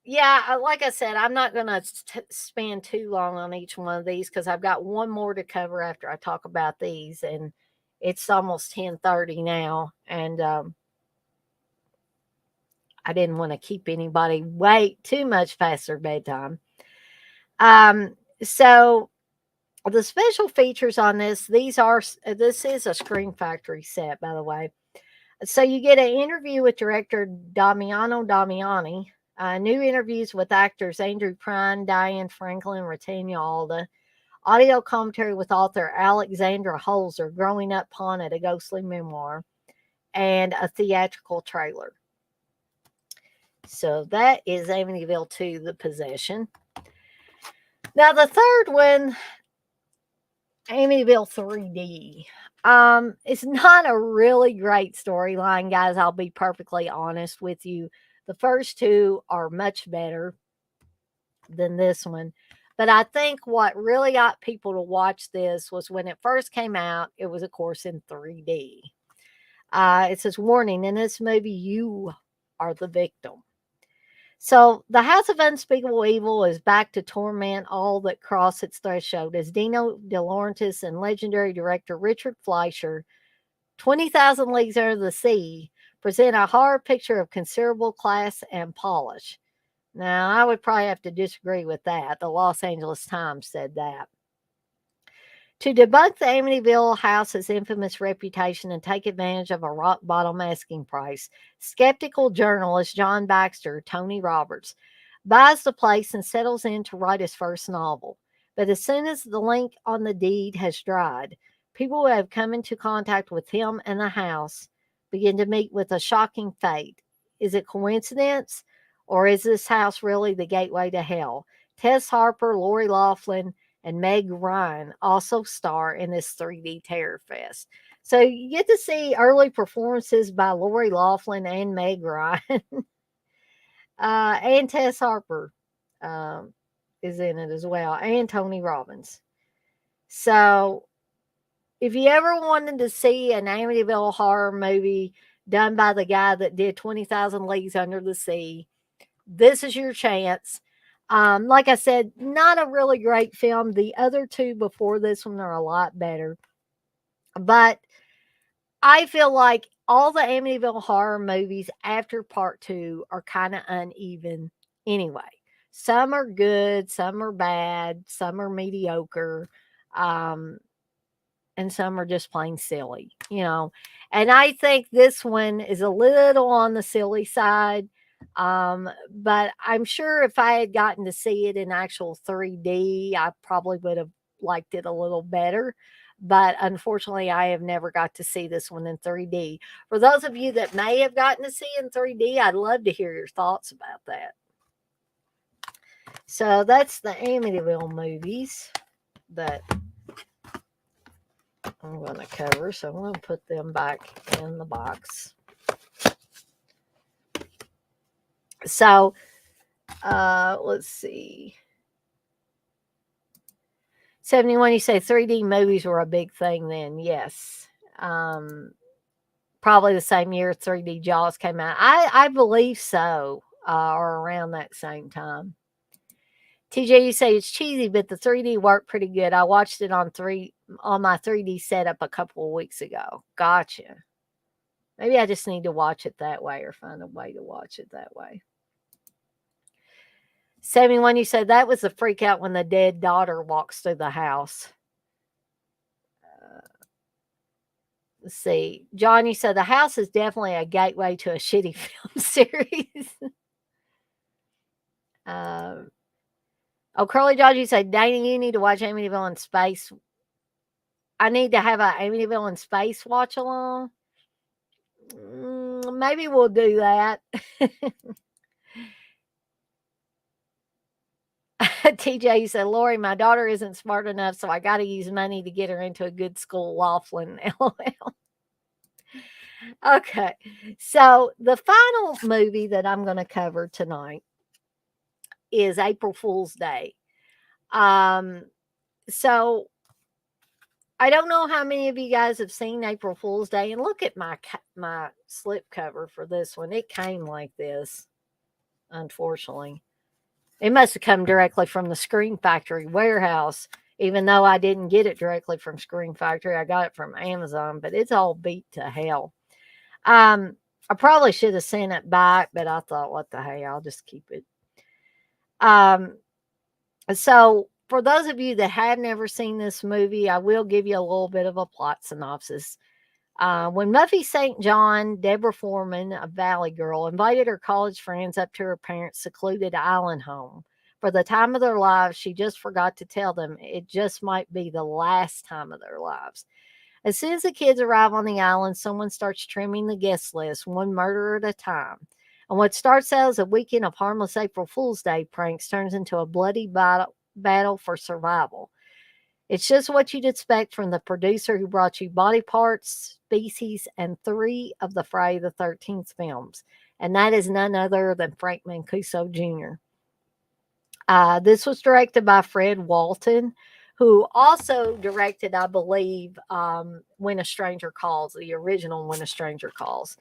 yeah, like I said, I'm not going to spend too long on each one of these because I've got one more to cover after I talk about these, and it's almost 10:30 now, and I didn't want to keep anybody wait too much past their bedtime. So The special features on this, this is a Screen Factory set, by the way. So you get an interview with director Damiano Damiani, new interviews with actors Andrew Prine, Diane Franklin, Retania Alda, audio commentary with author Alexandra Holzer, growing up haunted, a ghostly memoir, and a theatrical trailer. So that is Amityville 2, The Possession. Now the third one, Amityville 3D. It's not a really great storyline, guys. I'll be perfectly honest with you. The first two are much better than this one. But I think what really got people to watch this was when it first came out, it was, of course, in 3D. It says, warning, in this movie, you are the victim. So the House of Unspeakable Evil is back to torment all that cross its threshold as Dino De Laurentiis and legendary director Richard Fleischer, 20,000 Leagues Under the Sea, present a horror picture of considerable class and polish. Now, I would probably have to disagree with that. The Los Angeles Times said that. To debunk the Amityville house's infamous reputation and take advantage of a rock bottom asking price, skeptical journalist John Baxter, Tony Roberts, buys the place and settles in to write his first novel. But as soon as the ink on the deed has dried, people who have come into contact with him and the house begin to meet with a shocking fate. Is it coincidence, or is this house really the gateway to hell? Tess Harper, Lori Loughlin, and Meg Ryan also star in this 3D Terror Fest. So you get to see early performances by Lori Loughlin and Meg Ryan. And Tess Harper is in it as well, and Tony Robbins. So if you ever wanted to see an Amityville horror movie done by the guy that did 20,000 Leagues Under the Sea, this is your chance. Like I said, not a really great film. The other two before this one are a lot better. But I feel like all the Amityville horror movies after part 2 are kind of uneven anyway. Some are good, some are bad, some are mediocre, and some are just plain silly, you know. And I think this one is a little on the silly side. But I'm sure if I had gotten to see it in actual 3D, I probably would have liked it a little better. But unfortunately, I have never got to see this one in 3D. For those of you that may have gotten to see in 3D, I'd love to hear your thoughts about that. So that's the Amityville movies that I'm going to cover. So I'm going to put them back in the box. So, let's see. 71, you say 3D movies were a big thing then. Yes. Probably the same year 3D Jaws came out. I believe so, or around that same time. TJ, you say it's cheesy, but the 3D worked pretty good. I watched it on my 3D setup a couple of weeks ago. Gotcha. Maybe I just need to watch it that way or find a way to watch it that way. 71, you said that was the freak out when the dead daughter walks through the house. Let's see. John, you said the house is definitely a gateway to a shitty film series. Curly Dodge, you said, Dana, you need to watch Amityville in Space. I need to have an Amityville in Space watch along. Maybe we'll do that. TJ said, Lori, my daughter isn't smart enough, so I got to use money to get her into a good school. Laughlin, LOL. Okay, so the final movie that I'm going to cover tonight is April Fool's Day. So I don't know how many of you guys have seen April Fool's Day, and look at my slip cover for this one. It came like this, unfortunately. It must have come directly from the Screen Factory warehouse, even though I didn't get it directly from Screen Factory. I got it from Amazon, but it's all beat to hell. I probably should have sent it back, but I thought, what the hell, I'll just keep it. So For those of you that have never seen this movie, I will give you a little bit of a plot synopsis. When Muffy St. John, Deborah Foreman, a Valley girl, invited her college friends up to her parents' secluded island home. For the time of their lives, she just forgot to tell them it just might be the last time of their lives. As soon as the kids arrive on the island, someone starts trimming the guest list, one murder at a time. And what starts out as a weekend of harmless April Fool's Day pranks turns into a bloody battle for survival. It's just what you'd expect from the producer who brought you Body Parts, Species, and 3 of the Friday the 13th films. And that is none other than Frank Mancuso Jr. This was directed by Fred Walton, who also directed, I believe, When a Stranger Calls, the original When a Stranger Calls.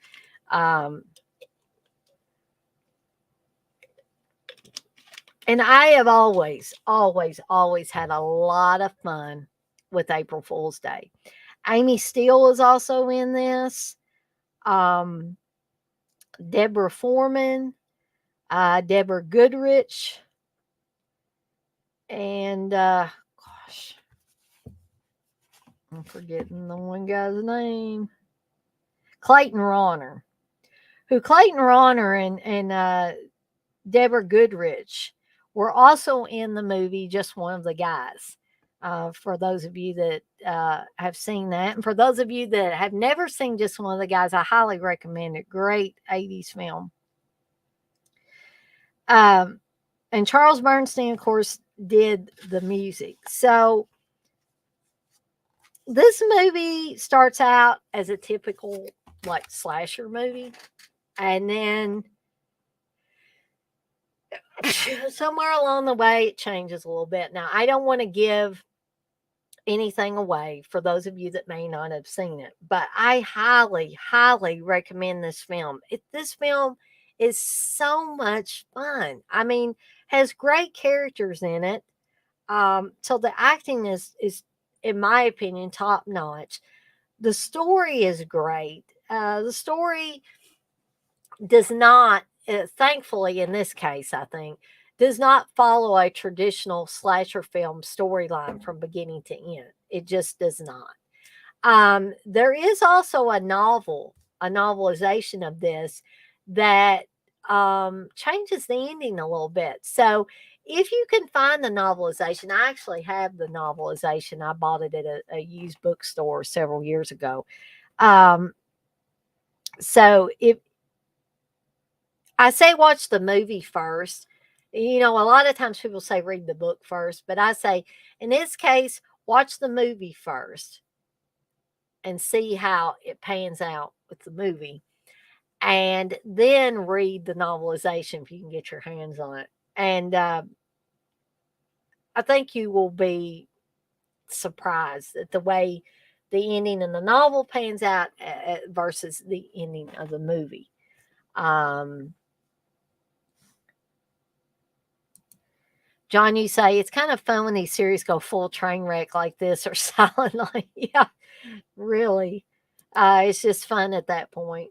And I have always had a lot of fun with April Fool's Day. Amy Steele is also in this. Deborah Foreman, Deborah Goodrich, and gosh, I'm forgetting the one guy's name. Clayton Rauner. Clayton Rauner and Deborah Goodrich were also in the movie, just one of the guys. For those of you that have seen that. And for those of you that have never seen Just One of the Guys, I highly recommend it. Great 80s film. And Charles Bernstein, of course, did the music. So this movie starts out as a typical like slasher movie. And then somewhere along the way, it changes a little bit. Now, I don't want to give anything away for those of you that may not have seen it, but I highly recommend this film. This film is so much fun. I mean, has great characters in it. So the acting is, in my opinion, top notch. The story is great. The story does not, thankfully in this case, I think, does not follow a traditional slasher film storyline from beginning to end. It just does not. There is also a novelization of this that changes the ending a little bit. So if you can find the novelization, I actually have the novelization. I bought it at a used bookstore several years ago. So if I say watch the movie first, a lot of times people say read the book first, but I say in this case, watch the movie first and see how it pans out with the movie. And then read the novelization if you can get your hands on it. And I think you will be surprised at the way the ending in the novel pans out versus the ending of the movie. John, you say it's kind of fun when these series go full train wreck like this or Silent Night. Yeah, really. It's just fun at that point.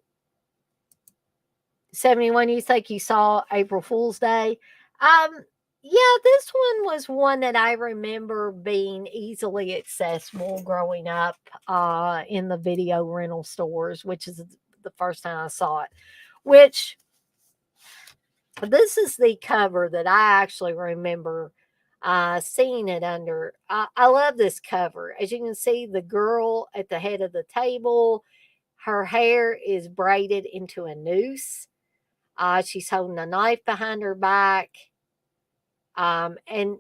71, you think you saw April Fool's Day? Yeah, this one was one that I remember being easily accessible growing up in the video rental stores, which is the first time I saw it. Which, this is the cover that I actually remember seeing it under. I love this cover. As you can see, the girl at the head of the table, her hair is braided into a noose. She's holding a knife behind her back. And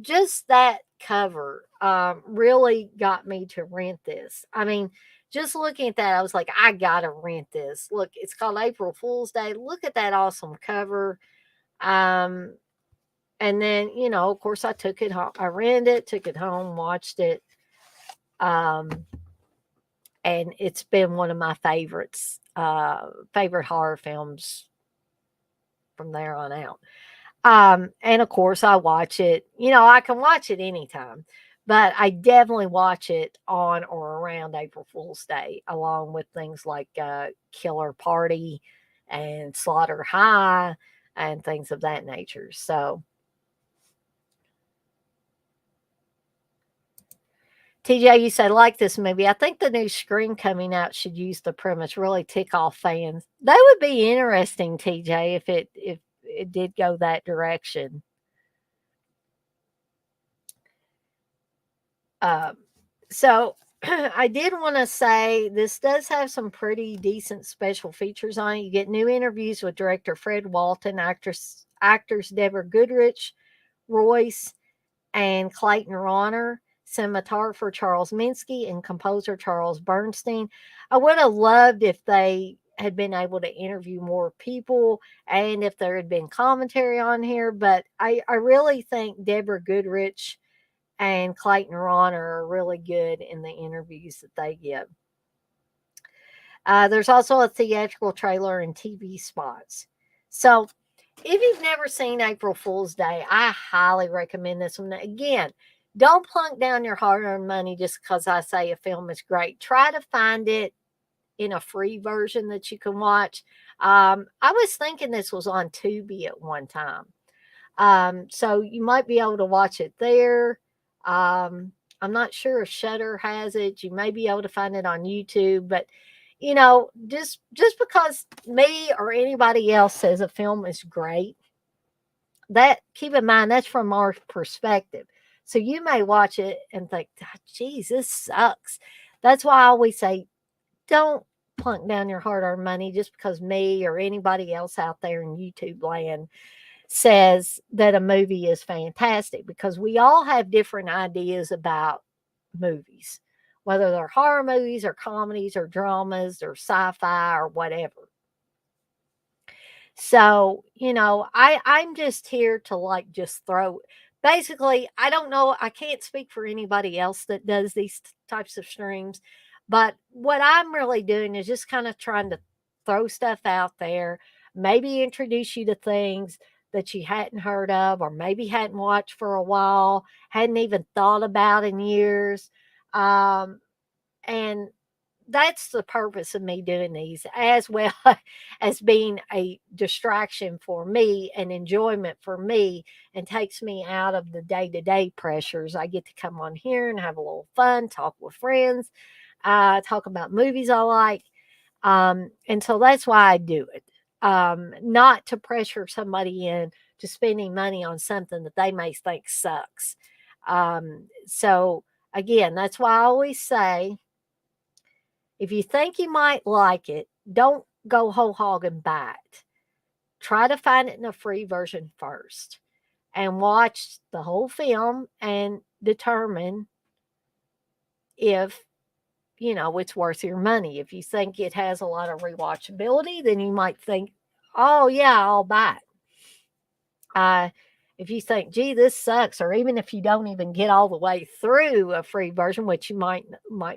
just that cover really got me to rent this. I mean, just looking at that, I was like, I gotta rent this. Look, it's called April Fool's Day. Look at that awesome cover. And then, of course, I took it home. I rented it, took it home, watched it. And it's been one of my favorites, favorite horror films from there on out. And of course, I watch it. I can watch it anytime, but I definitely watch it on or around April Fool's Day, along with things like Killer Party and Slaughter High and things of that nature. So, TJ, you said like this movie. I think the new Scream coming out should use the premise, really tick off fans. That would be interesting, TJ, if it did go that direction. Um, so I did want to say this does have some pretty decent special features on it. You get new interviews with director Fred Walton, actors Deborah Goodrich, Royce, and Clayton Ronner, cinematographer Charles Minsky, and composer Charles Bernstein. I would have loved if they had been able to interview more people and if there had been commentary on here, but I really think Deborah Goodrich and Clayton Ronner are really good in the interviews that they give. There's also a theatrical trailer and TV spots. So, if you've never seen April Fool's Day, I highly recommend this one. Again, don't plunk down your hard earned money just because I say a film is great. Try to find it in a free version that you can watch. I was thinking this was on Tubi at one time. So you might be able to watch it there. I'm not sure if Shutter has it. You may be able to find it on YouTube, but just because me or anybody else says a film is great, that keep in mind that's from our perspective. So you may watch it and think, "Ah, geez, this sucks." That's why I always say, don't plunk down your hard-earned money just because me or anybody else out there in YouTube land says that a movie is fantastic, because we all have different ideas about movies, whether they're horror movies or comedies or dramas or sci-fi or whatever. So, I'm just here to like just throw, basically, I don't know, I can't speak for anybody else that does these types of streams, but what I'm really doing is just kind of trying to throw stuff out there, maybe introduce you to things that you hadn't heard of or maybe hadn't watched for a while, hadn't even thought about in years. Um, and that's the purpose of me doing these, as well as being a distraction for me and enjoyment for me, and takes me out of the day-to-day pressures. I get to come on here and have a little fun, talk with friends, talk about movies I like. And so that's why I do it. Not to pressure somebody in to spending money on something that they may think sucks. So again, that's why I always say, if you think you might like it, don't go whole hog and buy it. Try to find it in a free version first and watch the whole film and determine if, it's worth your money. If you think it has a lot of rewatchability, then you might think, oh, yeah, I'll buy it. If you think, gee, this sucks, or even if you don't even get all the way through a free version, which you might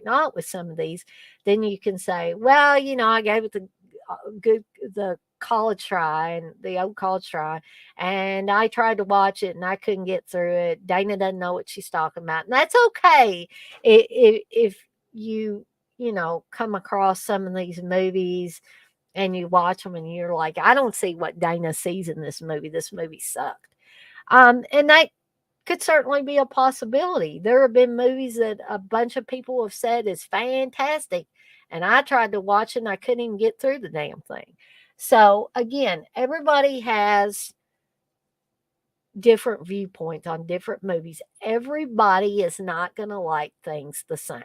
not with some of these, then you can say, well, I gave it the college try and the old college try, and I tried to watch it and I couldn't get through it. Dana doesn't know what she's talking about, and that's okay. If you come across some of these movies and you watch them and you're like, I don't see what Dana sees in this movie. This movie sucked. And that could certainly be a possibility. There have been movies that a bunch of people have said is fantastic, and I tried to watch it and I couldn't even get through the damn thing. So again, everybody has different viewpoints on different movies. Everybody is not going to like things the same.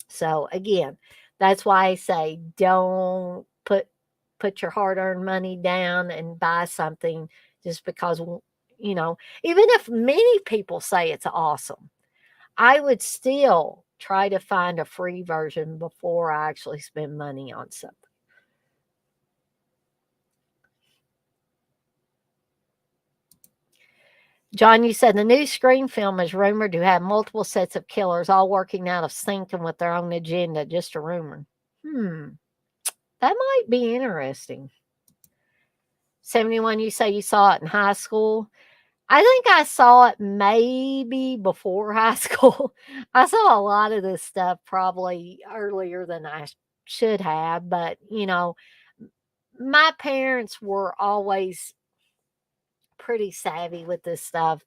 So again, that's why I say don't put your hard-earned money down and buy something just because, even if many people say it's awesome, I would still try to find a free version before I actually spend money on something. John, you said the new Scream film is rumored to have multiple sets of killers all working out of sync and with their own agenda. Just a rumor. That might be interesting. 71, you say you saw it in high school. I think I saw it maybe before high school. I saw a lot of this stuff probably earlier than I should have, but my parents were always pretty savvy with this stuff.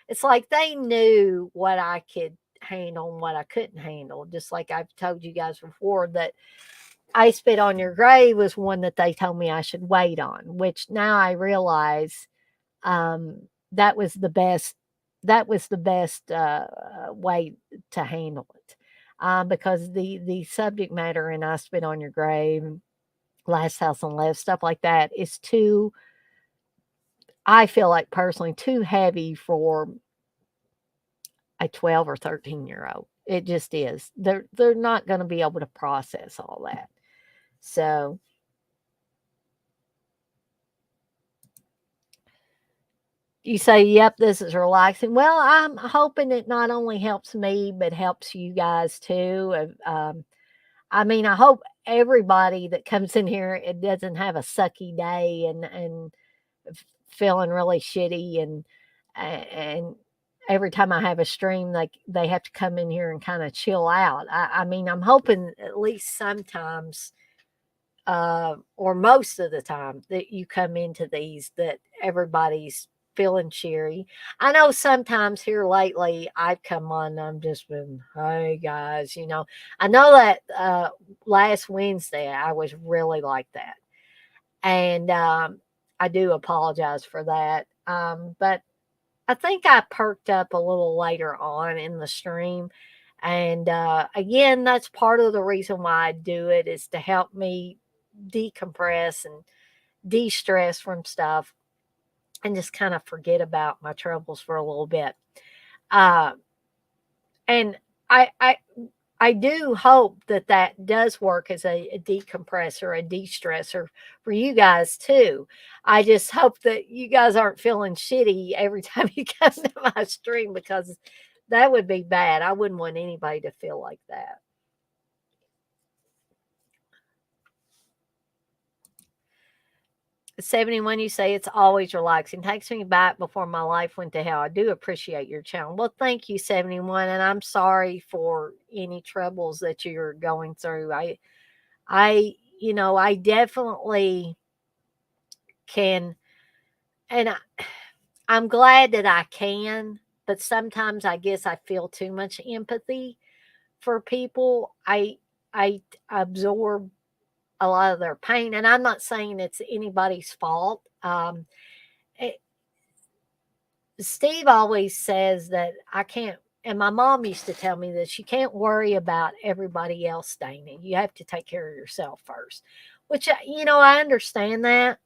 It's like they knew what I could handle and what I couldn't handle. Just like I've told you guys before that I Spit on Your Grave was one that they told me I should wait on, which now I realize that was the best. That was the best way to handle it, because the subject matter in I Spit on Your Grave, Last House on the Left, stuff like that is too. I feel like personally too heavy for a 12 or 13-year-old. It just is. They're not going to be able to process all that. So you say, yep, this is relaxing. Well, I'm hoping it not only helps me, but helps you guys too. I mean, I hope everybody that comes in here, it doesn't have a sucky day and feeling really shitty and every time I have a stream, like they have to come in here and kind of chill out. I mean, I'm hoping at least sometimes, or most of the time that you come into these, that everybody's feeling cheery. I know sometimes here lately I've come on, I'm just been, hey guys, I know that last Wednesday I was really like that. And I do apologize for that. But I think I perked up a little later on in the stream. And again, that's part of the reason why I do it, is to help me decompress and de-stress from stuff and just kind of forget about my troubles for a little bit. Uh, and I I do hope that that does work as a decompressor, a de-stressor for you guys too. I just hope that you guys aren't feeling shitty every time you come to my stream, because that would be bad. I wouldn't want anybody to feel like that. 71, you say it's always relaxing. Takes me back before my life went to hell. I do appreciate your channel. Well, thank you, 71, and I'm sorry for any troubles that you're going through. I definitely can, and I'm glad that I can, but sometimes I guess I feel too much empathy for people. I absorb a lot of their pain, and I'm not saying it's anybody's fault. It, Steve always says that I can't, and my mom used to tell me this, you can't worry about everybody else staining. You have to take care of yourself first, which, I understand that.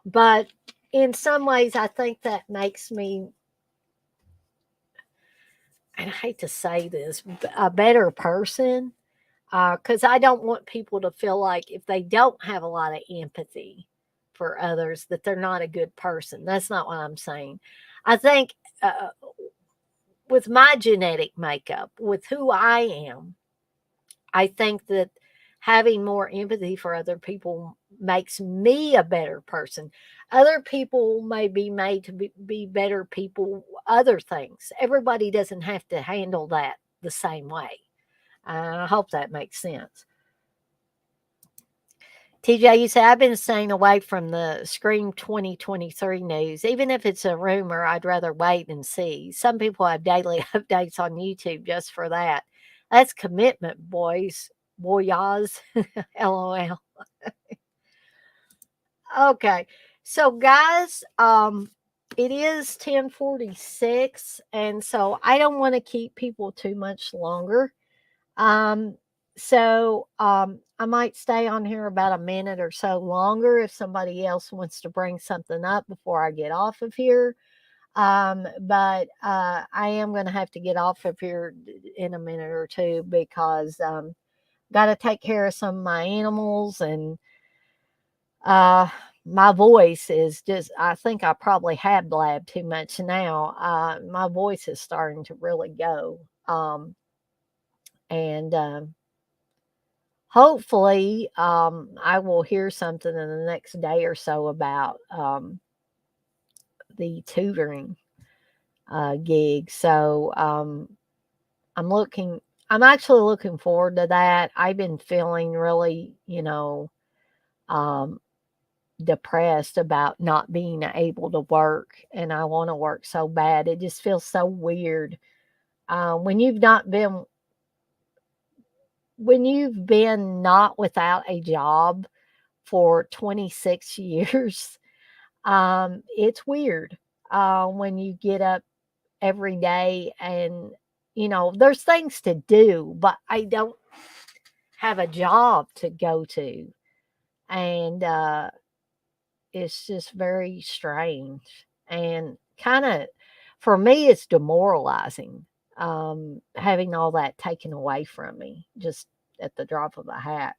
But in some ways, I think that makes me, and I hate to say this, a better person. Because I don't want people to feel like if they don't have a lot of empathy for others, that they're not a good person. That's not what I'm saying. I think with my genetic makeup, with who I am, I think that having more empathy for other people makes me a better person. Other people may be made to be better people, other things. Everybody doesn't have to handle that the same way. I hope that makes sense. TJ, you say, I've been staying away from the Scream 2023 news. Even if it's a rumor, I'd rather wait and see. Some people have daily updates on YouTube just for that. That's commitment, boys. Boyas. LOL. Okay. So guys, it is 10:46, and so I don't want to keep people too much longer. So I might stay on here about a minute or so longer if somebody else wants to bring something up before I get off of here. But I am going to have to get off of here in a minute or two, because got to take care of some of my animals, and uh, my voice is just, I think I probably have blabbed too much now. My voice is starting to really go. And hopefully, I will hear something in the next day or so about the tutoring gig. So I'm actually looking forward to that. I've been feeling really, um, depressed about not being able to work, and I want to work so bad. It just feels so weird When you've not without a job for 26 years, it's weird when you get up every day and, there's things to do, but I don't have a job to go to. And it's just very strange and kind of, for me, it's demoralizing, having all that taken away from me just at the drop of a hat.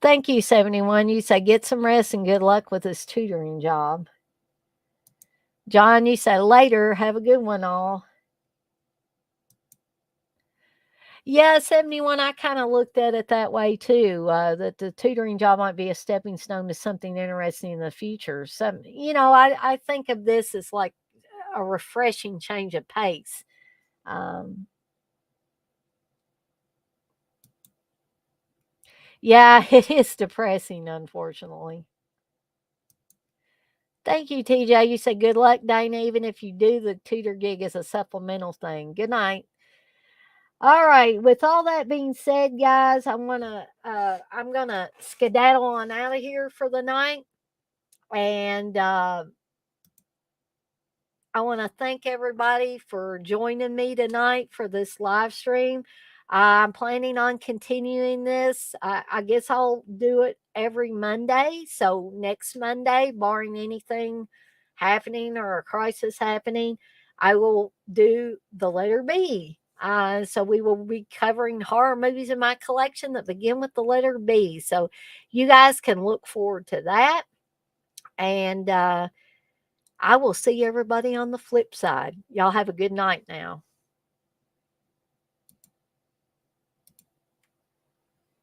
Thank you, 71. You say get some rest and good luck with this tutoring job. John, you say later. Have a good one, all. Yeah, 71, I kind of looked at it that way too, that the tutoring job might be a stepping stone to something interesting in the future. So, I think of this as like a refreshing change of pace. Um, yeah, it is depressing, unfortunately. Thank you, TJ. You say good luck, Dana, even if you do the tutor gig as a supplemental thing. Good night. All right. With all that being said, guys, I'm gonna skedaddle on out of here for the night, and I want to thank everybody for joining me tonight for this live stream. I'm planning on continuing this. I guess I'll do it every Monday. So next Monday, barring anything happening or a crisis happening, I will do the letter B. So we will be covering horror movies in my collection that begin with the letter B. So you guys can look forward to that. And I will see everybody on the flip side. Y'all have a good night now.